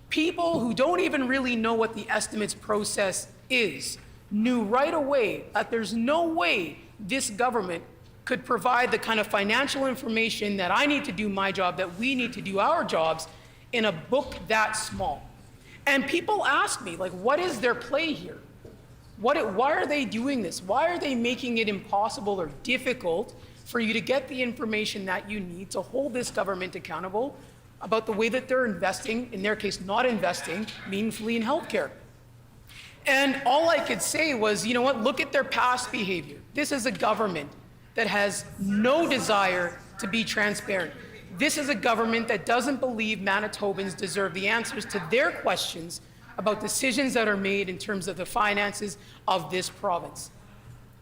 People who don't even really know what the estimates process is knew right away that there's no way this government could provide the kind of financial information that I need to do my job, that we need to do our jobs, in a book that small. And people ask me, like, what is their play here? Why are they doing this? Why are they making it impossible or difficult for you to get the information that you need to hold this government accountable about the way that they're investing, in their case, not investing meaningfully in healthcare? And all I could say was, you know what, look at their past behavior. This is a government that has no desire to be transparent. This is a government that doesn't believe Manitobans deserve the answers to their questions about decisions that are made in terms of the finances of this province.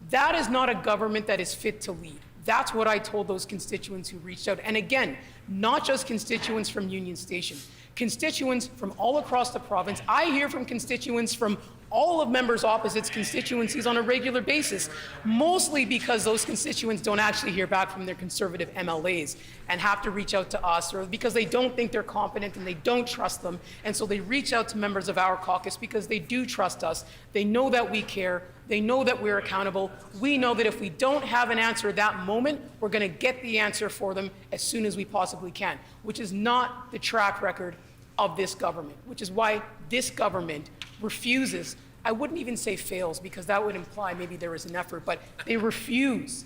That is not a government that is fit to lead. That's what I told those constituents who reached out. And again, not just constituents from Union Station, constituents from all across the province. I hear from constituents from all of members opposite's constituencies on a regular basis, mostly because those constituents don't actually hear back from their Conservative MLAs and have to reach out to us, or because they don't think they're competent and they don't trust them, and so they reach out to members of our caucus because they do trust us. They know that we care. They know that we're accountable. We know that if we don't have an answer at that moment, we're going to get the answer for them as soon as we possibly can, which is not the track record of this government, which is why this government refuses, I wouldn't even say fails because that would imply maybe there was an effort, but they refuse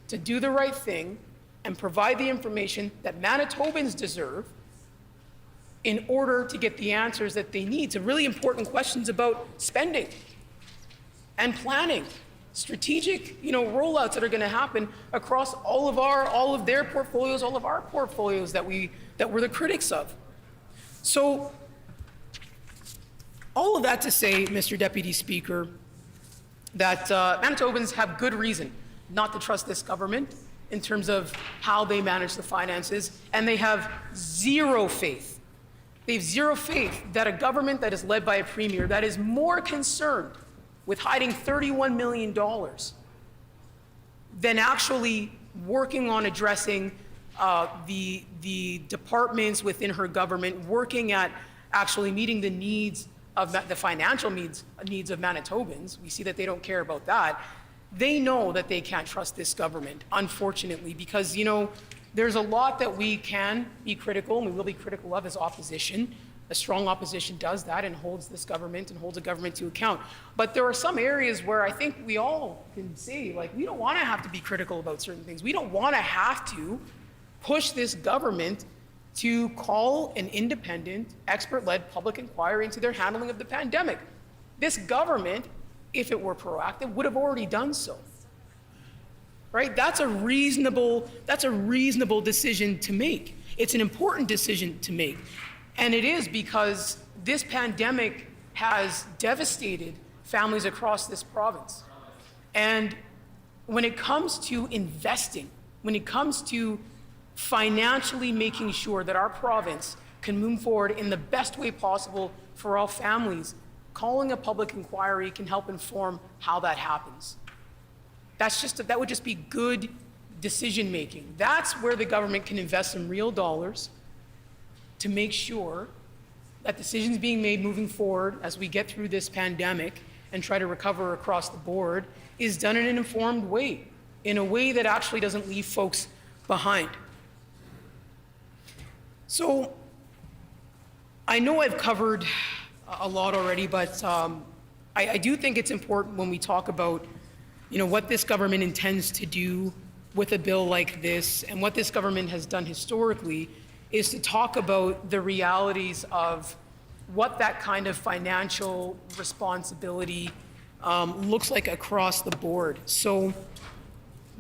to do the right thing and provide the information that Manitobans deserve in order to get the answers that they need to really important questions about spending and planning, strategic, rollouts that are going to happen across all of their portfolios, all of our portfolios that we're the critics of. So, all of that to say, Mr. Deputy Speaker, that Manitobans have good reason not to trust this government in terms of how they manage the finances, and they have zero faith. They have zero faith that a government that is led by a premier that is more concerned with hiding $31 million than actually working on addressing the departments within her government, working at actually meeting the needs of the financial needs of Manitobans. We see that they don't care about that. They know that they can't trust this government, unfortunately, because, there's a lot that we can be critical and we will be critical of as opposition. A strong opposition does that and holds this government and holds a government to account. But there are some areas where I think we all can say, like, we don't want to have to be critical about certain things. We don't want to have to push this government to call an independent, expert-led public inquiry into their handling of the pandemic. This government, if it were proactive, would have already done so. Right? That's a reasonable decision to make. It's an important decision to make. And it is because this pandemic has devastated families across this province. And when it comes to investing, when it comes to financially making sure that our province can move forward in the best way possible for all families, calling a public inquiry can help inform how that happens. That would just be good decision making. That's where the government can invest some real dollars to make sure that decisions being made moving forward as we get through this pandemic and try to recover across the board is done in an informed way, in a way that actually doesn't leave folks behind. So I know I've covered a lot already, but I do think it's important when we talk about, what this government intends to do with a bill like this and what this government has done historically is to talk about the realities of what that kind of financial responsibility looks like across the board. So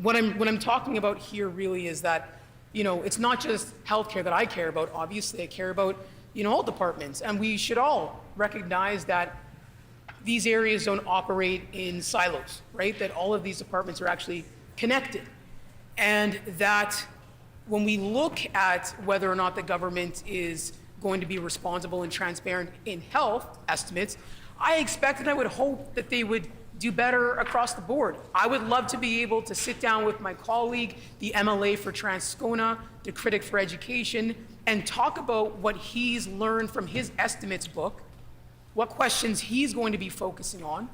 what I'm talking about here really is that, it's not just healthcare that I care about. Obviously, I care about, all departments, and we should all recognize that these areas don't operate in silos, right? That all of these departments are actually connected. And that when we look at whether or not the government is going to be responsible and transparent in health estimates, I expect and I would hope that they would do better across the board. I would love to be able to sit down with my colleague, the MLA for Transcona, the critic for education, and talk about what he's learned from his estimates book, what questions he's going to be focusing on,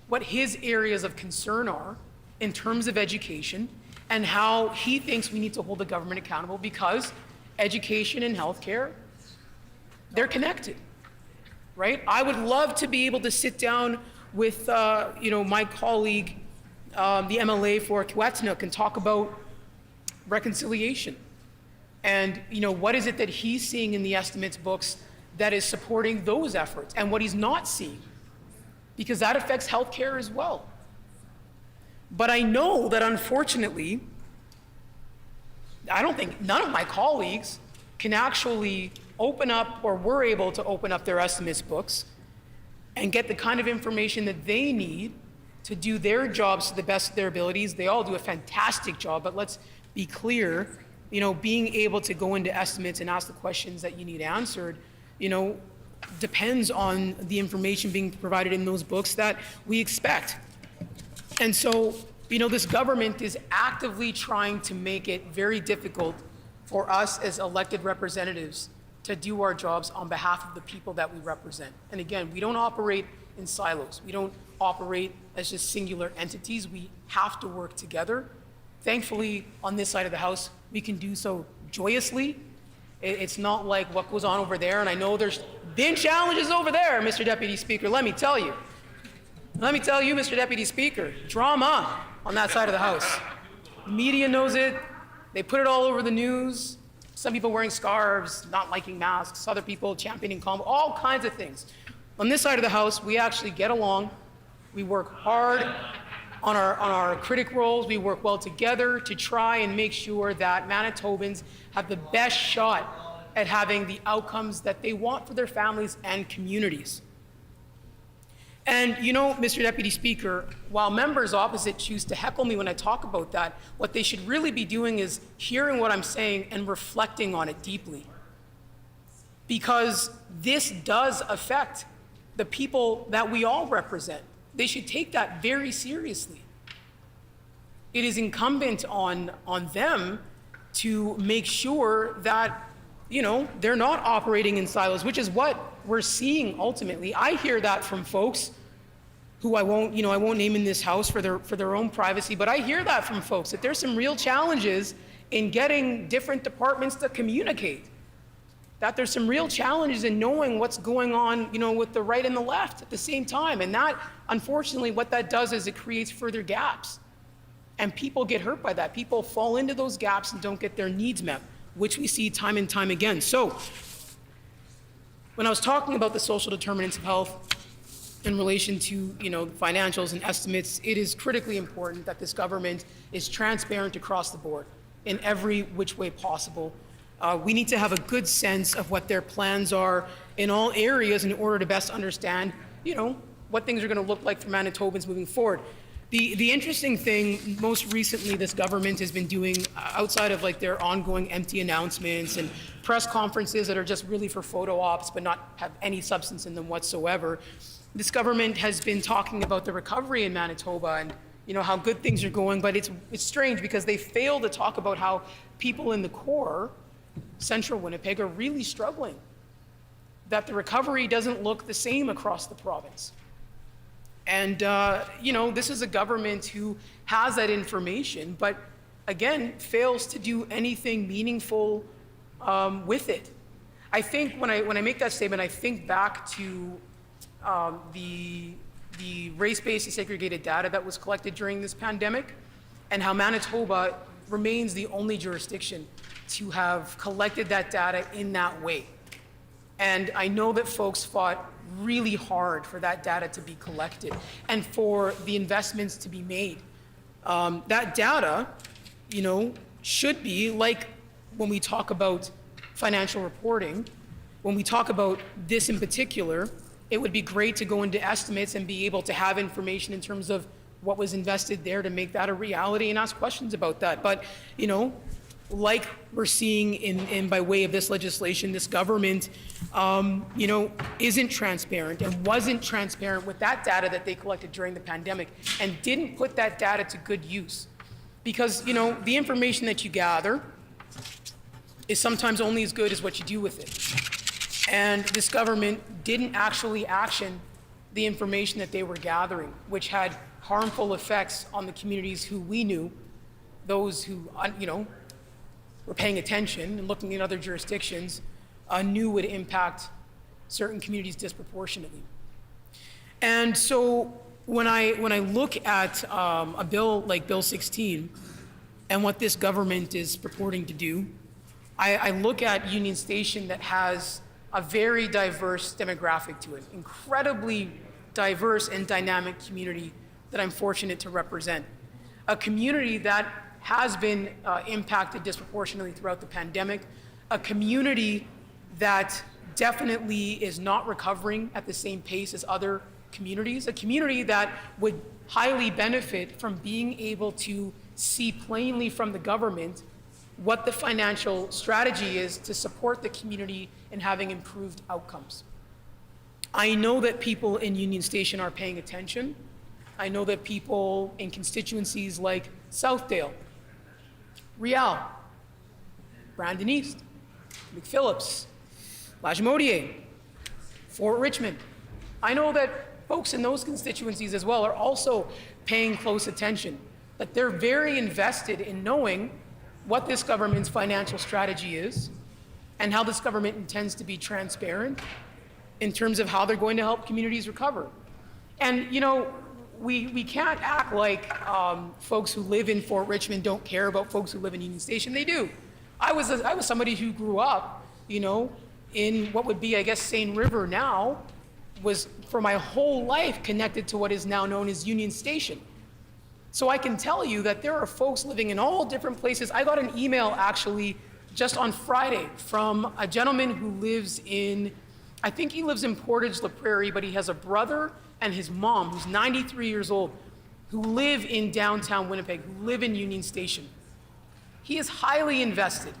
what his areas of concern are in terms of education, and how he thinks we need to hold the government accountable because education and healthcare, they're connected, right? I would love to be able to sit down with my colleague, the MLA for Kiwetinook, and talk about reconciliation. And what is it that he's seeing in the estimates books that is supporting those efforts and what he's not seeing, because that affects healthcare as well. But I know that unfortunately, I don't think none of my colleagues can actually open up or were able to open up their estimates books and get the kind of information that they need to do their jobs to the best of their abilities. They all do a fantastic job, but let's be clear, being able to go into estimates and ask the questions that you need answered, depends on the information being provided in those books that we expect. And so, this government is actively trying to make it very difficult for us as elected representatives to do our jobs on behalf of the people that we represent. And again, we don't operate in silos. We don't operate as just singular entities. We have to work together. Thankfully, on this side of the House, we can do so joyously. It's not like what goes on over there, and I know there's been challenges over there, Mr. Deputy Speaker, let me tell you. Let me tell you, Mr. Deputy Speaker, drama on that side of the House. The media knows it. They put it all over the news. Some people wearing scarves, not liking masks, other people championing calm, all kinds of things. On this side of the House, we actually get along. We work hard on our critic roles. We work well together to try and make sure that Manitobans have the best shot at having the outcomes that they want for their families and communities. And Mr. Deputy Speaker, while members opposite choose to heckle me when I talk about that, what they should really be doing is hearing what I'm saying and reflecting on it deeply. Because this does affect the people that we all represent. They should take that very seriously. It is incumbent on them to make sure that, they're not operating in silos, which is what we're seeing ultimately. I hear that from folks who I won't name in this House for their own privacy, but I hear that from folks, that there's some real challenges in getting different departments to communicate. That there's some real challenges in knowing what's going on, with the right and the left at the same time. And that, unfortunately, what that does is it creates further gaps. And people get hurt by that. People fall into those gaps and don't get their needs met, which we see time and time again. So, when I was talking about the social determinants of health in relation to, financials and estimates, it is critically important that this government is transparent across the board in every which way possible. We need to have a good sense of what their plans are in all areas in order to best understand, what things are going to look like for Manitobans moving forward. The interesting thing, most recently, this government has been doing, outside of their ongoing empty announcements and press conferences that are just really for photo ops but not have any substance in them whatsoever, this government has been talking about the recovery in Manitoba and how good things are going, but it's strange because they fail to talk about how people in the core, central Winnipeg, are really struggling, that the recovery doesn't look the same across the province. And, this is a government who has that information, but again, fails to do anything meaningful with it. I think when I make that statement, I think back to the race-based and segregated data that was collected during this pandemic, and how Manitoba remains the only jurisdiction to have collected that data in that way. And I know that folks fought really hard for that data to be collected and for the investments to be made. That data, should be like when we talk about financial reporting, when we talk about this in particular, it would be great to go into estimates and be able to have information in terms of what was invested there to make that a reality and ask questions about that. But, like we're seeing in by way of this legislation, this government, isn't transparent and wasn't transparent with that data that they collected during the pandemic and didn't put that data to good use. Because, the information that you gather is sometimes only as good as what you do with it. And this government didn't actually action the information that they were gathering, which had harmful effects on the communities who we knew, those who, were paying attention and looking at other jurisdictions, knew would impact certain communities disproportionately. And so when I look at a bill like Bill 16 and what this government is purporting to do, I look at Union Station that has a very diverse demographic to it, incredibly diverse and dynamic community that I'm fortunate to represent. A community that has been impacted disproportionately throughout the pandemic, a community that definitely is not recovering at the same pace as other communities, a community that would highly benefit from being able to see plainly from the government what the financial strategy is to support the community in having improved outcomes. I know that people in Union Station are paying attention. I know that people in constituencies like Southdale, Riel, Brandon East, McPhillips, Lagimodiere, Fort Richmond. I know that folks in those constituencies as well are also paying close attention, that they're very invested in knowing what this government's financial strategy is and how this government intends to be transparent in terms of how they're going to help communities recover. And, we can't act like folks who live in Fort Richmond don't care about folks who live in Union Station. They do. I was somebody who grew up, in what would be, I guess, Seine River now, was for my whole life connected to what is now known as Union Station. So I can tell you that there are folks living in all different places. I got an email actually just on Friday from a gentleman who lives in, I think he lives in Portage La Prairie, but he has a brother and his mom, who's 93 years old, who live in downtown Winnipeg, who live in Union Station. He is highly invested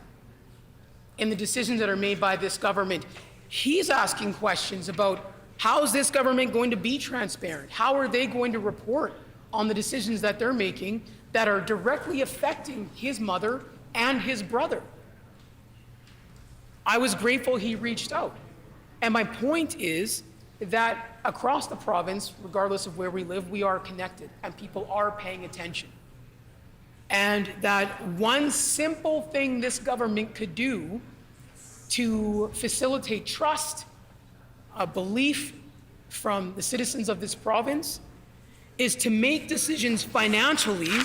in the decisions that are made by this government. He's asking questions about how is this government going to be transparent? How are they going to report on the decisions that they're making that are directly affecting his mother and his brother? I was grateful he reached out. And my point is that across the province, regardless of where we live, we are connected and people are paying attention. And that one simple thing this government could do to facilitate trust, a belief from the citizens of this province, is to make decisions financially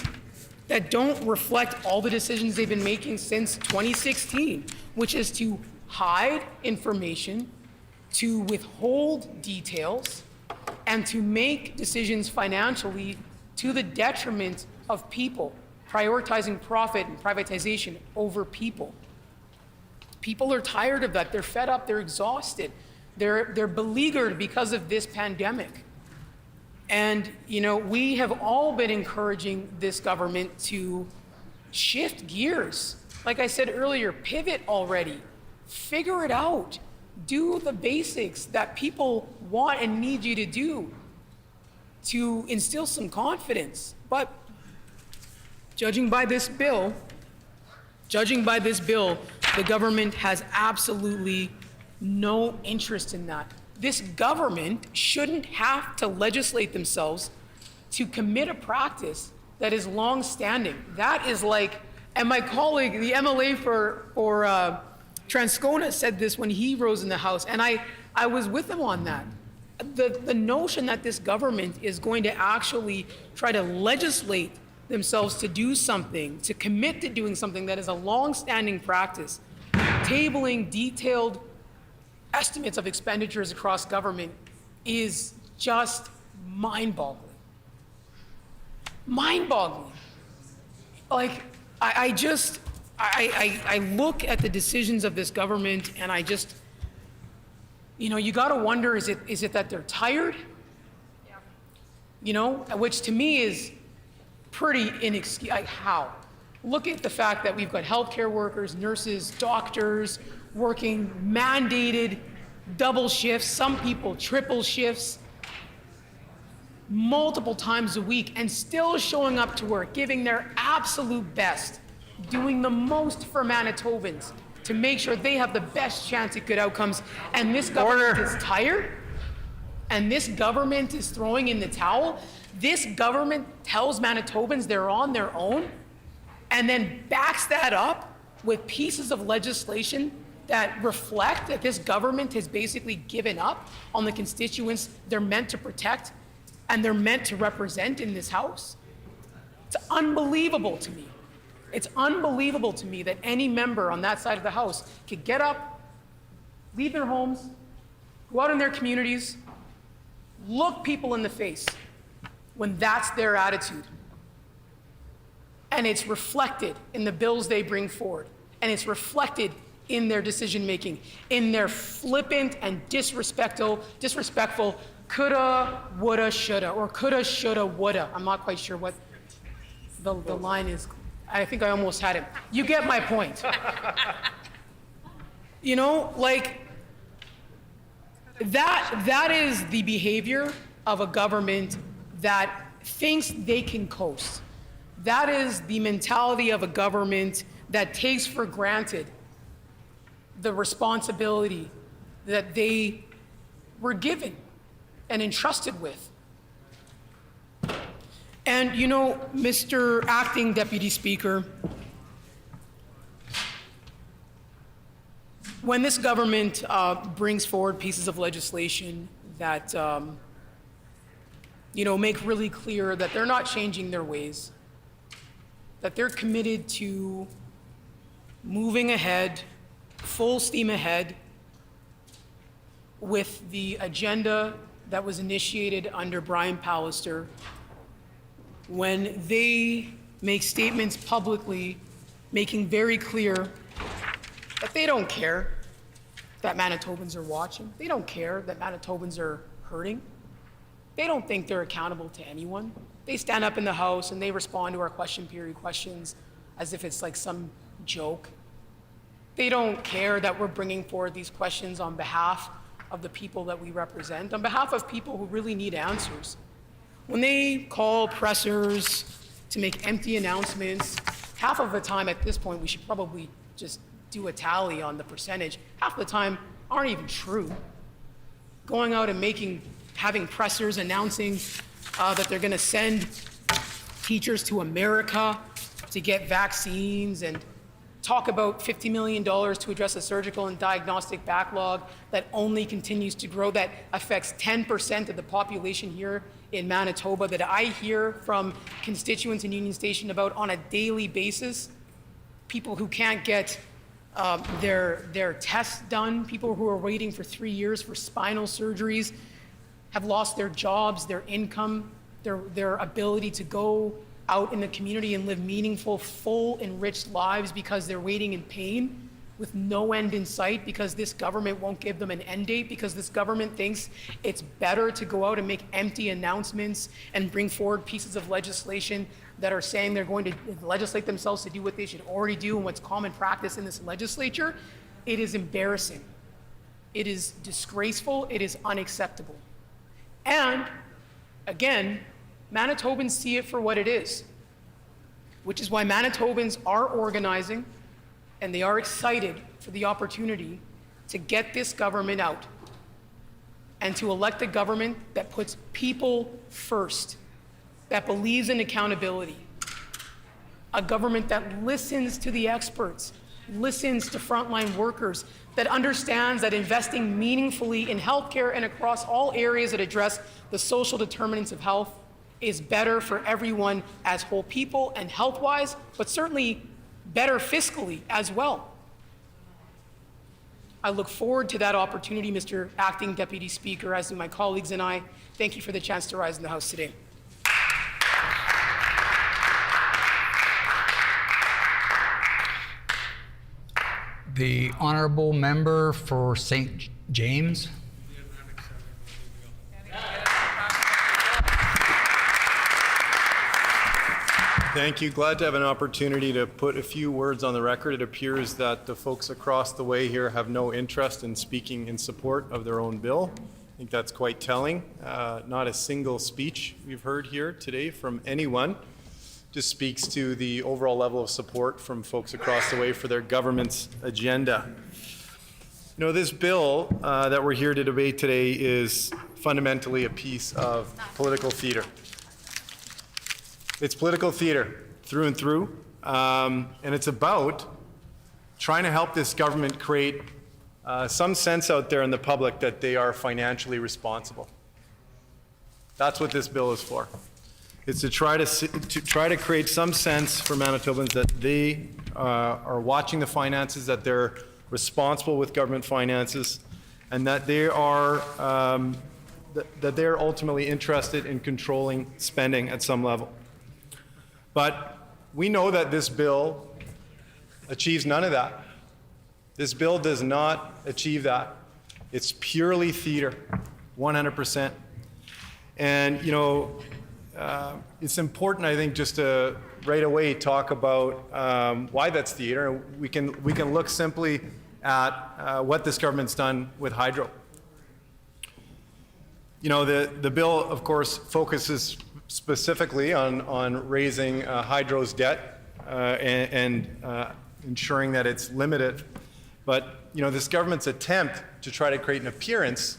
that don't reflect all the decisions they've been making since 2016, which is to hide information, to withhold details, and to make decisions financially to the detriment of people, prioritizing profit and privatization over people. People are tired of that. They're fed up. They're exhausted. They're beleaguered because of this pandemic. And, we have all been encouraging this government to shift gears. Like I said earlier, pivot already. Figure it out. Do the basics that people want and need you to do to instill some confidence. But judging by this bill, the government has absolutely no interest in that. This government shouldn't have to legislate themselves to commit a practice that is long-standing. That is like, and my colleague, the MLA Transcona said this when he rose in the House, and I was with him on that. The notion that this government is going to actually try to legislate themselves to do something, to commit to doing something that is a long-standing practice, tabling detailed estimates of expenditures across government, is just mind-boggling. Mind-boggling. Like, I look at the decisions of this government and I just, you gotta wonder, is it that they're tired? Which to me is pretty inexcusable. How? Look at the fact that we've got healthcare workers, nurses, doctors working mandated double shifts, some people triple shifts, multiple times a week, and still showing up to work, giving their absolute best, doing the most for Manitobans to make sure they have the best chance at good outcomes. And this government is tired, and this government is throwing in the towel. This government tells Manitobans they're on their own, and then backs that up with pieces of legislation that reflect that this government has basically given up on the constituents they're meant to protect and they're meant to represent in this House. It's unbelievable to me. It's unbelievable to me that any member on that side of the House could get up, leave their homes, go out in their communities, look people in the face when that's their attitude. And it's reflected in the bills they bring forward. And it's reflected in their decision-making, in their flippant and disrespectful coulda, woulda, shoulda, or coulda, shoulda, woulda. I'm not quite sure what the line is. I think I almost had it. You get my point. That is the behavior of a government that thinks they can coast. That is the mentality of a government that takes for granted the responsibility that they were given and entrusted with. And Mr. Acting Deputy Speaker, when this government brings forward pieces of legislation that make really clear that they're not changing their ways, that they're committed to moving ahead, full steam ahead, with the agenda that was initiated under Brian Pallister, when they make statements publicly making very clear that they don't care that Manitobans are watching, they don't care that Manitobans are hurting, they don't think they're accountable to anyone. They stand up in the House and they respond to our question period questions as if it's like some joke. They don't care that we're bringing forward these questions on behalf of the people that we represent, on behalf of people who really need answers. When they call pressers to make empty announcements, half of the time at this point, we should probably just do a tally on the percentage. Half the time aren't even true. Going out and having pressers announcing that they're gonna send teachers to America to get vaccines and talk about $50 million to address a surgical and diagnostic backlog that only continues to grow, that affects 10% of the population here in Manitoba, that I hear from constituents in Union Station about on a daily basis. People who can't get their tests done, people who are waiting for 3 years for spinal surgeries, have lost their jobs, their income, their ability to go out in the community and live meaningful, full, enriched lives because they're waiting in pain with no end in sight, because this government won't give them an end date, because this government thinks it's better to go out and make empty announcements and bring forward pieces of legislation that are saying they're going to legislate themselves to do what they should already do and what's common practice in this legislature. It is embarrassing. It is disgraceful. It is unacceptable. And again, Manitobans see it for what it is, which is why Manitobans are organizing and they are excited for the opportunity to get this government out and to elect a government that puts people first, that believes in accountability, a government that listens to the experts, listens to frontline workers, that understands that investing meaningfully in healthcare and across all areas that address the social determinants of health is better for everyone as whole people and health-wise, but certainly better fiscally as well. I look forward to that opportunity, Mr. Acting Deputy Speaker, as do my colleagues and I. Thank you for the chance to rise in the House today. The honourable member for St. James. Thank you. Glad to have an opportunity to put a few words on the record. It appears that the folks across the way here have no interest in speaking in support of their own bill. I think that's quite telling. Not a single speech we've heard here today from anyone. Just speaks to the overall level of support from folks across the way for their government's agenda. You know, this bill that we're here to debate today is fundamentally a piece of political theater. It's political theater through and through, and it's about trying to help this government create some sense out there in the public that they are financially responsible. That's what this bill is for. It's to try to create some sense for Manitobans that they are watching the finances, that they're responsible with government finances, and that they are ultimately interested in controlling spending at some level. But we know that this bill achieves none of that. This bill does not achieve that. It's purely theater, 100%. And, you know, it's important, I think, just to right away talk about why that's theater. We can look simply at what this government's done with hydro. You know, the bill, of course, focuses specifically on raising hydro's debt and ensuring that it's limited. But, you know, this government's attempt to try to create an appearance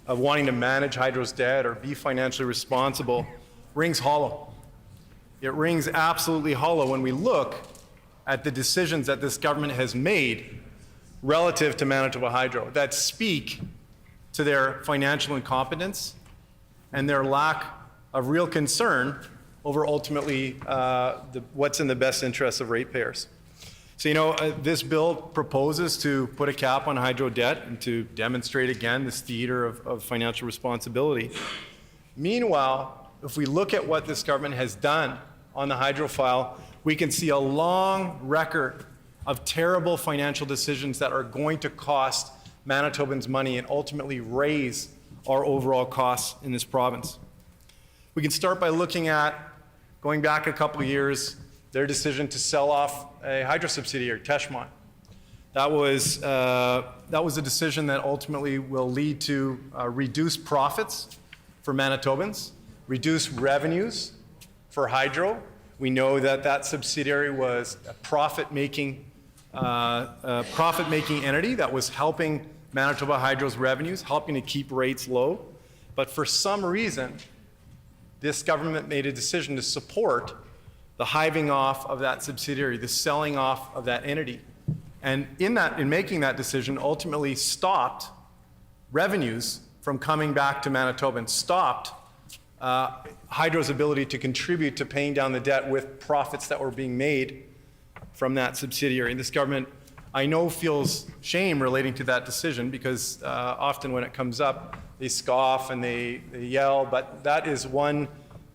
of wanting to manage hydro's debt or be financially responsible rings hollow. It rings absolutely hollow when we look at the decisions that this government has made relative to Manitoba Hydro that speak to their financial incompetence and their lack of real concern over ultimately what's in the best interests of ratepayers. So, you know, this bill proposes to put a cap on hydro debt and to demonstrate again this theater of financial responsibility. Meanwhile, if we look at what this government has done on the hydro file, we can see a long record of terrible financial decisions that are going to cost Manitobans money and ultimately raise our overall costs in this province. We can start by looking at, going back a couple of years, their decision to sell off a hydro subsidiary, Teshmont. That was a decision that ultimately will lead to reduced profits for Manitobans, reduce revenues for hydro. We know that that subsidiary was a profit-making entity that was helping Manitoba Hydro's revenues, helping to keep rates low. But for some reason, this government made a decision to support the hiving off of that subsidiary, the selling off of that entity. And in making that decision, ultimately stopped revenues from coming back to Manitobans, stopped Hydro's ability to contribute to paying down the debt with profits that were being made from that subsidiary. And this government, I know, feels shame relating to that decision because often when it comes up, they scoff and they yell, but that is one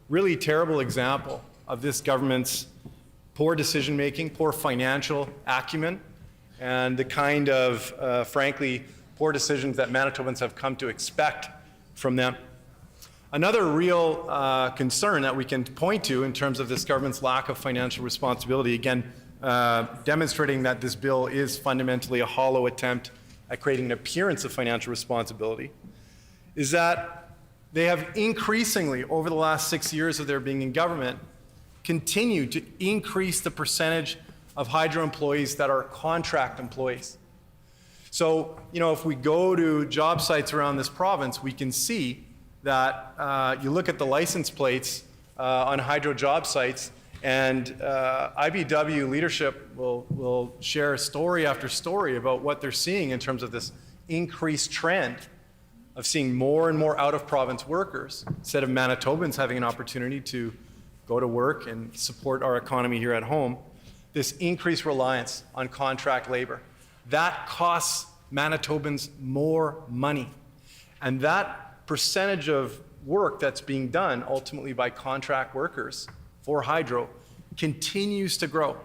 really terrible example of this government's poor decision-making, poor financial acumen, and the kind of, frankly, poor decisions that Manitobans have come to expect from them. Another real concern that we can point to in terms of this government's lack of financial responsibility, again, demonstrating that this bill is fundamentally a hollow attempt at creating an appearance of financial responsibility, is that they have increasingly, over the last 6 years of their being in government, continued to increase the percentage of hydro employees that are contract employees. So, you know, if we go to job sites around this province, we can see that you look at the license plates on hydro job sites, And IBW leadership will share story after story about what they're seeing in terms of this increased trend of seeing more and more out-of-province workers instead of Manitobans having an opportunity to go to work and support our economy here at home. This increased reliance on contract labor. That costs Manitobans more money. And that percentage of work that's being done ultimately by contract workers for hydro continues to grow.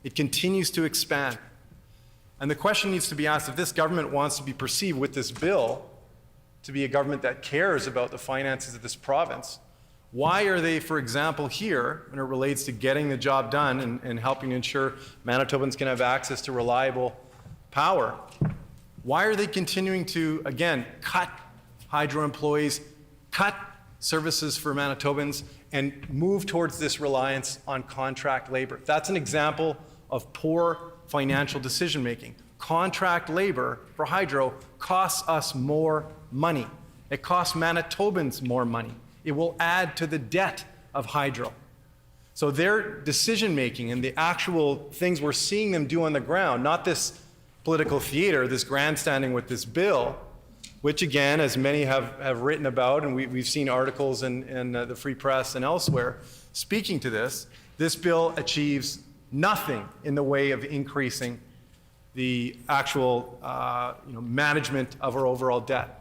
It continues to expand. And the question needs to be asked, if this government wants to be perceived with this bill to be a government that cares about the finances of this province, why are they, for example, here, when it relates to getting the job done and helping to ensure Manitobans can have access to reliable power, why are they continuing to, again, cut hydro employees, cut services for Manitobans, and move towards this reliance on contract labor? That's an example of poor financial decision making. Contract labor for hydro costs us more money. It costs Manitobans more money. It will add to the debt of hydro. So their decision making and the actual things we're seeing them do on the ground, not this political theater, this grandstanding with this bill, which again, as many have written about, and we've seen articles in the Free Press and elsewhere speaking to this bill achieves nothing in the way of increasing the actual management of our overall debt.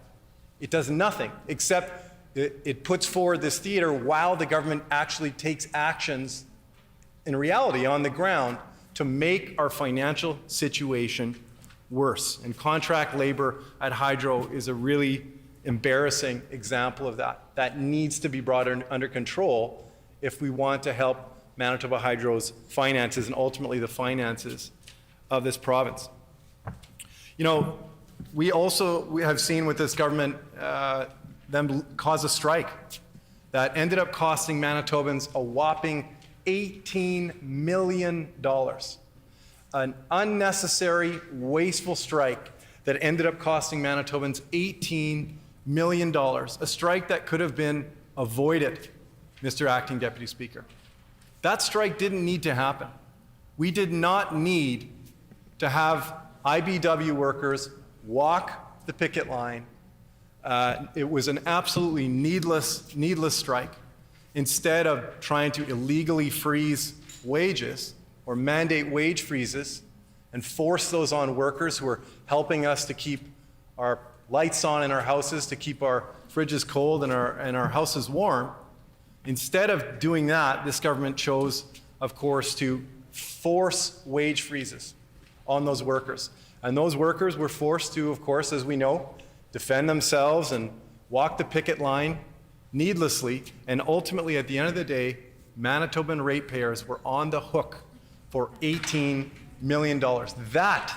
It does nothing except it puts forward this theater while the government actually takes actions in reality on the ground to make our financial situation worse. And contract labor at hydro is a really embarrassing example of that. That needs to be brought under control if we want to help Manitoba Hydro's finances and ultimately the finances of this province. You know, we have seen with this government them cause a strike that ended up costing Manitobans a whopping $18 million. An unnecessary, wasteful strike that ended up costing Manitobans $18 million. A strike that could have been avoided, Mr. Acting Deputy Speaker. That strike didn't need to happen. We did not need to have IBW workers walk the picket line. It was an absolutely needless strike. Instead of trying to illegally freeze wages or mandate wage freezes and force those on workers who are helping us to keep our lights on in our houses, to keep our fridges cold and our houses warm, instead of doing that, this government chose, of course, to force wage freezes on those workers. And those workers were forced to, of course, as we know, defend themselves and walk the picket line needlessly. And ultimately, at the end of the day, Manitoban ratepayers were on the hook for $18 million. That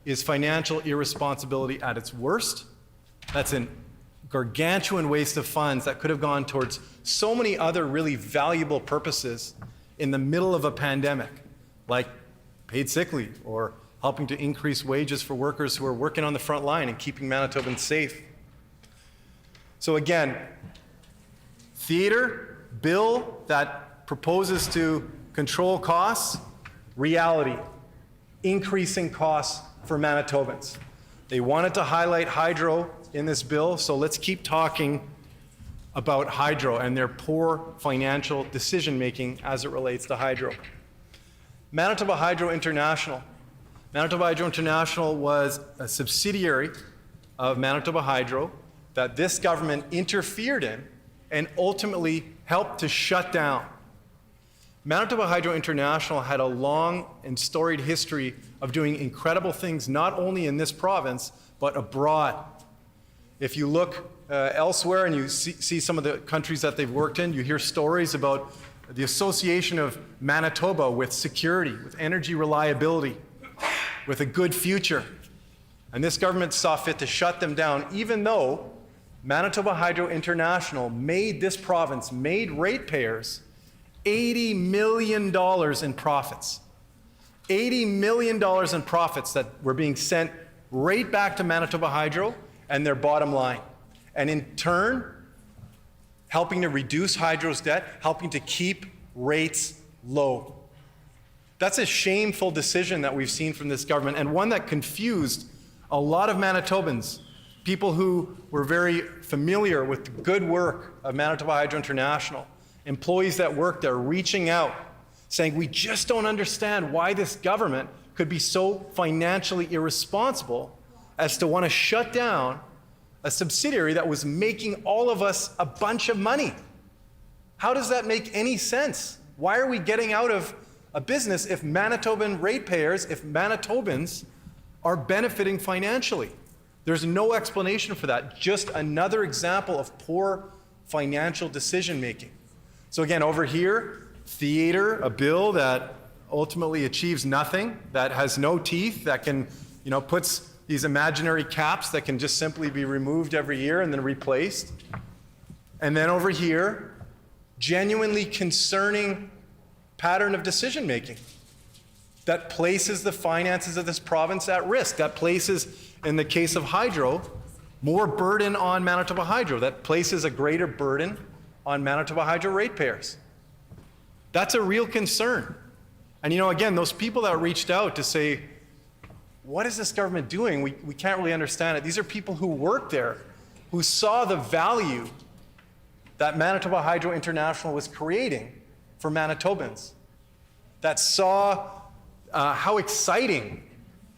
is financial irresponsibility at its worst. That's a gargantuan waste of funds that could have gone towards so many other really valuable purposes in the middle of a pandemic, like paid sick leave or helping to increase wages for workers who are working on the front line and keeping Manitobans safe. So again, theater, bill that proposes to control costs, reality, increasing costs for Manitobans. They wanted to highlight hydro in this bill, so let's keep talking about hydro and their poor financial decision-making as it relates to hydro. Manitoba Hydro International. Manitoba Hydro International was a subsidiary of Manitoba Hydro that this government interfered in and ultimately helped to shut down. Manitoba Hydro International had a long and storied history of doing incredible things, not only in this province, but abroad. If you look elsewhere and you see some of the countries that they've worked in, you hear stories about the association of Manitoba with security, with energy reliability, with a good future. And this government saw fit to shut them down, even though Manitoba Hydro International made this province, made ratepayers $80 million in profits. $80 million in profits that were being sent right back to Manitoba Hydro and their bottom line. And in turn, helping to reduce Hydro's debt, helping to keep rates low. That's a shameful decision that we've seen from this government, and one that confused a lot of Manitobans, people who were very familiar with the good work of Manitoba Hydro International, employees that work there reaching out, saying, we just don't understand why this government could be so financially irresponsible as to want to shut down a subsidiary that was making all of us a bunch of money. How does that make any sense? Why are we getting out of a business if Manitoban ratepayers, if Manitobans are benefiting financially? There's no explanation for that. Just another example of poor financial decision making. So again, over here, theater, a bill that ultimately achieves nothing, that has no teeth, that can, puts these imaginary caps that can just simply be removed every year and then replaced. And then over here, genuinely concerning pattern of decision making that places the finances of this province at risk, that places, in the case of hydro, more burden on Manitoba Hydro, that places a greater burden on Manitoba Hydro ratepayers. That's a real concern. And again, those people that reached out to say, what is this government doing? We can't really understand it. These are people who work there, who saw the value that Manitoba Hydro International was creating for Manitobans, that saw how exciting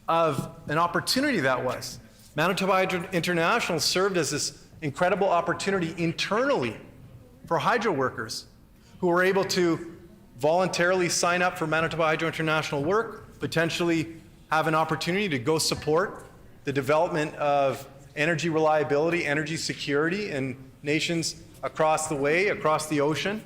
of an opportunity that was. Manitoba Hydro International served as this incredible opportunity internally for hydro workers who were able to voluntarily sign up for Manitoba Hydro International work, potentially have an opportunity to go support the development of energy reliability, energy security in nations across the way, across the ocean,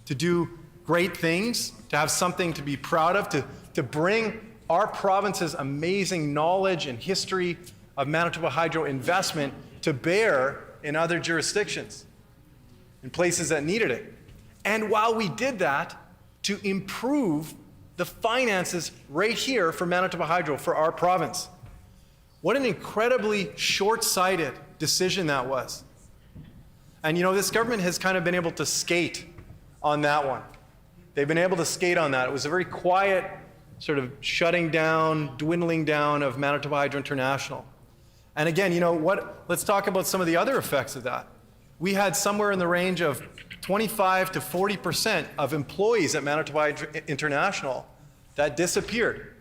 to do great things, to have something to be proud of, to bring our province's amazing knowledge and history of Manitoba Hydro investment to bear in other jurisdictions, in places that needed it. And while we did that, to improve the finances right here for Manitoba Hydro, for our province. What an incredibly short-sighted decision that was. And this government has kind of been able to skate on that one. They've been able to skate on that. It was a very quiet sort of shutting down, dwindling down of Manitoba Hydro International. And again, let's talk about some of the other effects of that. We had somewhere in the range of 25 to 40% of employees at Manitoba Hydro International that disappeared.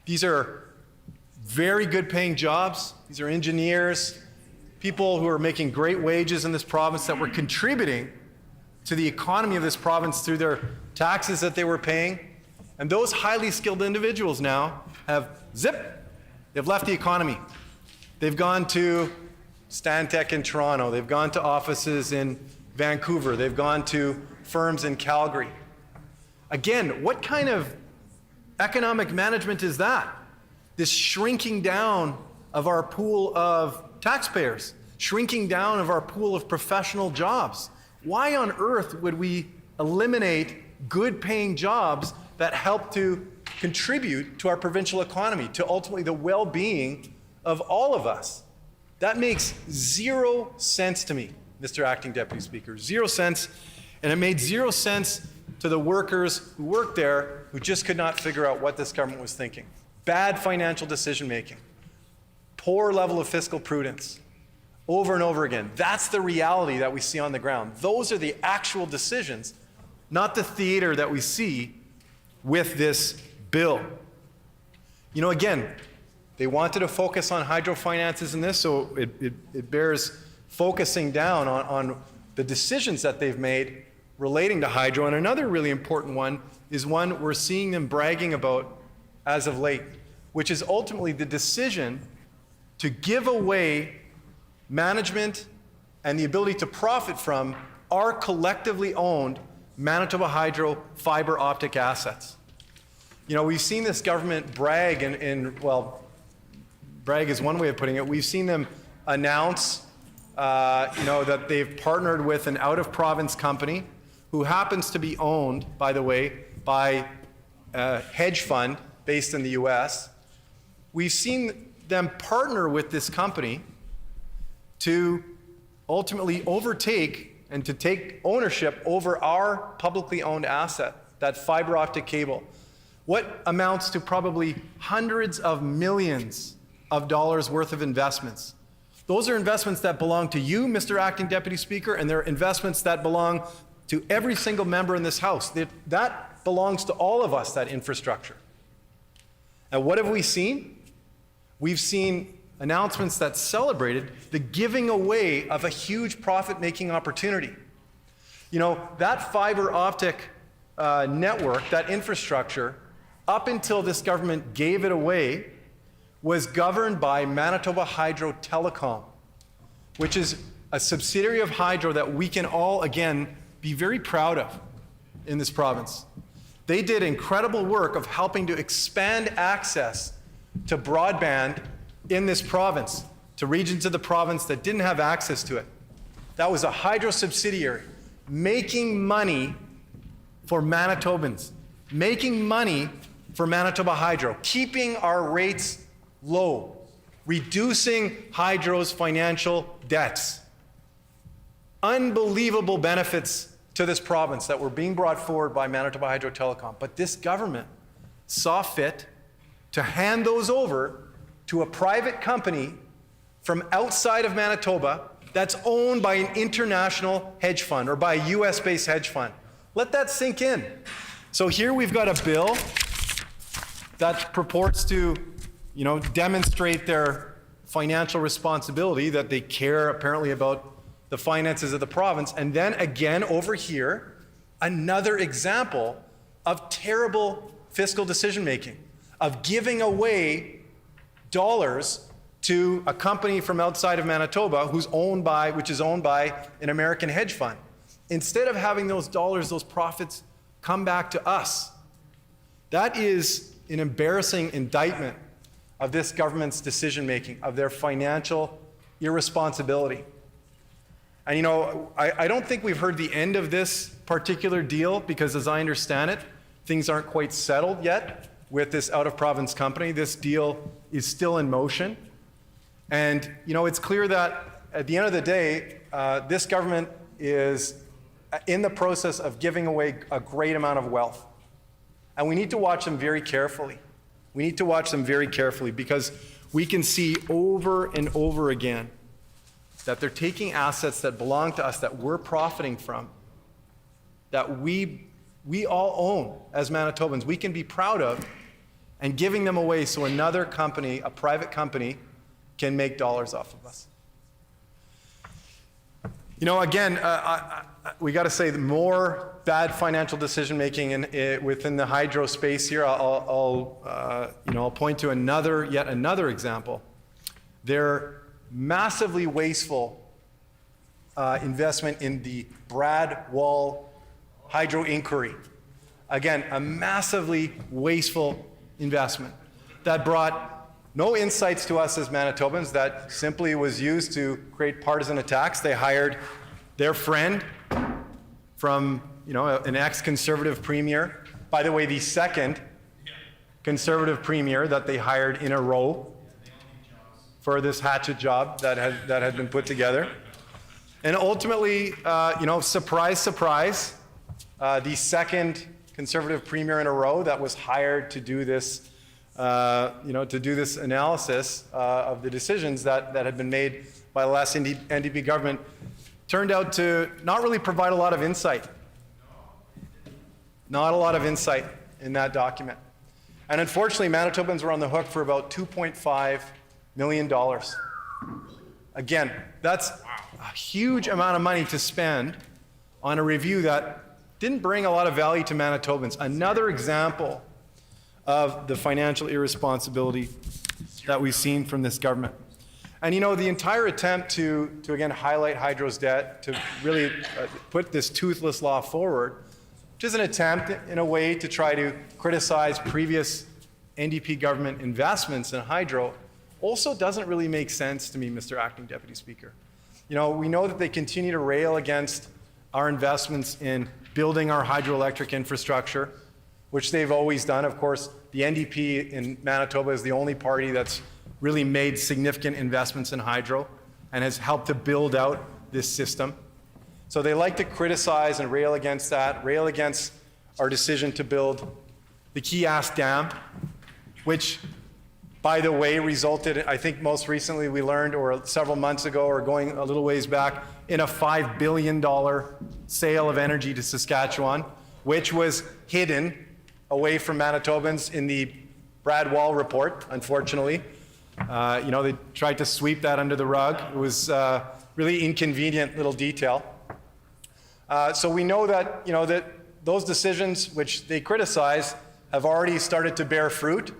These are very good paying jobs. These are engineers, people who are making great wages in this province that were contributing to the economy of this province through their taxes that they were paying. And those highly skilled individuals now have they've left the economy. They've gone to Stantec in Toronto. They've gone to offices in Vancouver. They've gone to firms in Calgary. Again, what kind of economic management is that? This shrinking down of our pool of taxpayers, shrinking down of our pool of professional jobs. Why on earth would we eliminate good paying jobs that help to contribute to our provincial economy, to ultimately the well-being of all of us? That makes 0 sense to me, Mr. Acting Deputy Speaker. 0 cents. And it made 0 sense to the workers who worked there who just could not figure out what this government was thinking. Bad financial decision making, poor level of fiscal prudence, over and over again. That's the reality that we see on the ground. Those are the actual decisions, not the theater that we see with this bill. Again, they wanted to focus on hydro finances in this, so it bears focusing down on the decisions that they've made relating to hydro. And another really important one is one we're seeing them bragging about as of late, which is ultimately the decision to give away management and the ability to profit from our collectively owned Manitoba Hydro fiber optic assets. We've seen this government brag brag is one way of putting it. We've seen them announce that they've partnered with an out-of-province company who happens to be owned, by the way, by a hedge fund based in the US. We've seen them partner with this company to ultimately overtake and to take ownership over our publicly owned asset that fiber optic cable, what amounts to probably hundreds of millions of dollars worth of investments. Those are investments that belong to you, Mr. Acting Deputy Speaker, and they're investments that belong to every single member in this House. That belongs to all of us, that infrastructure. And what have we seen? We've seen announcements that celebrated the giving away of a huge profit-making opportunity. You know, that fiber optic network, that infrastructure, up until this government gave it away, was governed by Manitoba Hydro Telecom, which is a subsidiary of Hydro that we can all, again, be very proud of in this province. They did incredible work of helping to expand access to broadband in this province, to regions of the province that didn't have access to it. That was a Hydro subsidiary making money for Manitobans, making money for Manitoba Hydro, keeping our rates low, reducing Hydro's financial debts. Unbelievable benefits to this province that were being brought forward by Manitoba Hydro Telecom. But this government saw fit to hand those over to a private company from outside of Manitoba that's owned by an international hedge fund or by a US-based hedge fund. Let that sink in. So here we've got a bill that purports to, you know, demonstrate their financial responsibility, that they care apparently about the finances of the province. And then again over here, another example of terrible fiscal decision making, of giving away dollars to a company from outside of Manitoba which is owned by an American hedge fund. Instead of having those dollars, those profits come back to us. That is an embarrassing indictment of this government's decision making, of their financial irresponsibility. And you know, I don't think we've heard the end of this particular deal because, as I understand it, things aren't quite settled yet with this out-of-province company. This deal is still in motion. And you know, it's clear that at the end of the day, this government is in the process of giving away a great amount of wealth. And we need to watch them very carefully. We need to watch them very carefully because we can see over and over again that they're taking assets that belong to us, that we're profiting from, that we all own as Manitobans, we can be proud of, and giving them away so another company, a private company, can make dollars off of us. You know, again, we got to say the more bad financial decision making within the hydro space here. I'll point to yet another example. Their massively wasteful investment in the Brad Wall hydro inquiry. Again, a massively wasteful investment that brought no insights to us as Manitobans, that simply was used to create partisan attacks. They hired their friend from, you know, an ex-conservative premier. By the way, the second conservative premier that they hired in a row for this hatchet job that had been put together. And ultimately, surprise, surprise, the second conservative premier in a row that was hired to do this, analysis of the decisions that had been made by the last NDP government, turned out to not really provide a lot of insight. Not a lot of insight in that document. And unfortunately, Manitobans were on the hook for about $2.5 million. Again, that's a huge amount of money to spend on a review that didn't bring a lot of value to Manitobans. Another example of the financial irresponsibility that we've seen from this government. And you know, the entire attempt to again highlight Hydro's debt, to really put this toothless law forward, which is an attempt in a way to try to criticize previous NDP government investments in Hydro, also doesn't really make sense to me, Mr. Acting Deputy Speaker. You know, we know that they continue to rail against our investments in building our hydroelectric infrastructure, which they've always done. Of course, the NDP in Manitoba is the only party that's really made significant investments in hydro and has helped to build out this system. So they like to criticize and rail against that, rail against our decision to build the Keyas Dam, which, by the way, resulted, I think most recently we learned, or several months ago, or going a little ways back, in a $5 billion sale of energy to Saskatchewan, which was hidden away from Manitobans in the Brad Wall report, unfortunately. They tried to sweep that under the rug. It was really inconvenient little detail. So we know that, that those decisions which they criticize have already started to bear fruit.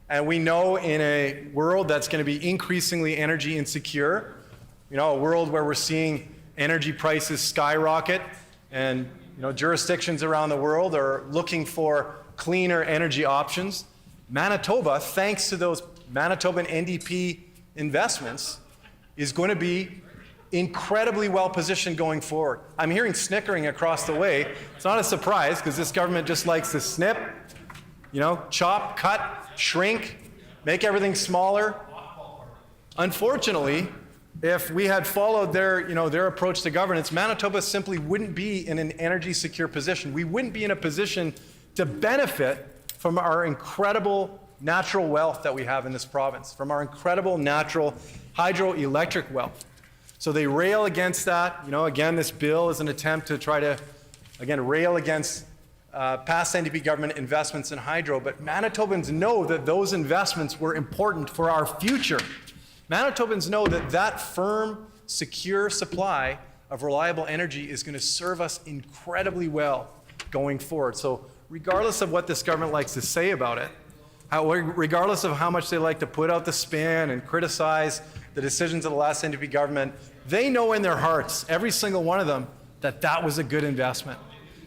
And we know in a world that's going to be increasingly energy insecure, a world where we're seeing energy prices skyrocket and, jurisdictions around the world are looking for cleaner energy options. Manitoba, thanks to those Manitoban NDP investments, is going to be incredibly well positioned going forward. I'm hearing snickering across the way. It's not a surprise because this government just likes to snip, chop, cut, shrink, make everything smaller. Unfortunately, if we had followed their approach to governance, Manitoba simply wouldn't be in an energy secure position. We wouldn't be in a position to benefit from our incredible natural wealth that we have in this province, from our incredible natural hydroelectric wealth. So they rail against that. Again, this bill is an attempt to try to, rail against past NDP government investments in hydro. But Manitobans know that those investments were important for our future. Manitobans know that that firm, secure supply of reliable energy is going to serve us incredibly well going forward. So regardless of what this government likes to say about it, regardless of how much they like to put out the spin and criticize the decisions of the last NDP government, they know in their hearts, every single one of them, that that was a good investment,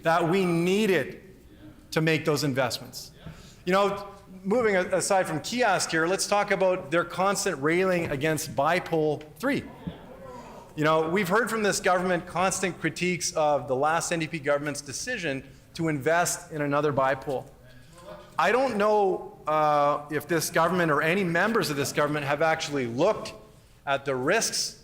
that we needed to make those investments. Moving aside from Kiosk here, let's talk about their constant railing against Bipole 3. We've heard from this government constant critiques of the last NDP government's decision to invest in another bipole. I don't know if this government or any members of this government have actually looked at the risks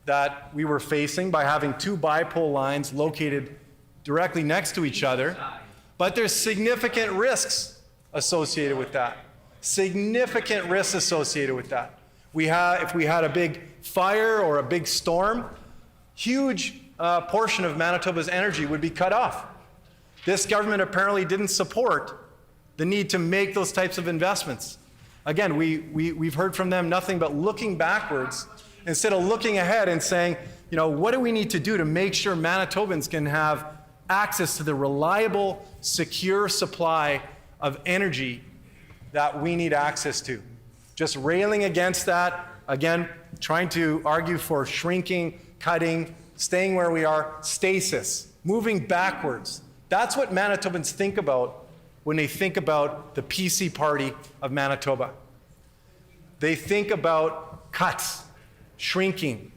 that we were facing by having two bipole lines located directly next to each other, but there's significant risks associated with that. Significant risks associated with that. If we had a big fire or a big storm, huge portion of Manitoba's energy would be cut off. This government apparently didn't support the need to make those types of investments. Again, we've heard from them nothing but looking backwards instead of looking ahead and saying, what do we need to do to make sure Manitobans can have access to the reliable, secure supply of energy that we need access to. Just railing against that, again, trying to argue for shrinking, cutting, staying where we are, stasis, moving backwards. That's what Manitobans think about when they think about the PC party of Manitoba. They think about cuts, shrinking.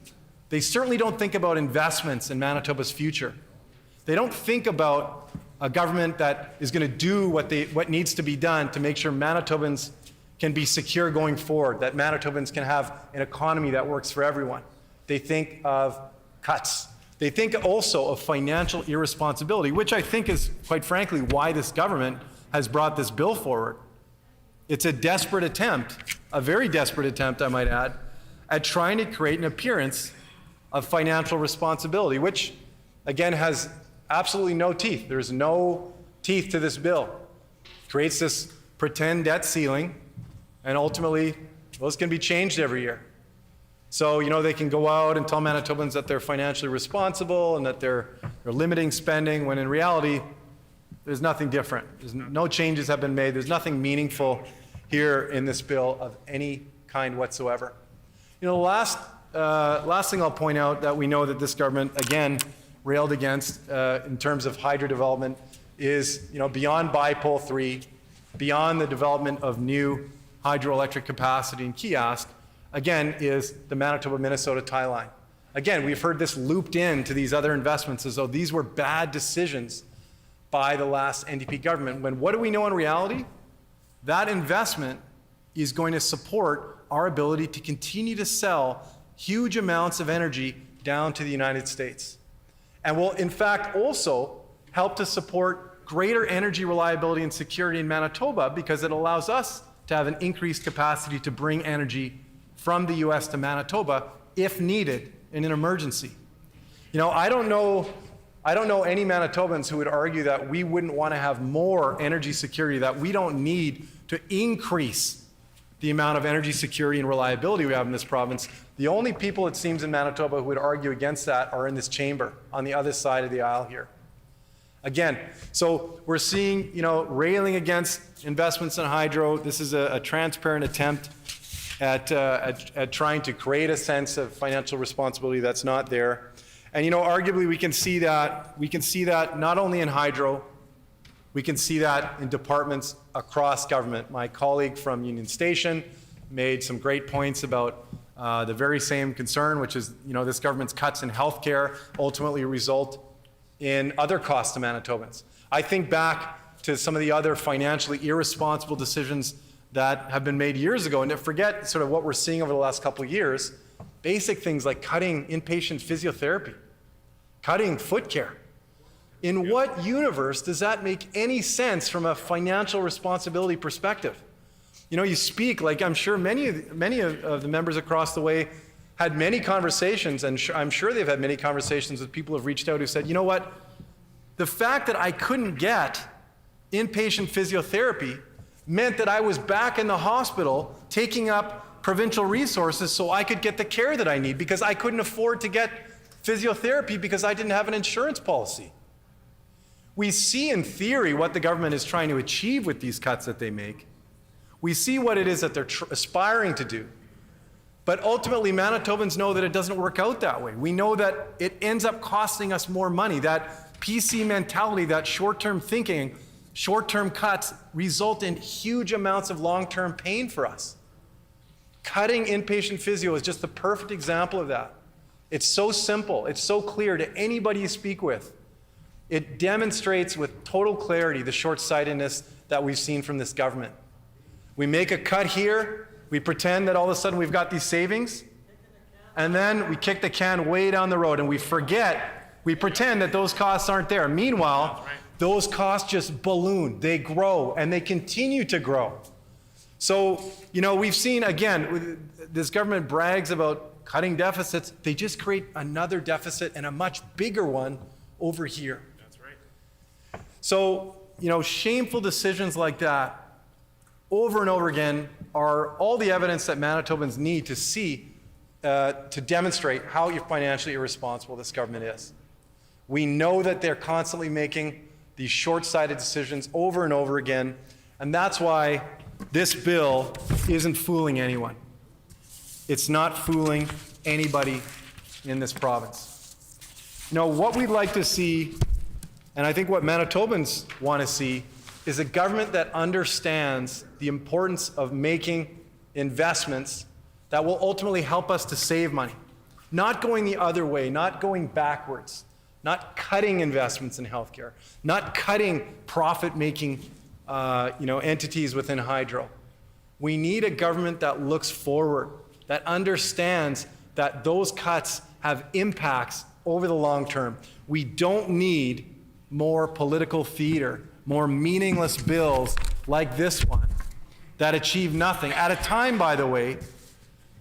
They certainly don't think about investments in Manitoba's future. They don't think about a government that is going to do what needs to be done to make sure Manitobans can be secure going forward, that Manitobans can have an economy that works for everyone. They think of cuts. They think also of financial irresponsibility, which I think is, quite frankly, why this government has brought this bill forward. It's a desperate attempt, a very desperate attempt, I might add, at trying to create an appearance of financial responsibility, which, again, has absolutely no teeth. There's no teeth to this bill. It creates this pretend debt ceiling, and ultimately, those can be changed every year. So, they can go out and tell Manitobans that they're financially responsible and that they're limiting spending, when in reality, there's nothing different. No changes have been made. There's nothing meaningful here in this bill of any kind whatsoever. The last thing I'll point out that we know that this government, again, railed against in terms of hydro development is, beyond Bipole 3, beyond the development of new hydroelectric capacity in Kiosk, again, is the Manitoba-Minnesota tie line. Again, we've heard this looped in to these other investments as though these were bad decisions by the last NDP government, when what do we know in reality? That investment is going to support our ability to continue to sell huge amounts of energy down to the United States. And will, in fact, also help to support greater energy reliability and security in Manitoba because it allows us to have an increased capacity to bring energy from the US to Manitoba if needed in an emergency. You know, I don't know any Manitobans who would argue that we wouldn't want to have more energy security, that we don't need to increase the amount of energy security and reliability we have in this province. The only people, it seems, in Manitoba who would argue against that are in this chamber on the other side of the aisle here. Again, so we're seeing, you know, railing against investments in hydro. This is a transparent attempt at trying to create a sense of financial responsibility that's not there. And, you know, arguably we can see that not only in hydro, we can see that in departments across government. My colleague from Union Station made some great points about the very same concern, which is, you know, this government's cuts in healthcare ultimately result in other costs to Manitobans. I think back to some of the other financially irresponsible decisions that have been made years ago, and to forget sort of what we're seeing over the last couple of years, basic things like cutting inpatient physiotherapy, cutting foot care. In what universe does that make any sense from a financial responsibility perspective? You know, you speak, like I'm sure many of the members across the way had many conversations, and I'm sure they've had many conversations with people who've reached out who said, you know what, the fact that I couldn't get inpatient physiotherapy meant that I was back in the hospital taking up provincial resources so I could get the care that I need because I couldn't afford to get physiotherapy because I didn't have an insurance policy. We see in theory what the government is trying to achieve with these cuts that they make. We see what it is that they're aspiring to do. But ultimately, Manitobans know that it doesn't work out that way. We know that it ends up costing us more money. That PC mentality, that short-term thinking, short-term cuts result in huge amounts of long-term pain for us. Cutting inpatient physio is just the perfect example of that. It's so simple. It's so clear to anybody you speak with. It demonstrates with total clarity the short-sightedness that we've seen from this government. We make a cut here, we pretend that all of a sudden we've got these savings, and then we kick the can way down the road and we pretend that those costs aren't there. Meanwhile, those costs just balloon, they grow, and they continue to grow. So, you know, we've seen, again, this government brags about cutting deficits. They just create another deficit and a much bigger one over here. That's right. So, you know, shameful decisions like that over and over again are all the evidence that Manitobans need to see to demonstrate how financially irresponsible this government is. We know that they're constantly making these short-sighted decisions over and over again, and that's why this bill isn't fooling anyone. It's not fooling anybody in this province. You know, what we'd like to see, and I think what Manitobans want to see, is a government that understands the importance of making investments that will ultimately help us to save money. Not going the other way, not going backwards, not cutting investments in healthcare, not cutting profit-making entities within hydro. We need a government that looks forward, that understands that those cuts have impacts over the long term. We don't need more political theater, more meaningless bills like this one that achieve nothing. At a time, by the way,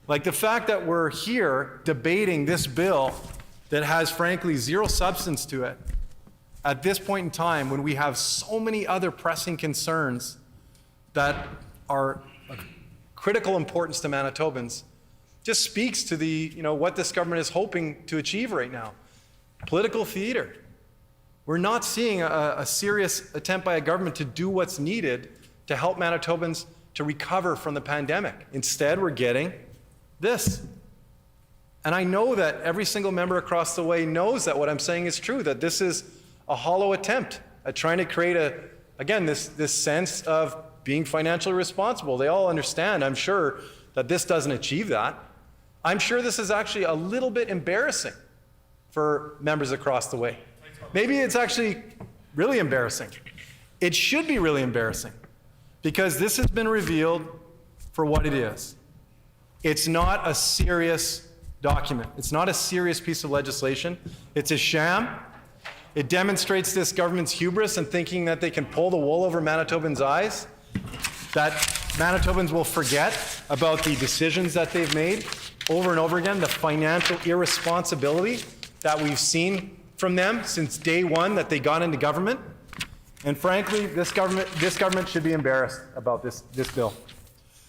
like the fact that we're here debating this bill that has, frankly, zero substance to it at this point in time when we have so many other pressing concerns that are of critical importance to Manitobans, just speaks to the, what this government is hoping to achieve right now. Political theater. We're not seeing a serious attempt by a government to do what's needed to help Manitobans to recover from the pandemic. Instead, we're getting this. And I know that every single member across the way knows that what I'm saying is true, that this is a hollow attempt at trying to create this sense of being financially responsible. They all understand, I'm sure, that this doesn't achieve that. I'm sure this is actually a little bit embarrassing for members across the way. Maybe it's actually really embarrassing. It should be really embarrassing because this has been revealed for what it is. It's not a serious document. It's not a serious piece of legislation. It's a sham. It demonstrates this government's hubris in thinking that they can pull the wool over Manitobans' eyes, that Manitobans will forget about the decisions that they've made over and over again, the financial irresponsibility that we've seen from them since day one that they got into government. And frankly, this government should be embarrassed about this bill.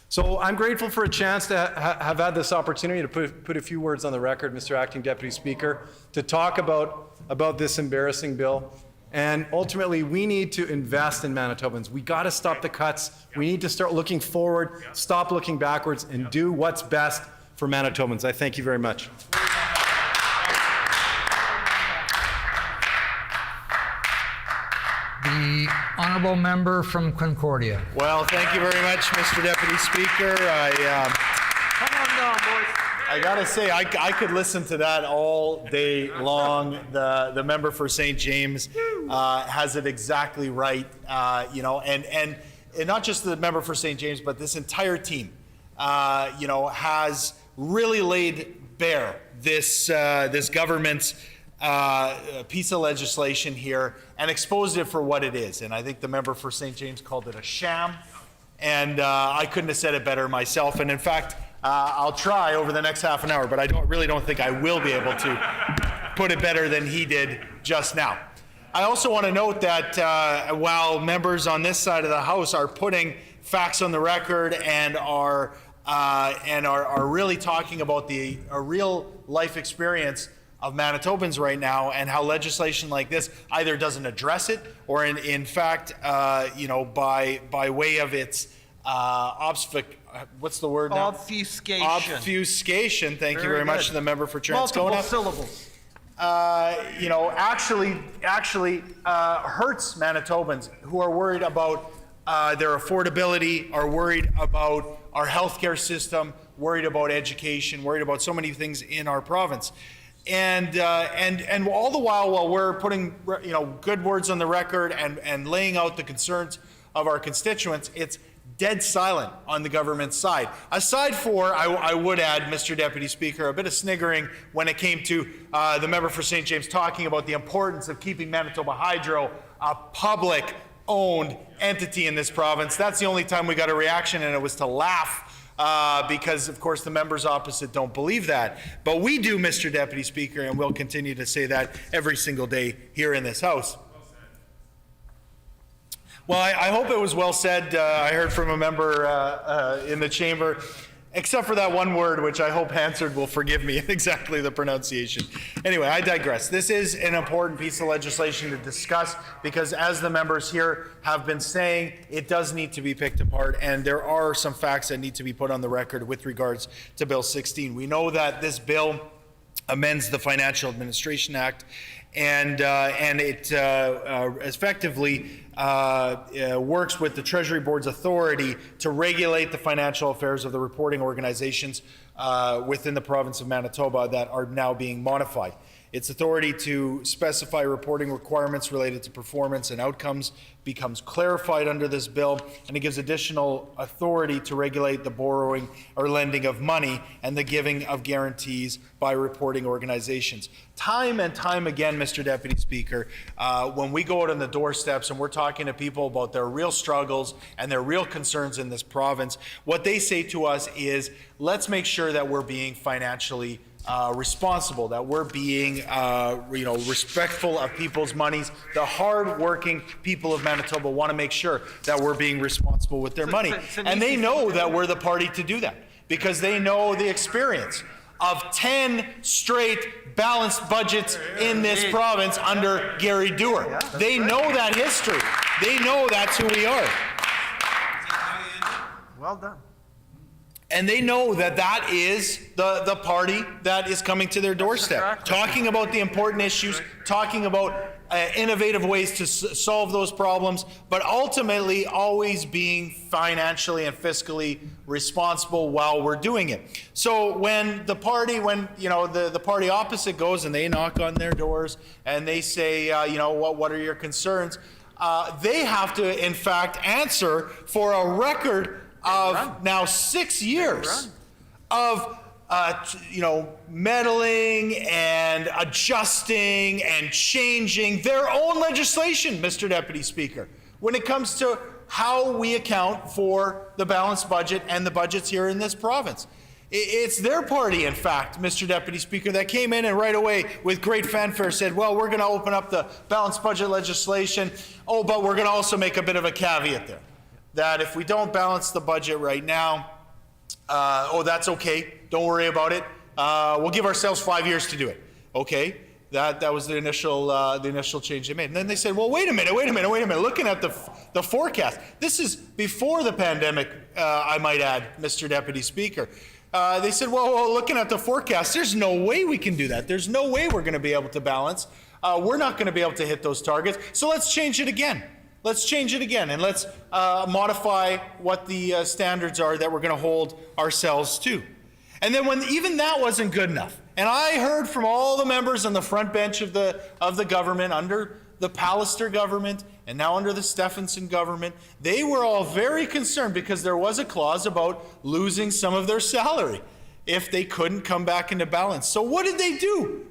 So I'm grateful for a chance to have had this opportunity to put a few words on the record, Mr. Acting Deputy Speaker, to talk about this embarrassing bill. And ultimately, we need to invest in Manitobans. We got to stop the cuts. We need to start looking forward, stop looking backwards, and do what's best for Manitobans. I thank you very much. The honourable member from Concordia. Well, thank you very much, Mr. Deputy Speaker. I gotta say, I could listen to that all day long. The member for St. James has it exactly right, and not just the member for St. James, but this entire team, has really laid bare this government's piece of legislation here and exposed it for what it is. And I think the member for St. James called it a sham, and I couldn't have said it better myself. And in fact, I'll try over the next half an hour, but I really don't think I will be able to put it better than he did just now. I also want to note that while members on this side of the House are putting facts on the record and are really talking about a real life experience of Manitobans right now and how legislation like this either doesn't address it or in fact, by way of its what's the word now? Obfuscation. Obfuscation. Thank you very much to the member for Transcona. Multiple syllables. Actually hurts Manitobans who are worried about their affordability, are worried about our healthcare system, worried about education, worried about so many things in our province. And all the while we're putting good words on the record and laying out the concerns of our constituents, it's dead silent on the government side. Aside for, I would add, Mr. Deputy Speaker, a bit of sniggering when it came to the member for St. James talking about the importance of keeping Manitoba Hydro a public-owned entity in this province. That's the only time we got a reaction, and it was to laugh. Because, of course, the members opposite don't believe that. But we do, Mr. Deputy Speaker, and we'll continue to say that every single day here in this House. Well, I hope it was well said. I heard from a member in the chamber, except for that one word, which I hope Hansard will forgive me exactly the pronunciation. Anyway, I digress. This is an important piece of legislation to discuss because, as the members here have been saying, it does need to be picked apart, and there are some facts that need to be put on the record with regards to Bill 16. We know that this bill amends the Financial Administration Act, and it effectively works with the Treasury Board's authority to regulate the financial affairs of the reporting organizations within the province of Manitoba that are now being modified. Its authority to specify reporting requirements related to performance and outcomes becomes clarified under this bill, and it gives additional authority to regulate the borrowing or lending of money and the giving of guarantees by reporting organizations. Time and time again, Mr. Deputy Speaker, when we go out on the doorsteps and we're talking to people about their real struggles and their real concerns in this province, what they say to us is, let's make sure that we're being financially responsible, that we're being respectful of people's monies. The hard-working people of Manitoba want to make sure that we're being responsible with their money. And they know that we're the party to do that because they know the experience of 10 straight balanced budgets in this province under Gary Dewar. They know that history. They know that's who we are. Well done. And they know that that is the party that is coming to their doorstep, talking about the important issues, talking about innovative ways to solve those problems, but ultimately always being financially and fiscally responsible while we're doing it. So when the party, the party opposite goes and they knock on their doors and they say, what are your concerns? They have to, in fact, answer for a record of now 6 years of meddling and adjusting and changing their own legislation, Mr. Deputy Speaker, when it comes to how we account for the balanced budget and the budgets here in this province. It's their party, in fact, Mr. Deputy Speaker, that came in and right away with great fanfare said, well, we're going to open up the balanced budget legislation. Oh, but we're going to also make a bit of a caveat there, that if we don't balance the budget right now, that's okay. Don't worry about it. We'll give ourselves 5 years to do it. Okay, that was the initial change they made. And then they said, well, wait a minute. Looking at the forecast, this is before the pandemic, I might add, Mr. Deputy Speaker. They said, well, looking at the forecast, there's no way we can do that. There's no way we're going to be able to balance. We're not going to be able to hit those targets. So let's change it again. And let's modify what the standards are that we're going to hold ourselves to. And then when even that wasn't good enough, and I heard from all the members on the front bench of the government under the Pallister government and now under the Stephenson government, they were all very concerned because there was a clause about losing some of their salary if they couldn't come back into balance. So what did they do?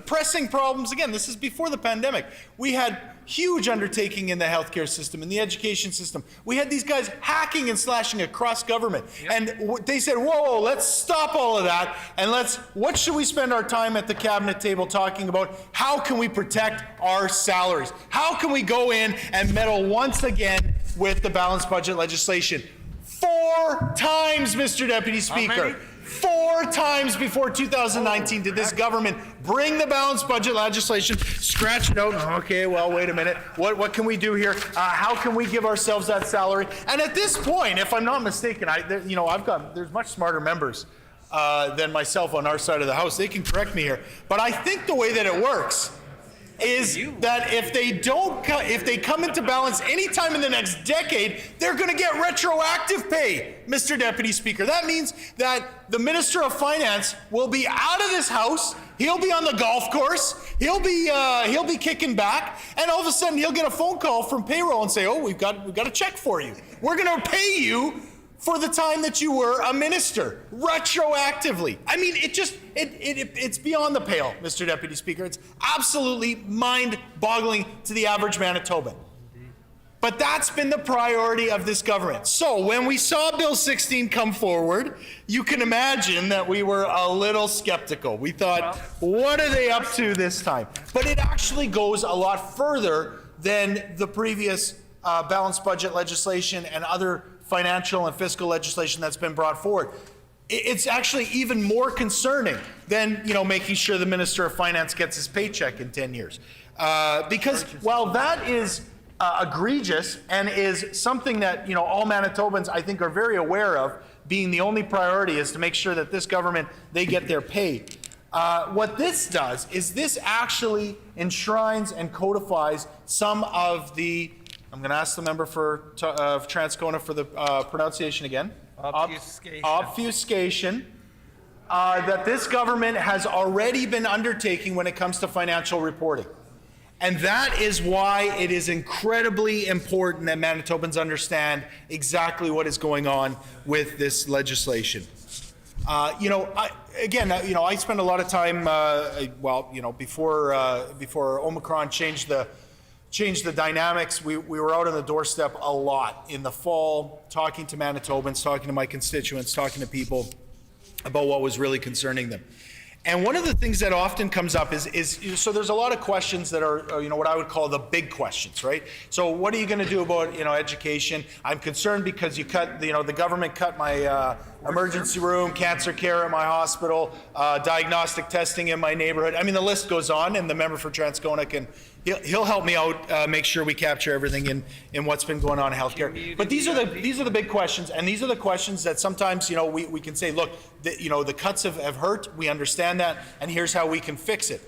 Pressing problems. Again, this is before the pandemic. We had huge undertaking in the healthcare system, in the education system. We had these guys hacking and slashing across government. Yep. And they said, whoa, let's stop all of that. And what should we spend our time at the cabinet table talking about? How can we protect our salaries? How can we go in and meddle once again with the balanced budget legislation? 4 times, Mr. Deputy Speaker. 4 times before 2019 did this government bring the balanced budget legislation, scratch it out. Okay, well, wait a minute. What can we do here? How can we give ourselves that salary? And at this point, if I'm not mistaken, there's much smarter members than myself on our side of the house. They can correct me here, but I think the way that it works is that if they come into balance anytime in the next decade, they're going to get retroactive pay, Mr. Deputy Speaker. That means that the Minister of Finance will be out of this house. He'll be on the golf course. He'll be kicking back, and all of a sudden he'll get a phone call from payroll and say, "Oh, we've got a check for you. We're going to pay you for the time that you were a minister, retroactively." I mean, it's beyond the pale, Mr. Deputy Speaker. It's absolutely mind-boggling to the average Manitoban. But that's been the priority of this government. So when we saw Bill 16 come forward, you can imagine that we were a little skeptical. We thought, what are they up to this time? But it actually goes a lot further than the previous balanced budget legislation and other financial and fiscal legislation that's been brought forward. It's actually even more concerning than making sure the Minister of Finance gets his paycheck in 10 years. Because while that is egregious and is something that all Manitobans I think are very aware of, being the only priority is to make sure that this government, they get their pay. What this does is this actually enshrines and codifies some of the, I'm going to ask the member of Transcona for the pronunciation again. Obfuscation. That this government has already been undertaking when it comes to financial reporting. And that is why it is incredibly important that Manitobans understand exactly what is going on with this legislation. I spend a lot of time, before Omicron changed the dynamics, we were out on the doorstep a lot in the fall, talking to Manitobans, talking to my constituents, talking to people about what was really concerning them. And one of the things that often comes up is so there's a lot of questions that are, what I would call the big questions, right? So what are you going to do about, education? I'm concerned because the government cut my emergency room, cancer care at my hospital, diagnostic testing in my neighborhood. I mean, the list goes on, and the member for Transcona he'll help me out, make sure we capture everything in what's been going on in healthcare. But these are the big questions, and these are the questions that sometimes we can say, look, the cuts have hurt. We understand that, and here's how we can fix it.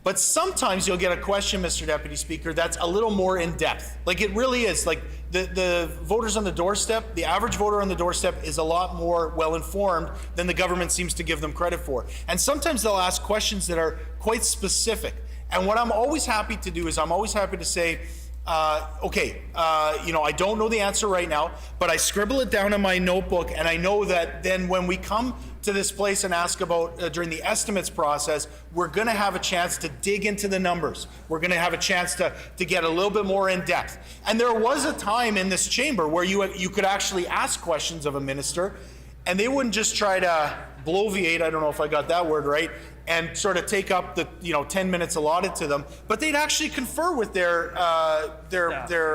But sometimes you'll get a question, Mr. Deputy Speaker, that's a little more in depth. Like it really is. Like the voters on the doorstep, the average voter on the doorstep is a lot more well-informed than the government seems to give them credit for. And sometimes they'll ask questions that are quite specific. And what I'm always happy to do is I'm always happy to say, I don't know the answer right now, but I scribble it down in my notebook, and I know that then when we come to this place and ask about during the estimates process, we're going to have a chance to dig into the numbers. We're going to have a chance to get a little bit more in depth. And there was a time in this chamber where you could actually ask questions of a minister, and they wouldn't just try to bloviate, I don't know if I got that word right, and sort of take up the 10 minutes allotted to them, but they'd actually confer with their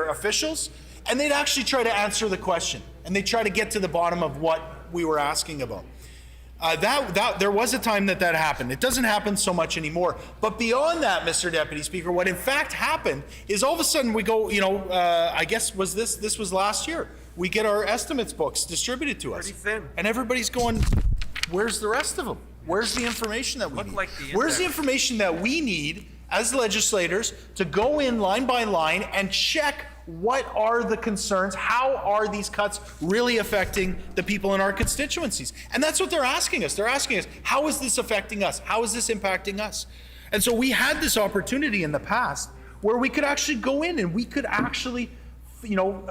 officials, and they'd actually try to answer the question, and they'd try to get to the bottom of what we were asking about. There was a time that happened. It doesn't happen so much anymore. But beyond that, Mr. Deputy Speaker, what in fact happened is all of a sudden we go, I guess this was last year. We get our estimates books distributed to us. And everybody's going, where's the rest of them? Where's the information that we need? Where's the information that we need as legislators to go in line by line and check what are the concerns? How are these cuts really affecting the people in our constituencies? And that's what they're asking us. They're asking us, how is this affecting us? How is this impacting us? And so we had this opportunity in the past where we could actually go in and we could actually,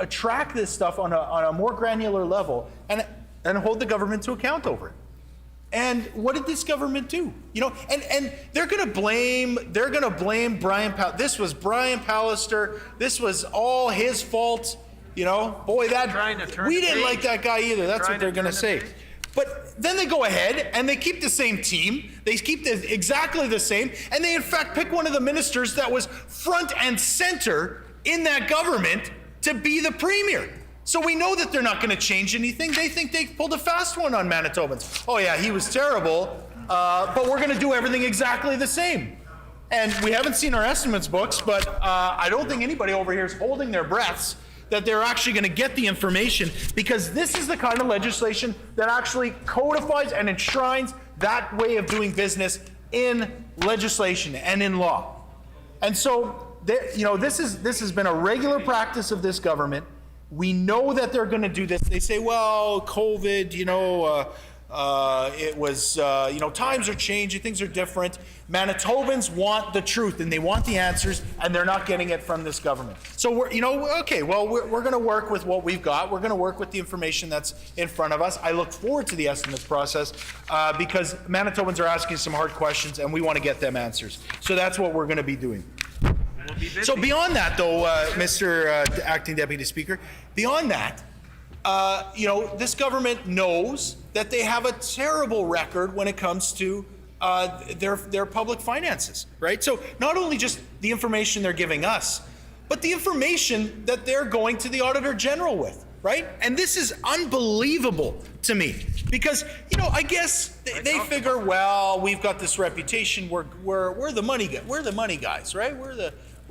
track this stuff on a more granular level and hold the government to account over it. And what did this government do? And they're going to blame Brian. This was Brian Pallister. This was all his fault. We didn't like that guy either. That's what they're going to say. But then they go ahead and they keep the same team. They keep exactly the same, and they in fact pick one of the ministers that was front and center in that government to be the premier. So we know that they're not going to change anything. They think they pulled a fast one on Manitobans. Oh yeah, he was terrible, but we're going to do everything exactly the same. And we haven't seen our estimates books, but I don't think anybody over here is holding their breaths that they're actually going to get the information, because this is the kind of legislation that actually codifies and enshrines that way of doing business in legislation and in law. And so, this has been a regular practice of this government. We know that they're going to do this. They say, well, COVID, it was, times are changing, things are different. Manitobans want the truth and they want the answers, and they're not getting it from this government. So we're going to work with what we've got. We're going to work with the information that's in front of us. I look forward to the estimates process because Manitobans are asking some hard questions and we want to get them answers. So that's what we're going to be doing. So beyond that, though, Mr. Acting Deputy Speaker, beyond that, this government knows that they have a terrible record when it comes to their public finances, right? So not only just the information they're giving us, but the information that they're going to the Auditor General with, right? And this is unbelievable to me because, I guess they figure, well, we've got this reputation. We're the money guys. We're the money guys, right? We're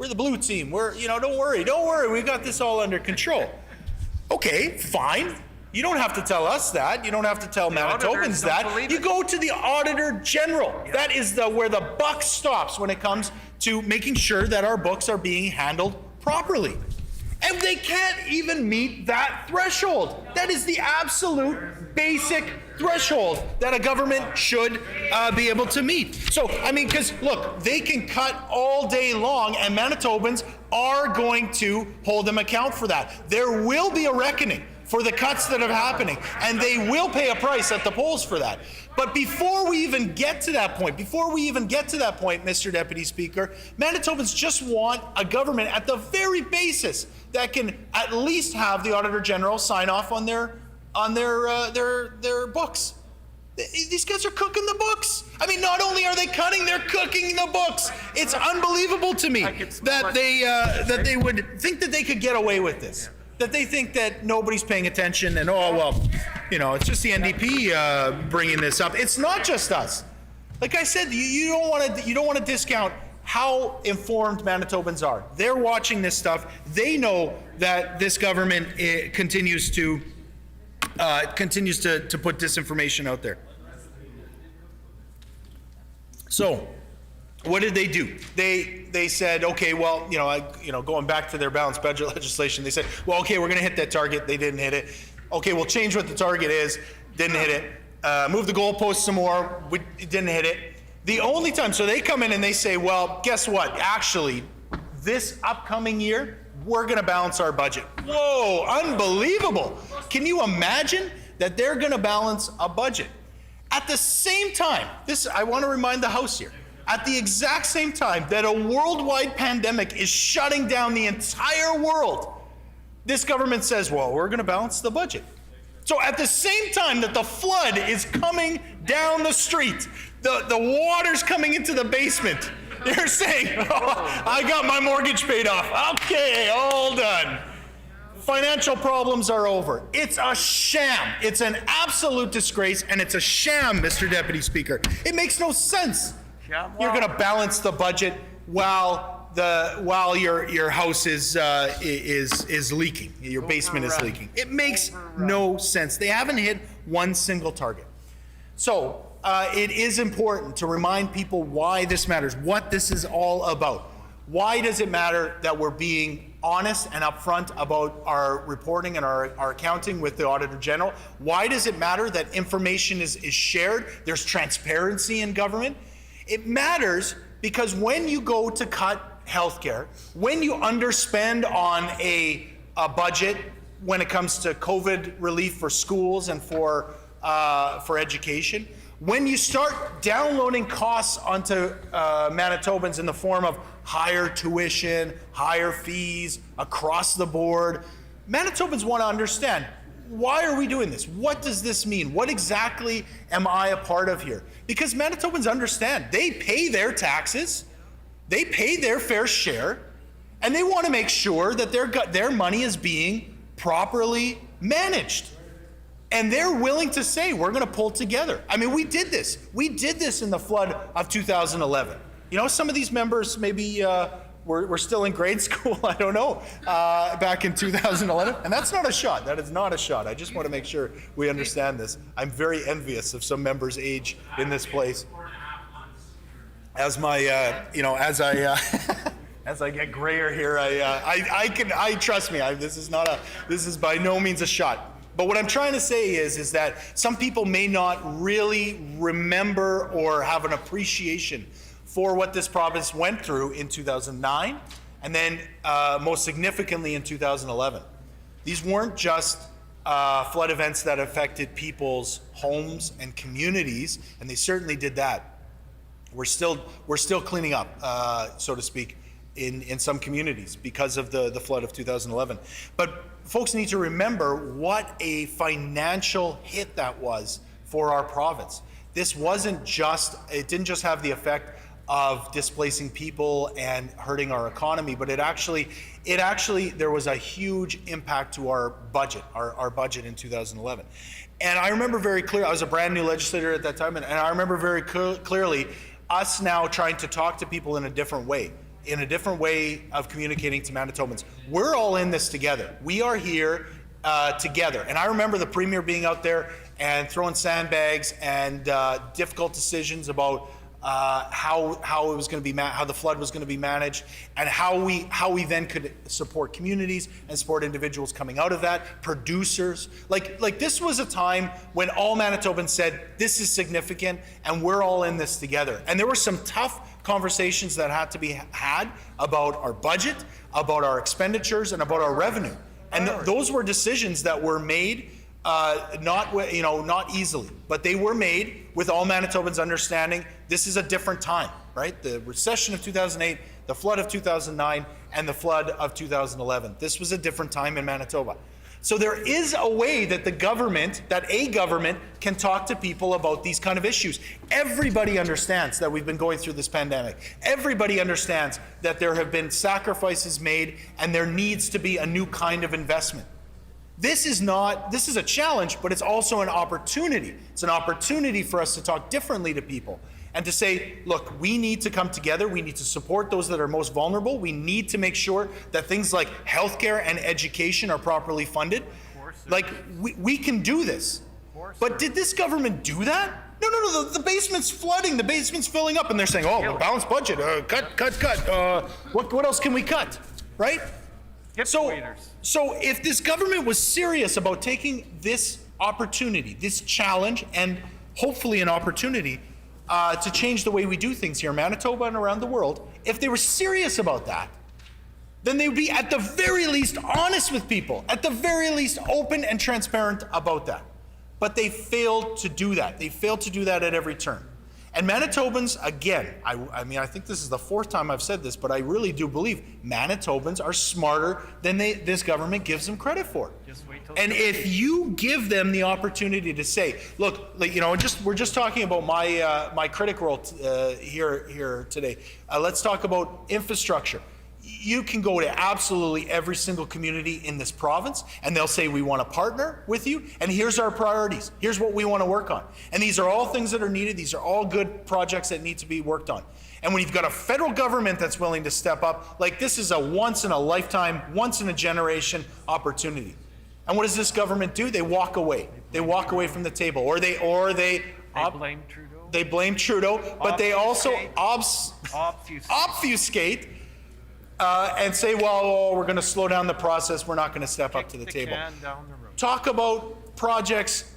the blue team. Don't worry. We've got this all under control. Okay, fine. You don't have to tell us that. You don't have to tell Manitobans that. You go to the Auditor General. Yeah. That is where the buck stops when it comes to making sure that our books are being handled properly. And they can't even meet that threshold. That is the absolute basic threshold that a government should be able to meet. So, because look, they can cut all day long and Manitobans are going to hold them account for that. There will be a reckoning for the cuts that are happening, and they will pay a price at the polls for that. But before we even get to that point, Mr. Deputy Speaker, Manitobans just want a government at the very basis that can at least have the Auditor General sign off on their books. These guys are cooking the books. Not only are they cutting, they're cooking the books. It's unbelievable to me that they would think that they could get away with this. That they think that nobody's paying attention and it's just the NDP bringing this up. It's not just us. Like I said, you don't want to discount how informed Manitobans are. They're watching this stuff. They know that this government continues to put disinformation out there. So, what did they do? They said, okay, well, going back to their balanced budget legislation, they said, well, okay, we're going to hit that target. They didn't hit it. Okay, we'll change what the target is. Didn't hit it. Move the goalposts some more. We didn't hit it. The only time, so they come in and they say, well, guess what? Actually, this upcoming year, we're going to balance our budget. Whoa, unbelievable. Can you imagine that they're going to balance a budget? At the same time, I want to remind the House here, at the exact same time that a worldwide pandemic is shutting down the entire world, this government says, well, we're going to balance the budget. So at the same time that the flood is coming down the street, the water's coming into the basement, they're saying, oh, I got my mortgage paid off. Okay, all done. Financial problems are over. It's a sham. It's an absolute disgrace, and it's a sham, Mr. Deputy Speaker. It makes no sense. You're going to balance the budget while your house is leaking, your basement is leaking. It makes no sense. They haven't hit one single target. So it is important to remind people why this matters, what this is all about. Why does it matter that we're being honest and upfront about our reporting and our accounting with the Auditor General? Why does it matter that information is shared? There's transparency in government. It matters because when you go to cut healthcare, when you underspend on a budget when it comes to COVID relief for schools and for education, when you start downloading costs onto Manitobans in the form of higher tuition, higher fees across the board, Manitobans want to understand, why are we doing this? What does this mean? What exactly am I a part of here? Because Manitobans understand, they pay their taxes, they pay their fair share, and they want to make sure that their money is being properly managed. And they're willing to say, we're going to pull together. I mean, we did this. We did this in the flood of 2011. You know, some of these members maybe were still in grade school, I don't know, back in 2011. And that's not a shot. That is not a shot. I just want to make sure we understand this. I'm very envious of some members' age in this place. As my, as I get grayer here, I trust me. This is by no means a shot. But what I'm trying to say is that some people may not really remember or have an appreciation for what this province went through in 2009 and then most significantly in 2011. These weren't just flood events that affected people's homes and communities, and they certainly did that. We're still cleaning up, so to speak, in some communities because of the flood of 2011. But folks need to remember what a financial hit that was for our province. This wasn't just, it didn't just have the effect of displacing people and hurting our economy, but it actually, there was a huge impact to our budget, our budget in 2011. And I remember very clearly, I was a brand new legislator at that time, and I remember very clearly us now trying to talk to people in a different way of communicating to Manitobans. We're all in this together. We are here together. And I remember the Premier being out there and throwing sandbags and difficult decisions about how it was going to be how the flood was going to be managed, and how we then could support communities and support individuals coming out of that, producers. Like this was a time when all Manitobans said, this is significant and we're all in this together. And there were some tough conversations that had to be had about our budget, about our expenditures, and about our revenue. And those were decisions that were made not easily, but they were made with all Manitobans understanding this is a different time, right? The recession of 2008, the flood of 2009, and the flood of 2011. This was a different time in Manitoba. So there is a way that a government can talk to people about these kind of issues. Everybody understands that we've been going through this pandemic. Everybody understands that there have been sacrifices made and there needs to be a new kind of investment. This is a challenge, but it's also an opportunity. It's an opportunity for us to talk differently to people and to say, look, we need to come together. We need to support those that are most vulnerable. We need to make sure that things like healthcare and education are properly funded. Like, we can do this. But did this government do that? No, the basement's flooding, the basement's filling up, and they're saying, oh, balanced budget, cut. What else can we cut, right? So if this government was serious about taking this opportunity, this challenge, and hopefully an opportunity to change the way we do things here in Manitoba and around the world, if they were serious about that, then they would be at the very least honest with people, at the very least open and transparent about that. But they failed to do that. They failed to do that at every turn. And Manitobans, again, I mean, I think this is the fourth time I've said this, but I really do believe Manitobans are smarter than this government gives them credit for. And if you give them the opportunity to say, look, like, you know, we're just talking about my critic role here today. Let's talk about infrastructure. You can go to absolutely every single community in this province and they'll say, we want to partner with you, and here's our priorities. Here's what we want to work on. And these are all things that are needed. These are all good projects that need to be worked on. And when you've got a federal government that's willing to step up, like, this is a once in a lifetime, once in a generation opportunity. And what does this government do? They walk away. They walk away from the table, or they blame Trudeau. They blame Trudeau, but they also obfuscate. And say, well, we're going to slow down the process. We're not going to step up to the table. Talk about projects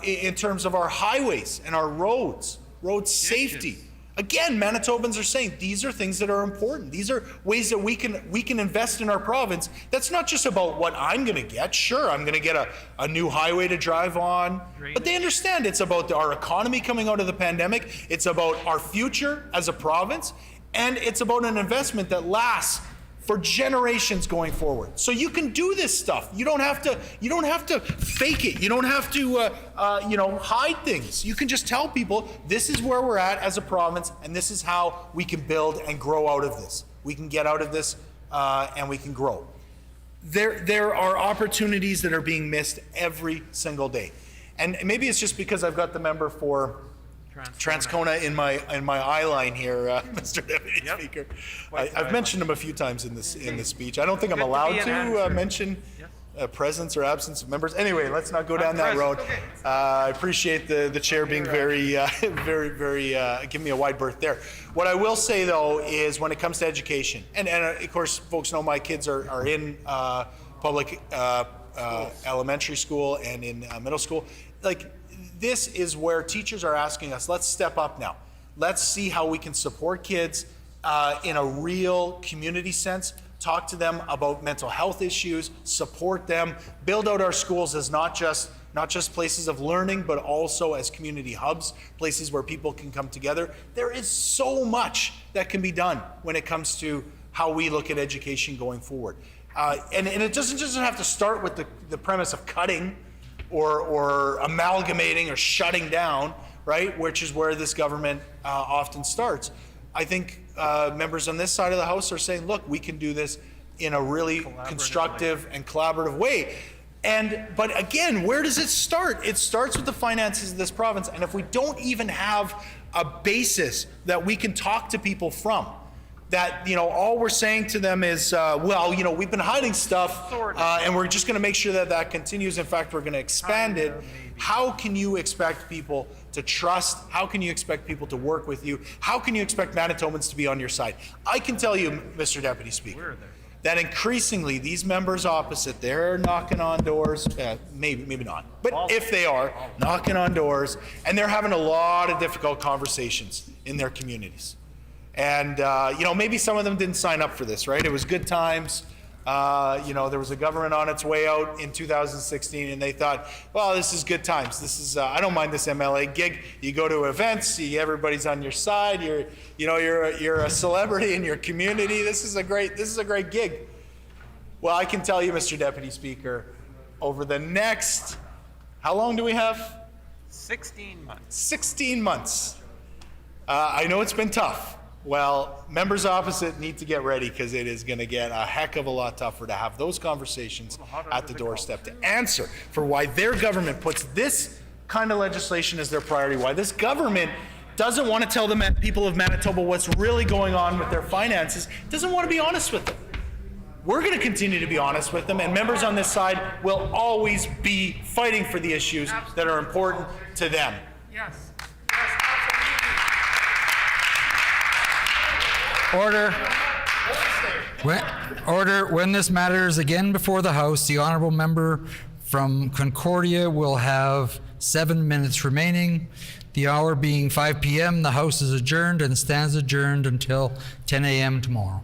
in terms of our highways and our roads, road safety. Again, Manitobans are saying these are things that are important. These are ways that we can invest in our province. That's not just about what I'm going to get. Sure, I'm going to get a new highway to drive on. But they understand it's about our economy coming out of the pandemic. It's about our future as a province. And it's about an investment that lasts for generations going forward. So you can do this stuff. You don't have to fake it. You don't have to hide things. You can just tell people this is where we're at as a province, and this is how we can build and grow out of this. We can get out of this and we can grow. There are opportunities that are being missed every single day. And maybe it's just because I've got the member for Transcona in my eye line here, Mr. Deputy Speaker. I've mentioned him a few times in this speech. I don't think I'm allowed to mention presence or absence of members. Anyway, let's not go down that road. I appreciate the chair being very, giving me a wide berth there. What I will say, though, is when it comes to education, and of course, folks know my kids are in public elementary school and in middle school. Like, this is where teachers are asking us, let's step up now. Let's see how we can support kids in a real community sense, talk to them about mental health issues, support them, build out our schools as not just places of learning, but also as community hubs, places where people can come together. There is so much that can be done when it comes to how we look at education going forward. And it doesn't just have to start with the premise of cutting or amalgamating or shutting down, right? Which is where this government often starts. I think members on this side of the House are saying, look, we can do this in a really constructive and collaborative way. But again, where does it start? It starts with the finances of this province. And if we don't even have a basis that we can talk to people from, that, all we're saying to them is, we've been hiding stuff and we're just going to make sure that continues. In fact, we're going to expand it. How can you expect people to trust? How can you expect people to work with you? How can you expect Manitobans to be on your side? I can tell you, Mr. Deputy Speaker, that increasingly these members opposite, they're knocking on doors, maybe not, but if they are knocking on doors, and they're having a lot of difficult conversations in their communities. And, maybe some of them didn't sign up for this, right? It was good times. There was a government on its way out in 2016, and they thought, well, this is good times. This is, I don't mind this MLA gig. You go to events, see everybody's on your side. You're a celebrity in your community. This is a great gig. Well, I can tell you, Mr. Deputy Speaker, over the next, how long do we have? 16 months. 16 months. I know it's been tough. Well, members opposite need to get ready, because it is going to get a heck of a lot tougher to have those conversations at the doorstep, to answer for why their government puts this kind of legislation as their priority, why this government doesn't want to tell the people of Manitoba what's really going on with their finances, doesn't want to be honest with them. We're going to continue to be honest with them, and members on this side will always be fighting for the issues that are important to them. Yes. Order. When this matter is again before the House, the honourable member from Concordia will have 7 minutes remaining. The hour being 5 p.m., the House is adjourned and stands adjourned until 10 a.m. tomorrow.